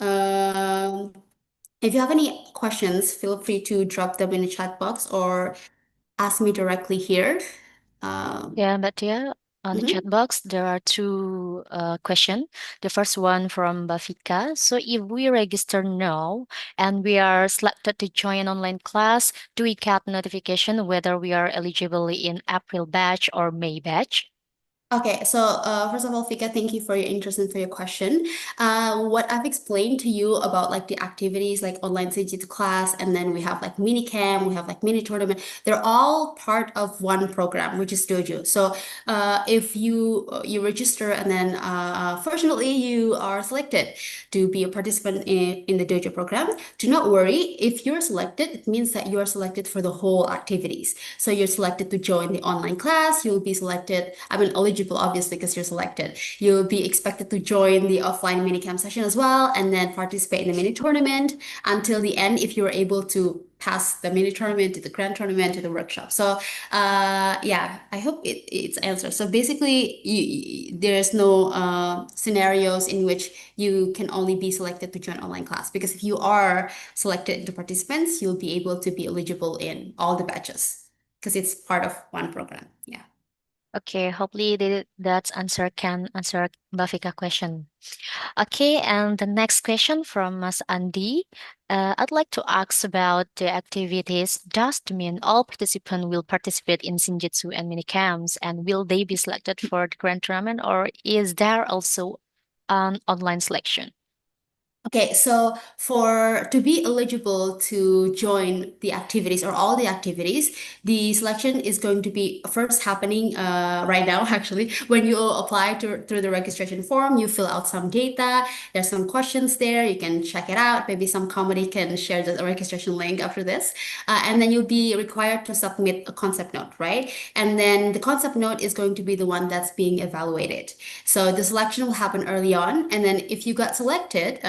[SPEAKER 6] If you have any questions, feel free to drop them in the chat box or ask me directly here.
[SPEAKER 14] Yeah, but yeah, on the chat box, there are 2 questions. The first one from Bafika. So if we register now and we are selected to join an online class, do we get notification whether we are eligible in April batch or May batch?
[SPEAKER 6] Okay, so first of all, Fika, thank you for your interest and for your question. What I've explained to you about like the activities like online CGT class, and then we have like mini camp, we have like mini tournament. They're all part of one program, which is Dojo. So if you register and then fortunately you are selected to be a participant in the Dojo program, do not worry. If you're selected, it means that you are selected for the whole activities. So you're selected to join the online class. You'll be selected. I mean, eligible eligible, obviously, because you're selected. You'll be expected to join the offline minicamp session as well, and then participate in the mini tournament until the end if you're able to pass the mini tournament to the grand tournament to the workshop. So yeah, I hope it's answered. So basically, there's no scenarios in which you can only be selected to join online class, because if you are selected into participants, you'll be able to be eligible in all the batches because it's part of one program. Yeah.
[SPEAKER 14] Okay, hopefully that answer can answer Bafika question. Okay, and the next question from Mas Andi. I'd like to ask about the activities. Does it mean all participants will participate in Shinjitsu and minicamps, and will they be selected for the grand tournament, or is there also an online selection?
[SPEAKER 6] Okay, so to be eligible to join the activities or all the activities, the selection is going to be first happening right now, actually. When you apply through the registration form, you fill out some data. There's some questions there. You can check it out. Maybe some comedy can share the registration link after this. And then you'll be required to submit a concept note, right? And then the concept note is going to be the one that's being evaluated. So the selection will happen early on. And then if you got selected,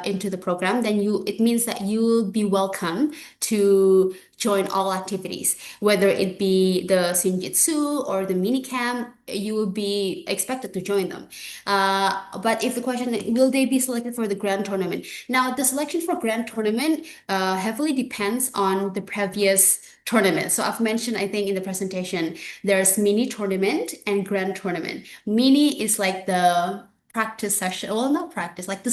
[SPEAKER 6] into the program, then it means that you'll be welcome to join all activities, whether it be the Shinjitsu or the minicamp, you will be expected to join them. But if the question, will they be selected for the grand tournament? Now, the selection for grand tournament heavily depends on the previous tournament. So I've mentioned, I think in the presentation, there's mini tournament and grand tournament. Mini is like the practice session, well, not practice, like the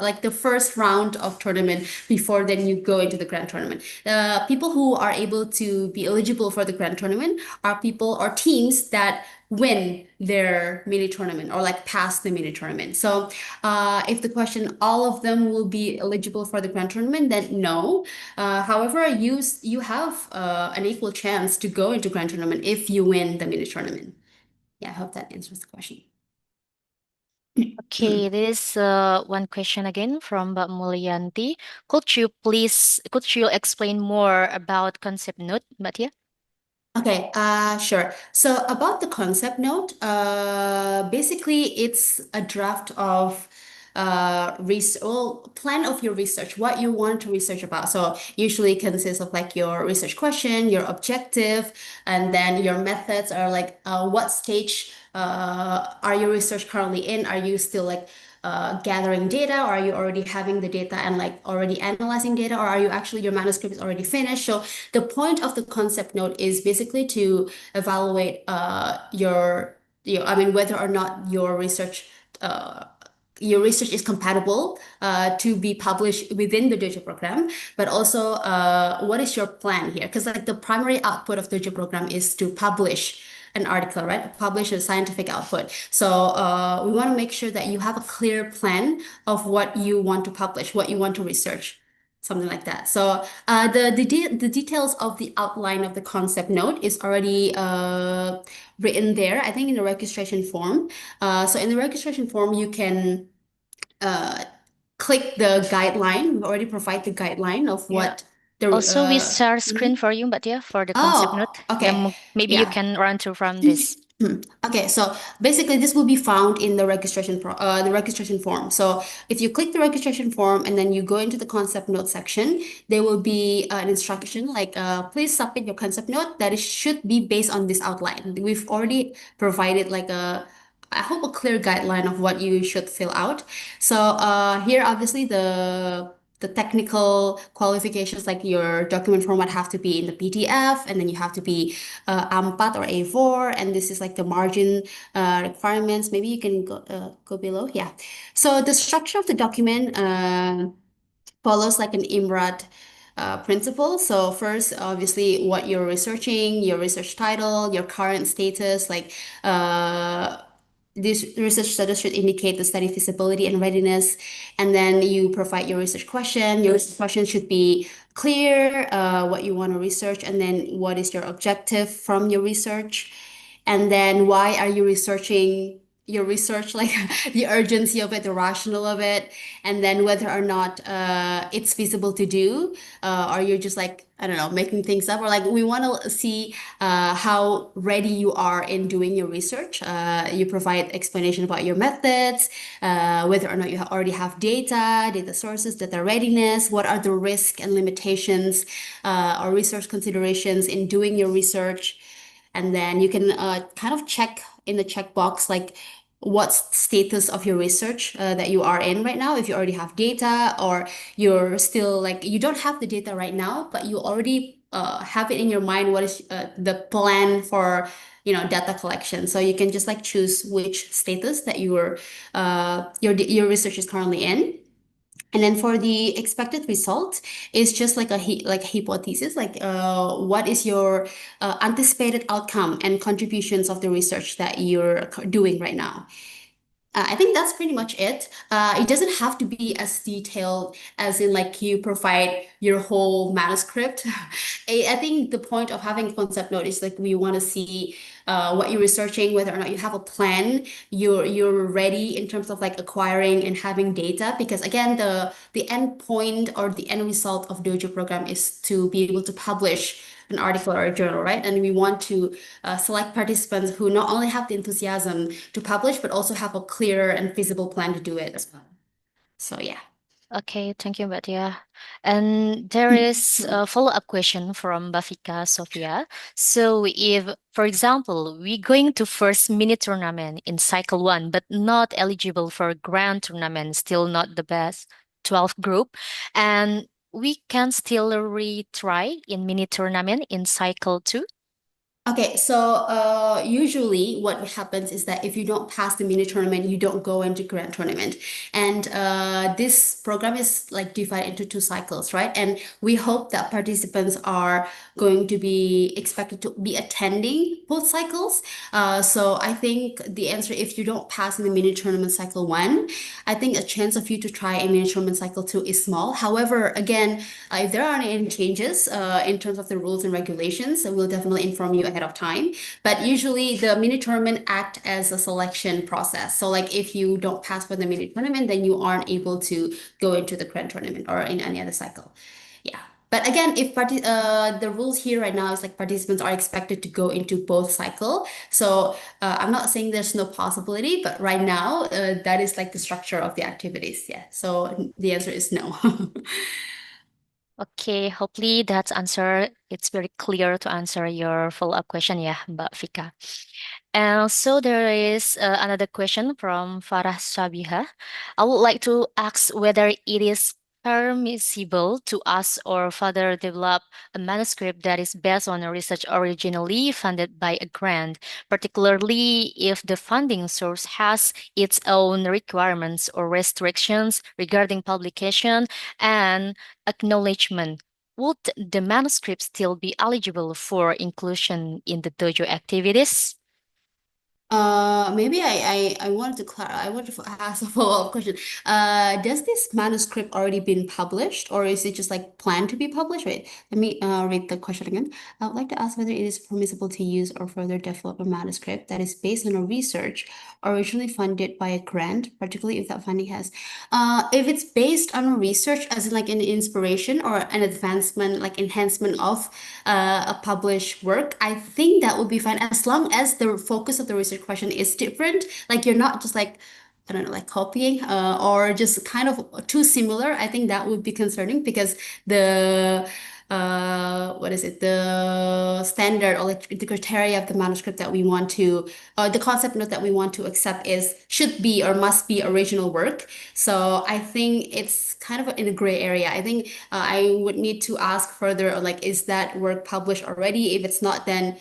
[SPEAKER 6] like the first round of tournament before then you go into the grand tournament. People who are able to be eligible for the grand tournament are people or teams that win their mini tournament or like pass the mini tournament. So if the question, all of them will be eligible for the grand tournament, then no. However, you have an equal chance to go into grand tournament if you win the mini tournament. Yeah, I hope that answers the question.
[SPEAKER 14] Okay, this is one question again from Mbak Mulyanti. Could you explain more about concept note, Mbak Tia?
[SPEAKER 6] Okay, sure. So about the concept note, basically it's a draft of plan of your research, what you want to research about. So usually consists of like your research question, your objective, and then your methods are like what stage are your research currently in? Are you still like gathering data, or are you already having the data and like already analyzing data, or are you actually your manuscript is already finished? So the point of the concept note is basically to evaluate I mean, whether or not your research is compatible to be published within the DOJO program, but also what is your plan here? Because like the primary output of the DOJO program is to publish an article, right? Publish a scientific output. So we want to make sure that you have a clear plan of what you want to publish, what you want to research, something like that. So the details of the outline of the concept note is already written there, I think, in the registration form. So in the registration form, you can click the guideline. We already provide the guideline of what the
[SPEAKER 14] Also, we share screen for you, Mbak Tia, for the concept note.
[SPEAKER 6] okay.
[SPEAKER 14] Maybe you can run through from this.
[SPEAKER 6] Okay, so basically this will be found in the registration form. So if you click the registration form and then you go into the concept note section, there will be an instruction like please submit your concept note that should be based on this outline. We've already provided like I hope a clear guideline of what you should fill out. So here obviously the technical qualifications, like your document format have to be in the PDF, and then you have to be A4 or A4, and this is like the margin requirements. Maybe you can go below. Yeah. So the structure of the document follows like an IMRAD principle. So first, obviously, what you're researching, your research title, your current status, like this research status should indicate the study feasibility and readiness. And then you provide your research question. Your research question should be clear, what you want to research, and then what is your objective from your research. And then why are you researching your research, like the urgency of it, the rational of it, and then whether or not it's feasible to do, or you're just like, I don't know, making things up, or like we want to see how ready you are in doing your research. You provide explanation about your methods, whether or not you already have data sources, data readiness, what are the risks and limitations or resource considerations in doing your research. And then you can kind of check in the checkbox like what's status of your research that you are in right now, if you already have data or you're still like you don't have the data right now but you already have it in your mind what is the plan for data collection. So you can just like choose which status that your research is currently in. And then for the expected result, it's just like like a hypothesis, like what is your anticipated outcome and contributions of the research that you're doing right now. I think that's pretty much it. It doesn't have to be as detailed as in like you provide your whole manuscript. I think the point of having a concept note is like we want to see what you're researching, whether or not you have a plan, you're ready in terms of like acquiring and having data. Because again, the end point or the end result of Dojo program is to be able to publish an article or a journal, right? And we want to select participants who not only have the enthusiasm to publish, but also have a clear and feasible plan to do it as well. So yeah.
[SPEAKER 14] Okay, thank you, Mbak Tia. And there is a follow-up question from Bafika Sofia. So if, for example, we're going to first mini tournament in cycle 1, but not eligible for grand tournament, still not the best 12 group, and we can still retry in mini tournament in cycle 2?
[SPEAKER 6] Okay, so usually what happens is that if you don't pass the mini tournament, you don't go into grand tournament. And this program is like divided into 2 cycles, right? And we hope that participants are going to be expected to be attending both cycles. So I think the answer, if you don't pass in the mini tournament cycle 1, I think a chance of you to try a mini tournament cycle 2 is small. However, again, if there are any changes in terms of the rules and regulations, we'll definitely inform you ahead of time. But usually the mini tournament act as a selection process. So like if you don't pass for the mini tournament, then you aren't able to go into the grand tournament or in any other cycle. Yeah. But again, if the rules here right now is like participants are expected to go into both cycle. So I'm not saying there's no possibility, but right now that is like the structure of the activities. Yeah. So the answer is no.
[SPEAKER 14] Okay, hopefully that answer, it's very clear to answer your follow-up question, yeah, Mbak Vika. And so there is another question from Farah Sabiha. I would like to ask whether it is permissible to us or further develop a manuscript that is based on a research originally funded by a grant, particularly if the funding source has its own requirements or restrictions regarding publication and acknowledgement. Would the manuscript still be eligible for inclusion in the dojo activities?
[SPEAKER 6] Maybe I wanted to I wanted to ask a follow-up question. Does this manuscript already been published, or is it just like planned to be published? Wait, let me read the question again. I would like to ask whether it is permissible to use or further develop a manuscript that is based on a research originally funded by a grant, particularly if that funding has, if it's based on a research, as in like an inspiration or an advancement, like enhancement of a published work, I think that would be fine as long as the focus of the research question is different. Like you're not just like, I don't know, like copying or just kind of too similar. I think that would be concerning because the what is it? The standard or like the criteria of the manuscript that we want to, the concept note that we want to accept is should be or must be original work. So I think it's kind of in a gray area. I think I would need to ask further, like, is that work published already? If it's not, then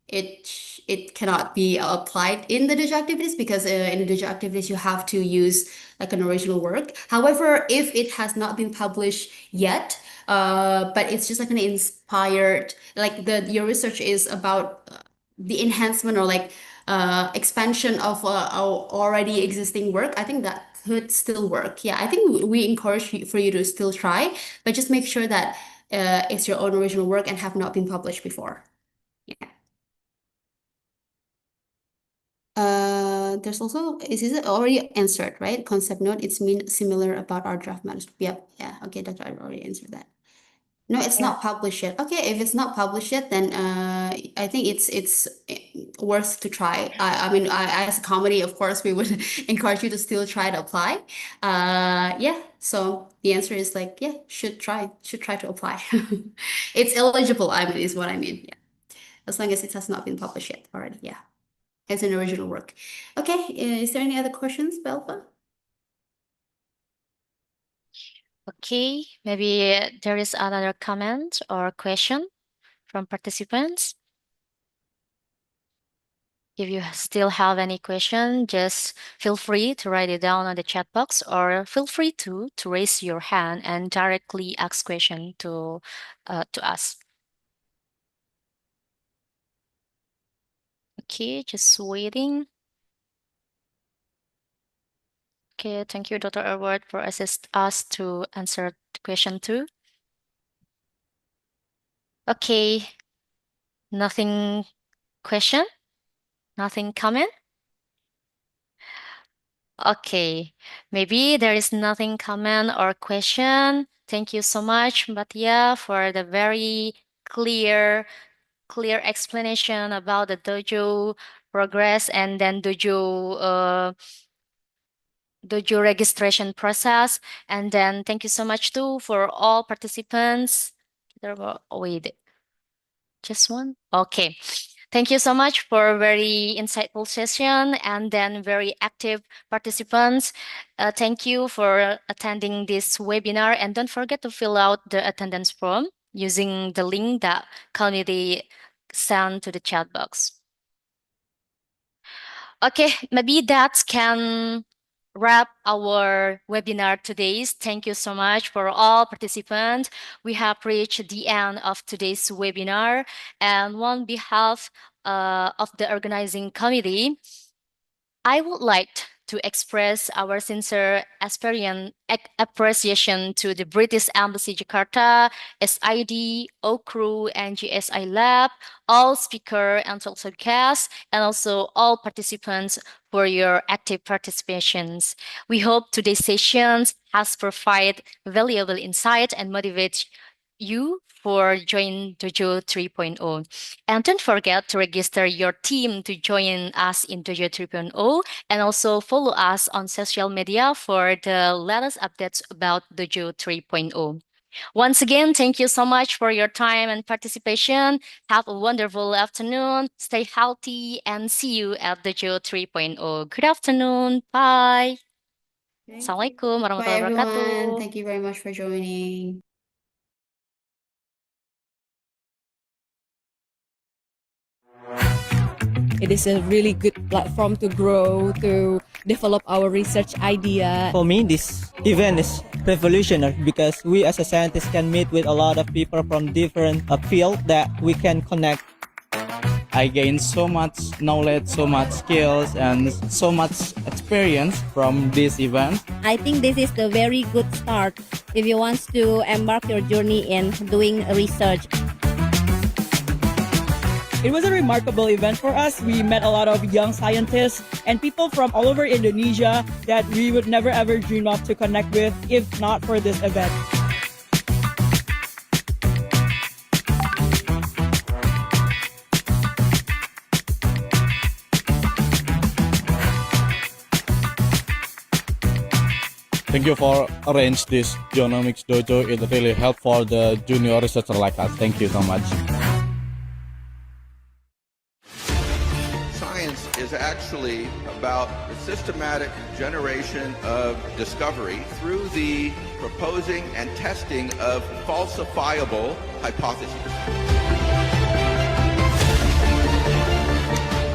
[SPEAKER 6] it cannot be applied in the digital activities because in the digital activities you have to use like an original work. However, if it has not been published yet, but it's just like an inspired, like your research is about the enhancement or like expansion of our already existing work, I think that could still work. Yeah, I think we encourage for you to still try, but just make sure that it's your own original work and have not been published before. Yeah. there's also, is it already answered, right? Concept note, it's mean similar about our draft manuscript. Yep, yeah, okay, Dr. I already answered that. No, it's not published yet. Okay, if it's not published yet, then I think it's worth to try. I mean, as a comedy, of course, we would encourage you to still try to apply. Yeah, so the answer is like, yeah, should try to apply. It's eligible, I mean, is what I mean. Yeah, as long as it has not been published yet already. Yeah, as an original work. Okay, is there any other questions, Belva?
[SPEAKER 14] Okay, maybe there is another comment or question from participants. If you still have any question, just feel free to write it down on the chat box, or feel free to raise your hand and directly ask question to us. Okay, just waiting. Okay, thank you, Dr. Edward, for assist us to answer the question too. Okay, nothing question, nothing comment. Okay, maybe there is nothing comment or question. Thank you so much, Mbatia, for the very clear explanation about the dojo progress and then dojo registration process. And then thank you so much too for all participants. Wait, just one? Okay. Thank you so much for a very insightful session and then very active participants. Thank you for attending this webinar, and don't forget to fill out the attendance form using the link that community sent to the chat box. Okay, maybe that can wrap our webinar today. Thank you so much for all participants. We have reached the end of today's webinar, and on behalf of the organizing committee, I would like to express our sincere appreciation to the British Embassy Jakarta, SID, OCRU, and GSI Lab, all speakers and also guests, and also all participants for your active participations. We hope today's sessions has provided valuable insight and motivate you for join Dojo 3.0. And don't forget to register your team to join us in Dojo 3.0, and also follow us on social media for the latest updates about Dojo 3.0. Once again, thank you so much for your time and participation. Have a wonderful afternoon. Stay healthy and see you at Dojo 3.0. Good afternoon. Bye. Assalamualaikum
[SPEAKER 6] Bye,
[SPEAKER 14] warahmatullahi
[SPEAKER 6] everyone.
[SPEAKER 14] wabarakatuh.
[SPEAKER 6] Thank you very much for joining.
[SPEAKER 5] It is a really good platform to grow, to develop our research idea.
[SPEAKER 2] For me, this event is revolutionary because we as a scientist can meet with a lot of people from different fields that we can connect. I gained so much knowledge, so much skills, and so much experience from this event.
[SPEAKER 8] I think this is the very good start if you want to embark your journey in doing research.
[SPEAKER 5] It was a remarkable event for us. We met a lot of young scientists and people from all over Indonesia that we would never ever dream of to connect with if not for this event.
[SPEAKER 2] Thank you for arrange this genomics dojo. It really helped for the junior researcher like us. Thank you so much.
[SPEAKER 9] Science is actually about the systematic generation of discovery through the proposing and testing of falsifiable hypotheses.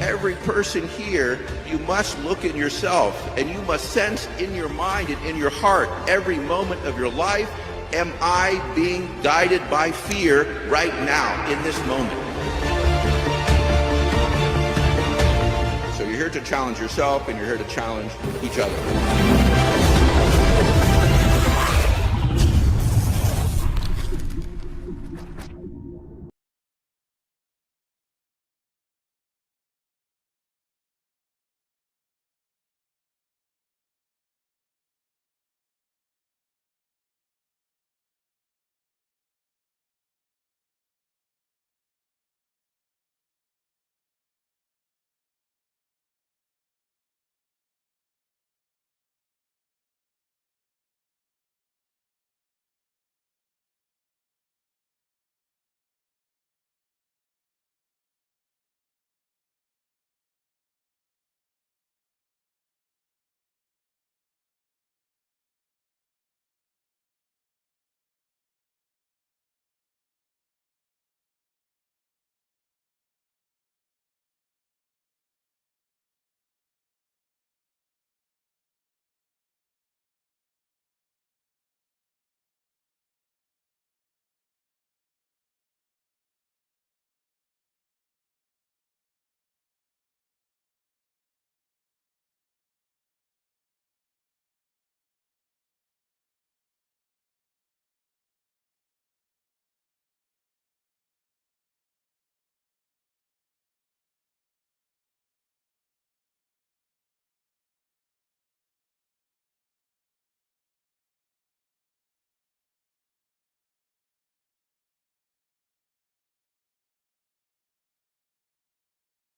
[SPEAKER 9] Every person here, you must look in yourself and you must sense in your mind and in your heart every moment of your life, am I being guided by fear right now in this moment? So you're here to challenge yourself and you're here to challenge each other.